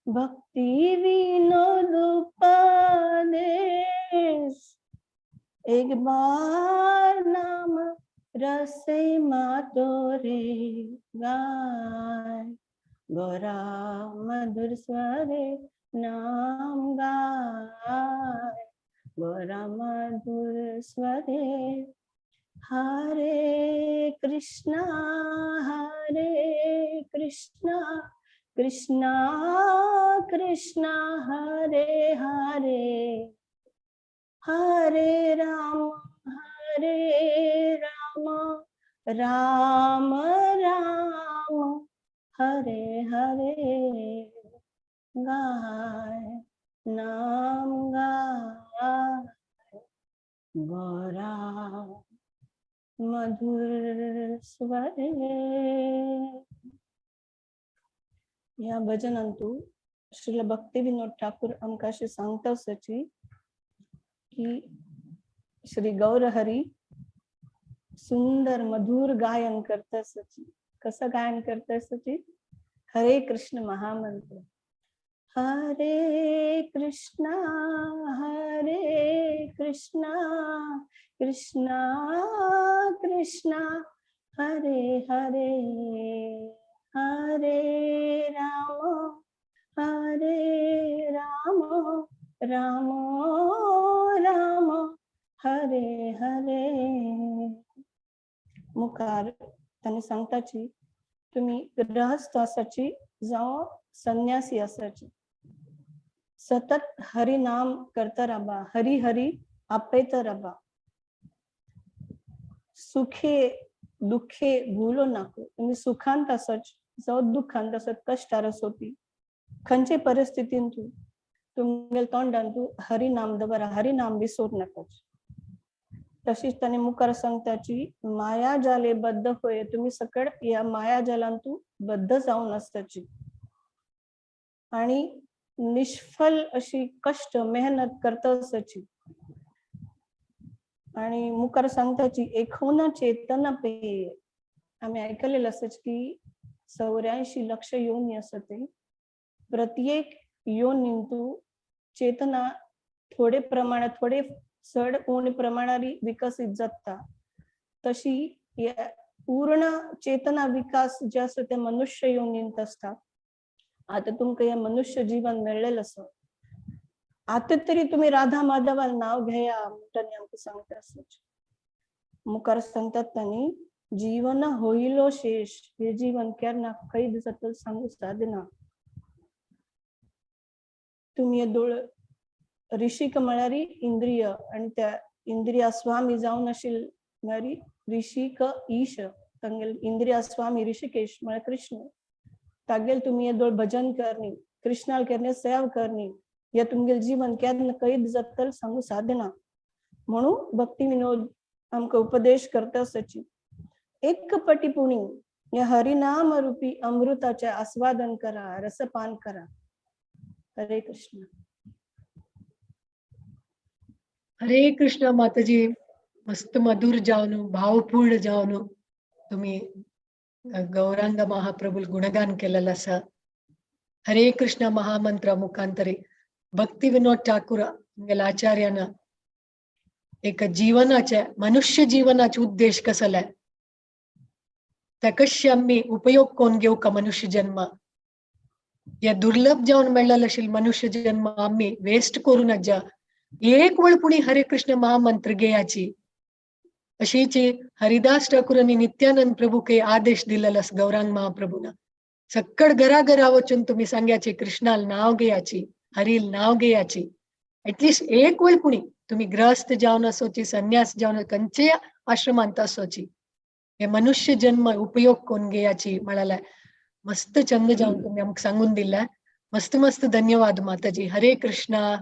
भक्ति विनोद उपदेश एक बार नाम रसे मातोरे गाए गौरा मधुर स्वरे नाम गाए गौरा मधुर स्वरे हरे कृष्णा कृष्णा कृष्णा हरे हरे हरे राम राम राम हरे हरे गाए नाम गाए गौरा मधुर स्वरे या भजन अंतू श्रील भक्ती विनोद ठाकूर आमकां सांगता आसची की श्री गौर हरी सुंदर मधुर गायन करता आसची कसं गायन करता आसची हरे कृष्ण महामंत्र हरे कृष्णा कृष्णा कृष्णा हरे हरे हरे राम राम राम हरे हरे मुखार तांणी सांगताची तुम्ही गृहस्थ आसाची जावं संन्यासी आसाची सतत हरि नाम करता राबा हरी हरी आपयता राबा सुखे दुखे भूलो नाको तुम्ही सुखांत आसच जावं दुखांत आसत कश्टार आसोपी खंयचे परिस्थितीन तुमगेल तोंडान हरी नाम दवरा हरी नाम विसरूं नाका तशीच तांणी मुखार सांगताची माया जाले बद्ध होय तुम्ही सकळ या माया जालान बद्ध जावन आसताची आणि निष्फल अशी कष्ट मेहनत करता आसची आणि मुखार सांगताची एखोना चेतना पे आम्ही ऐकलेलं असच की 84 लक्ष योनी असते प्रत्येक योनींतू चेतना थोडे प्रमाणात थोडे चढ उणे प्रमाणारी विकसित जाता तशी पूर्ण चेतना विकास जे असतो ते मनुष्य योनींत असतात. आता तुमका या मनुष्य जीवन मिळलेलं असं आता तरी तुम्ही राधा माधवाला नाव घ्या म्हणताना आमचं सांगता असंच मुखार सांगतात त्यांनी जीवन होईलो शेष हे जीवन केरना काही दिवसात सांगू साधना तुम्ही डोळ ऋषिक म्हणारी इंद्रिय आणि त्या इंद्रिया स्वामी जाऊन असेल म्हणारी ऋषिक ईश तंगेल इंद्रिया स्वामी ऋषिकेश म्हण कृष्ण तागेल तुम्ही ये डोळ भजन करणी कृष्णाल करणे सेवा करणी या तुमगेल जीवन केरना काही दिवसात सांगू साधना म्हणून भक्ती विनोद आमका उपदेश करता सची एक पटीपुणी या हरिनाम रूपी अमृताचे आस्वादन करा रसपान करा. हरे कृष्ण. हरे कृष्ण माताजी. मस्त मधुर जावनु भावपूर्ण जावनु तुम्ही गौरांग महाप्रभू गुणगान केलेलं असा. हरे कृष्ण महामंत्र मुखांतरी भक्ती विनोद ठाकूर आचार्यानं एक जीवनाचे मनुष्य जीवनाचे उद्देश कसलाय त्या कशी आम्ही उपयोग कोण घेऊ का मनुष्य जन्म या दुर्लभ जाऊन मिळालेला असेल मनुष्य जन्म आम्ही वेस्ट करू नजा एक वेळ पुणे हरे कृष्ण महामंत्र घ्यायची अशीची हरिदास ठाकूरांनी नित्यानंद प्रभू के आदेश दिलेला गौरांग महाप्रभून सक्कड घराघरा वचून तुम्ही सांगायचे कृष्णाला नाव घ्यायची हरील नाव घ्यायची ऍटलिस्ट एक वेळ पुणे तुम्ही ग्रस्त जाऊन असोची संन्यास जाऊन कंचे आश्रमांत असोची हे मनुष्य जन्म उपयोग कोण घ्यायची म्हणाला मस्त चंद जाऊन तुम्ही आमक सांगून दिला. मस्त मस्त धन्यवाद माताजी. Hare Krishna.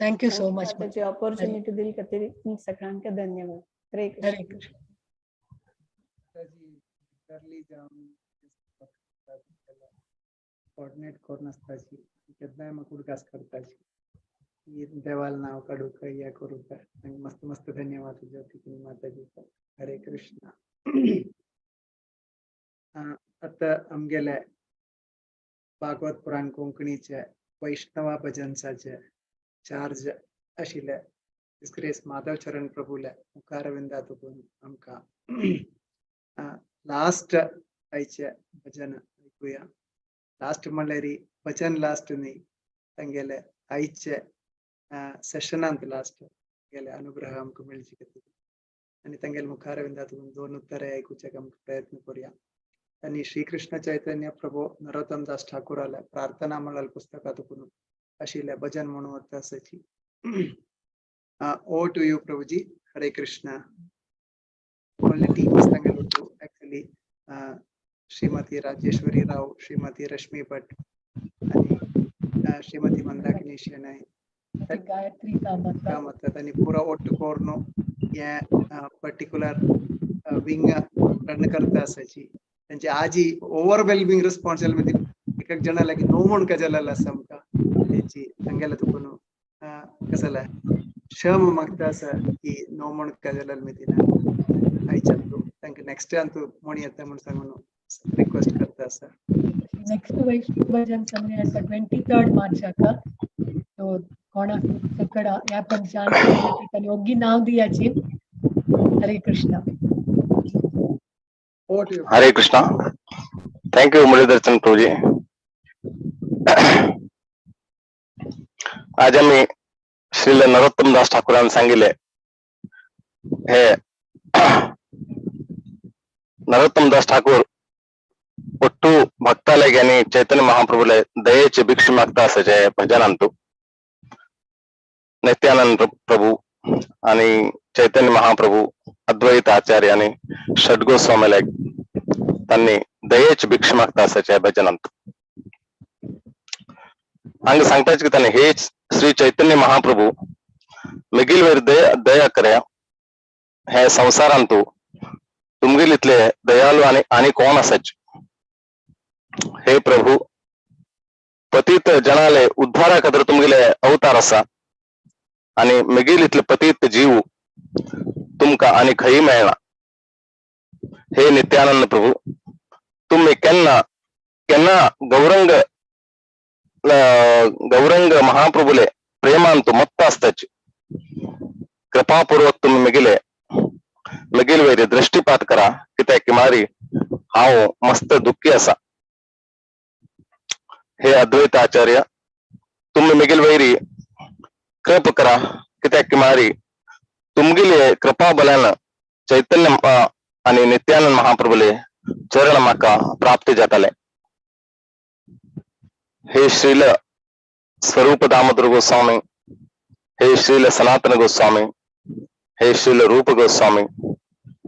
Thank you so much. माताजी ऑपॉर्च्युनिटी दिली का तरी सगळ्यांना धन्यवाद. हरे कृष्ण. हरे कृष्ण. कोऑर्डिनेट करून असताची केदाय मग उडकास करताची देवाल नाव काढू का या करू का मस्त मस्त धन्यवाद तुझ्या ठिकाणी माताजीचा. हरे कृष्ण. आता आमगेले भागवत पुराण कोंकणीचे वैष्णवा भजनसाचे चार्ज आशिल्ले दिसग्रेस माधव चरण प्रभूले मुखारविंदातून आमका लास्ट आयचे भजन ऐकूया. लास्ट म्हणल्यार भजन लास्ट न्ही तांगेले आयचे सेशनांत लास्ट गेले अनुग्रह आमकां मेळची खातीर आनी तांगेले मुखारविंदातून 2 उत्तरे आयकुचे आमकां प्रयत्न करूया. त्यांनी श्रीकृष्ण चैतन्य प्रभू नरोत्तम दास ठाकूराले प्रार्थना म्हणल्यार पुस्तकातून आशिल्ले भजन म्हणून वता आसाची. ओ टू यू प्रभुजी. हरे कृष्ण. ओनली टीम तांगेलो एक्चुअली श्रीमती राजेश्वरी राव, श्रीमती रश्मी भट आणि श्रीमती मंदाकिनी शेनाय गायत्री कामत आणि पुरा ಒಟ್ಟು कोरनो या पर्टिक्युलर विंग रन करता असायची त्यांची आजी ओव्हरवेल्मिंग रिस्पॉन्सिबिलिटी एक जणाला की नो म्हण का जलाला असा आमका त्याची सांगायला तुकोन कसला शम मागता असं की नो म्हण का जलाल मी तिला आयच्या तू तांकां नेक्स्ट अंतू म्हण येता म्हण सांगून रिक्वेस्ट करता असं. नेक्स्ट वैष्णव भजन संडे 23rd मार्चाका तो कोणा सकड या पण शांती योगी नाव दियाची. हरे कृष्ण. हरे कृष्णा. थैंक यू मुरलीधर प्रभु जी. आज आम्ही श्रील नरोत्तम दास ठाकूरांनी सांगितले हे नरोत्तम दास ठाकूर ಒಟ್ಟು ಭಕ್ತಾಲೆಗೆ आणि चैतन्य महाप्रभूले दयेचे भिक्षा मागता असायचे भजन आणतो. नित्यानंद प्रभू आणि चैतन्य महाप्रभू अद्वैत आचार्य आणि षडगोस्वामीला त्यांनी दयेची भिक्षा मागता असायचे भजन आणतो. हंग सांगताच की त्यांनी हेच श्री चैतन्य महाप्रभू मिगिल वेर दया कर्या हे संसारांतू तुमगेल इतले दयालू आणि कोण असायचे. हे प्रभू पतित जनाले उद्धारा खातीर तुमगेले अवतार असा आणि मिगिल इतले पतित जीव तुमका आणि खंय मेळना. हे नित्यानंद प्रभू तुम्ही केन्ना केन्ना गौरंग गौरंग महाप्रभुले प्रेमांतु मत्त असताची कृपापूर्वक तुम्ही मिगिल वैरी दृष्टिपात करा कित्याक की मारी हाव मस्त दुःखी असा. हे अद्वैत आचार्य तुम्ही मिगिल वैरी कृप करा कित्याक की मारी तुमगिले कृपा बलान चैतन्य आणि नित्यानंद महाप्रभुले चरण माका प्राप्त जाताले. हे श्रील स्वरूप दामोदर गोस्वामी, हे श्रील सनातन गोस्वामी, हे श्रील रूप गोस्वामी,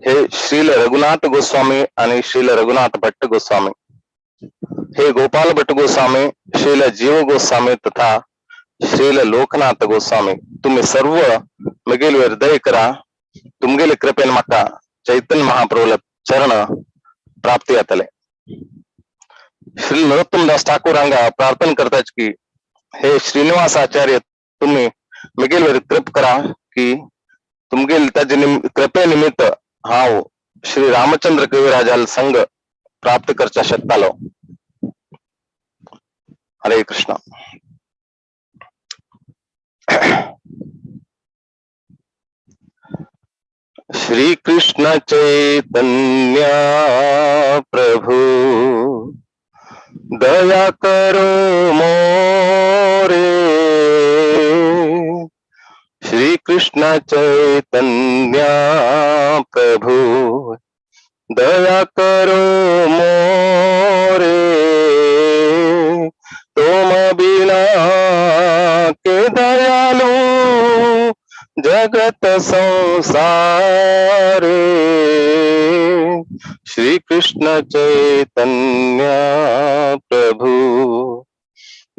हे श्रील रघुनाथ गोस्वामी आणि श्रील रघुनाथ भट्ट गोस्वामी, हे गोपाल भट्ट गोस्वामी, श्रील जीव गोस्वामी तथा श्रील लोकनाथ गोस्वामी तुम्ही सर्व मिगिलवर दय करा. तुमगेले कृपेन माका चैतन्य महाप्रभुला चरण प्राप्ती जातले. श्री नरोत्तम दास ठाकूर हांगा प्रार्थना करताच की हे श्रीनिवास आचार्य तुम्ही मिगिलवर कृप करा की तुमगेल ताजे कृपे निमित्त हाव श्री रामचंद्र कविराजाल संग प्राप्त करचा शकतालो. हरे कृष्ण. श्री कृष्ण चैतन्य प्रभु दया करो मोरे. श्री कृष्ण चैतन्य प्रभु दया करो मोरे. तुम बिना के दयालु जगत संसारे. श्री कृष्ण चैतन्य प्रभु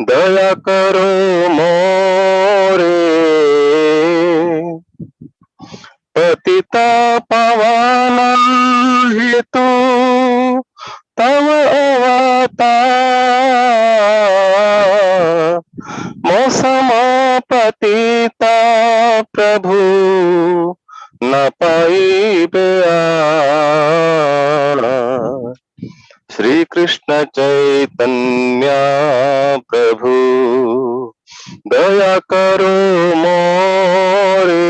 दया करो मोरे. पतिता पावना हेतु तव अवतार. मौसम पतिता प्रभु न पाइबे आना. श्री कृष्ण चैतन्य प्रभु दया करो मोरे.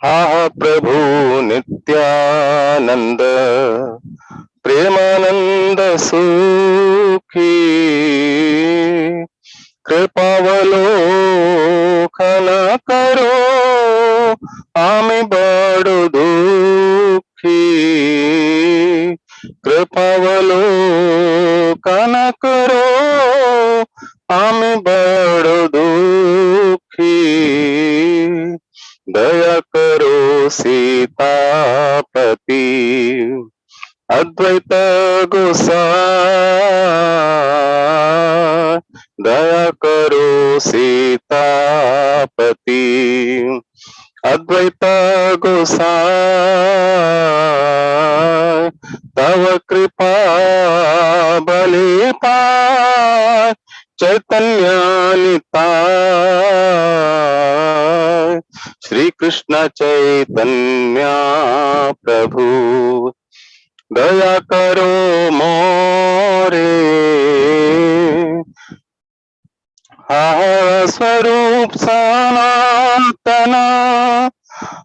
हा प्रभु नित्यानंद प्रेमानंद सुखी कृपावलोकन करो आम्ही बड़ दुखी. कृपावलोकन करो आम्ही बड़ दुखी. दया करो सीतापति अद्वैत गोसाई. दया करो सीतापति अद्वैत गोसाई. तव कृपा बलि पाय चैतन्य निताय. श्री कृष्ण चैतन्य प्रभु दया करो मोरे. स्वरूप सनातन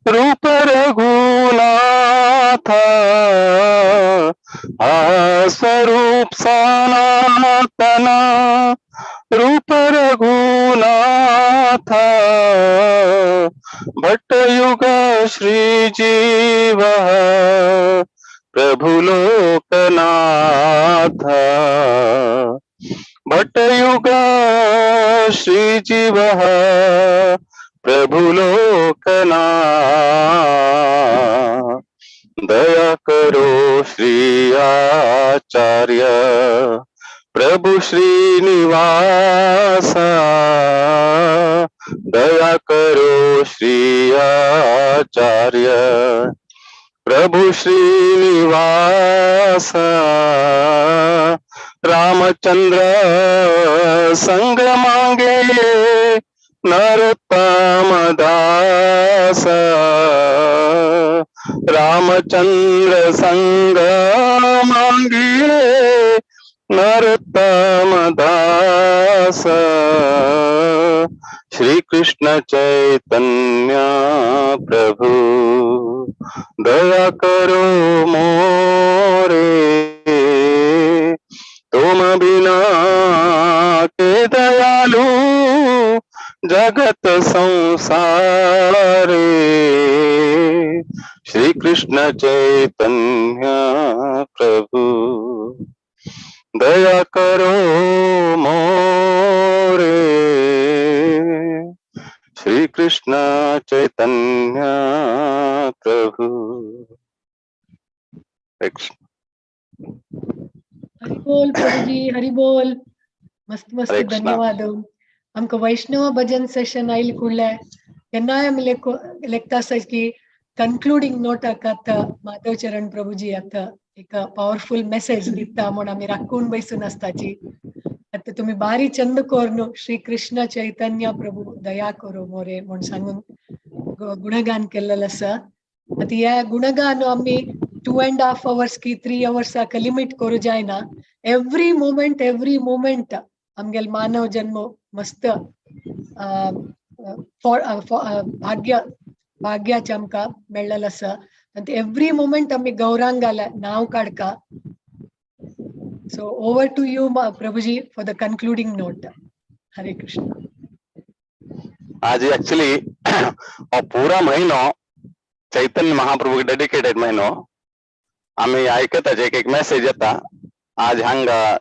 रूप रघुनाथ. स्वरूप सनातन रूप रघुनाथ. भट्ट युग श्री जीव प्रभु लोकनाथ. भट्ट युग श्री जीव प्रभु लोकनाथ. दया करो श्री आचार्य प्रभु श्रीनिवास. दया करो श्री आचार्य प्रभु श्रीनिवास. रामचंद्र संग मांगे नरोत्तम दास. रामचंद्र संग मांगे नरोत्तम दास श्री कृष्ण चैतन्य प्रभु दया करो मोरे तुम बिना के दयालु जगत संसारे श्री कृष्ण चैतन्य प्रभु दया करो मोरे श्री कृष्ण चैतन्य प्रभु। हरि बोल प्रभुजी, हरि बोल. मस्त मस्त हरे कृष्णा. धन्यवाद. आमकां वैष्णव भजन सेशन आयले कुडले केन्नाय आमी लेखता आसात की कन्क्लूडिंग नोट आतां माधव चरण प्रभुजी आतां एक पॉवरफुल मेसेज दिता म्हूण आमी राखून बसून आसताची. आता तुम्ही बारी चंद कोरनु श्री कृष्ण चैतन्य प्रभु दया करो मोरे म्हूण सांगून गुणगान केल्लेलें आसा. आता ह्या गुणगान आमी 2.5 hours की 3 hours लिमिट करू जायना. एवरी मोमेंट आमगेल मानव जन्म मस्त भाग्याचे आमकां मेळ्ळेलें आसा. आनी एवरी मोमेंट आमी गौरांगाला नांव काडका. So over to you, Prabhuji, for the concluding note. Hare Krishna. आज एक्चुअली पूरा महीनो चैतन्य महाप्रभू डेडिकेटेड महीनो आम्ही ऐकत एक एक मेसेज येता. आज हांगा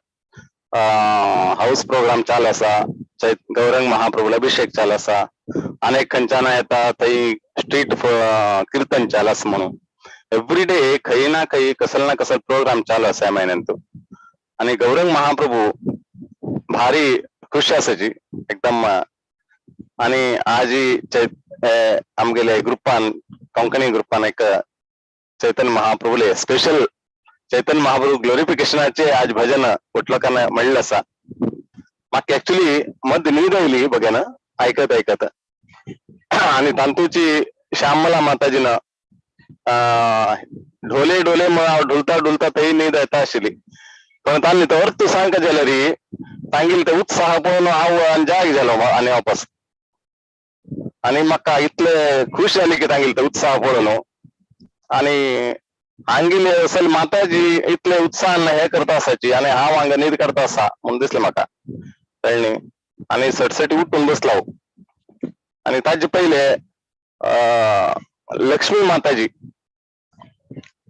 हाऊस प्रोग्राम चालू आसा, गौरंग महाप्रभूला अभिषेक चालू आसा, अनेक खंयच्यान येता थंय स्ट्रीट कीर्तन चालू आसा म्हणून एवरी डे खंय ना खंय कसल ना कसल प्रोग्राम चालू आसा ह्या म्हयन्यांत. आणि गौरंग महाप्रभू भारी खुश आसाची एकदम. आणि आज आमगेले ग्रुपान कोंकणी ग्रुपान एक चैतन्य महाप्रभूले स्पेशल चैतन्य महाप्रभू ग्लोरिफिकेशनाचे आज भजन उठलोकांना म्हणलं आसा. म्हाका एक्चुअली मध्य न्हीद आयली बघेन ऐकत आणि तांतूची श्यामला माताजीन ढोले ढोले ढुलता ढुलता थंय न्हीद येता आशिल्ली. पण तांणी तो अर्थ सांगता जाल्यार तांगेले ते उत्साह पळोवन हांव जाग झालो आनी वापस. आणि म्हाका इतले खुश जाली की तांगेले ते उत्साह पळोवन. आणि हांगेले असल माताजी इतले उत्साहान हे करता आसाची आणि हांव हांगा न्हीद करता आसा म्हणून दिसलें म्हाका कळ्ळें. आणि सटसटी उठून बसलो. आणि ताजे पयले लक्ष्मी माताजी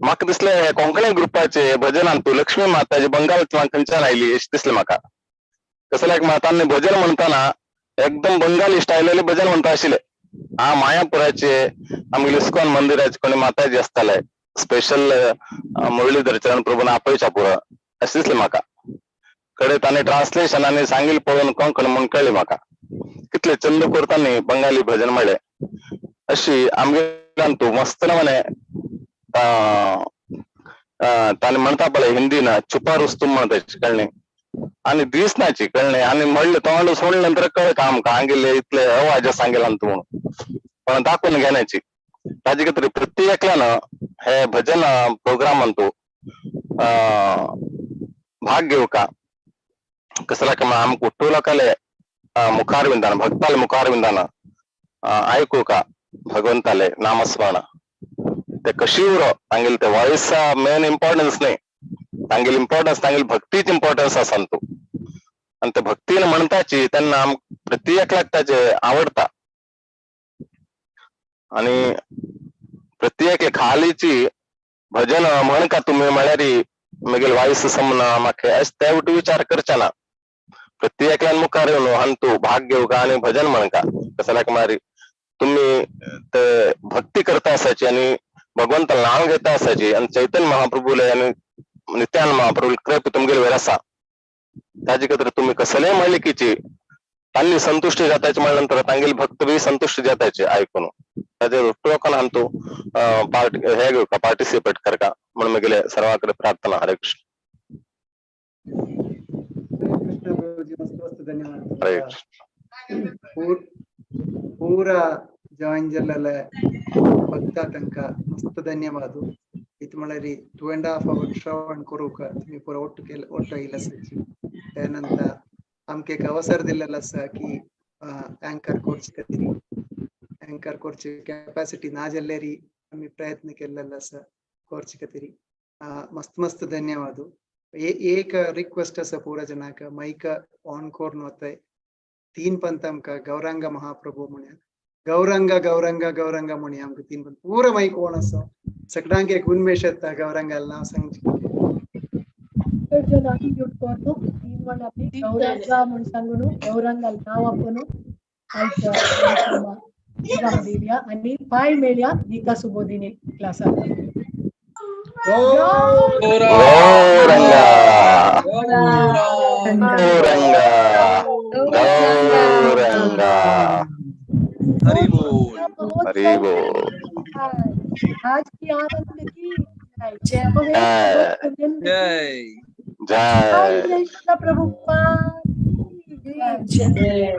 म्हाका दिसलें कोंकणी ग्रुपाचे भजनान तू लक्ष्मी माताजी बंगालांतल्यान खंयच्यान आयली अशें दिसलें म्हाका. कसल्याक तांणी भजन म्हणटाना एकदम बंगाली स्टायलाले भजन म्हणटा आशिल्ले. मायापुराचे आमगेले इस्कॉन मंदिराचे कोणी माताजी आसताले स्पेशल मुरलीधर चरण प्रभून आपयच्या पुढं अशें दिसलें म्हाका. कडे तांणी ट्रान्सलेशनांनी सांगिल्लें पळोवन कोंकणी म्हणून कळ्ळें म्हाका कितले चंद करतांनी बंगाली भजन म्हणलें. अशी आमगेल्यान तू मस्त नमने तांणी म्हणटा पळय हिंदीन छुपा रुस्तुम म्हणटाची कळ्ळें. आणि दिसनाची कळ्ळें. आणि म्हणलें तोंड सोडले नंतर कळ्ळें आमकां हांगेले इतले अवाज सांगेलां तू म्हणून. पण दाखोवन घेण्याची ताजे खातीर प्रत्येकान हे भजन प्रोग्रामान तू भाग घेवका. कसल्याक आमकां उठ्ठोलोकाले मुखार विंदान भक्ताले मुखार विंदान आयकूका भगवंताले नामस्मरण ते कशी उरो तांगेले ते वॉइस मेन इम्पॉर्टन्स न्ही. तांगेली इम्पॉर्टन्स तांगेली भक्तीच इम्पॉर्टन्स आसा तू. आणि ते भक्तीन म्हणटाची तेन्ना प्रत्येकाक ताचे आवडटा. आणि प्रत्येक खालीची भजन म्हणका तुम्ही म्हळ्यार मगेल वॉइस समना म्हाका अशें तेवट विचार करचे ना. प्रत्येकान मुखार येवन हान तू भाग घेवका आणि भजन म्हणका. कसल्याक म्हळ्यार तुम्ही ते भक्ती करता आसाची आणि भगवंता नाव घेता आसाची. आणि चैतन्य महाप्रभूले आणि नित्यानंद महाप्रभू कृपा तुमगेले वयर आसा. ताजे खातीर तुम्ही कसलेय मालिकेची तांणी संतुष्टी जाताची म्हणल्या नंतर तांगेले भक्त बी संतुष्ट जाताचे आयकून. ताजे लोकांना हांव तू हे घेवका पार्टिसिपेट करका म्हणून मगेले सर्वा कडेन प्रार्थना. हरे कृष्ण. कृष्ण प्रभुजी मस्त मस्त धन्यवाद. हरे कृष्ण. पूरा ಜಾಯಿನ್ ಜಲ್ಲಲೆ ಭಕ್ತ ತನಕ ಮಸ್ತ್ ಧನ್ಯವಾದ. इत म्हळ्यारी 2.5 hour श्रवण करूक तुम्ही पुरा ओट्ट इला सच्ची त्यानंतर आमके एक अवसर दिलेला आसा की अँकर कोर्स करी अँकर कोर्स कॅपॅसिटी ना जाल्ल्यारी आम्ही प्रयत्न केलेला आसा कोर्स करी मस्त मस्त धन्यवाद. एक रिक्वेस्ट आसा पुरा जनाक माईक ऑन करून वताय 3 पंत आमकां गौरांग महाप्रभू म्हण्या गौरांग गौरांग गौरांग म्हणी आमकां 3 पंत पुरा माईक ऑन आसा सगळ्यांक एक उन्मेष येता गौरांगाला नाव सांगची गौरांग म्हणून सांगून गौरांगाला नाव आपण देऊया आणि पाय मेळ्या एका सुबोधिनी क्लासात. गौरंगा गौरंगा गौरंगा हरि बोल हरि बोल. आज की आनंद की जय जय जय कृष्ण प्रभुपाद जय.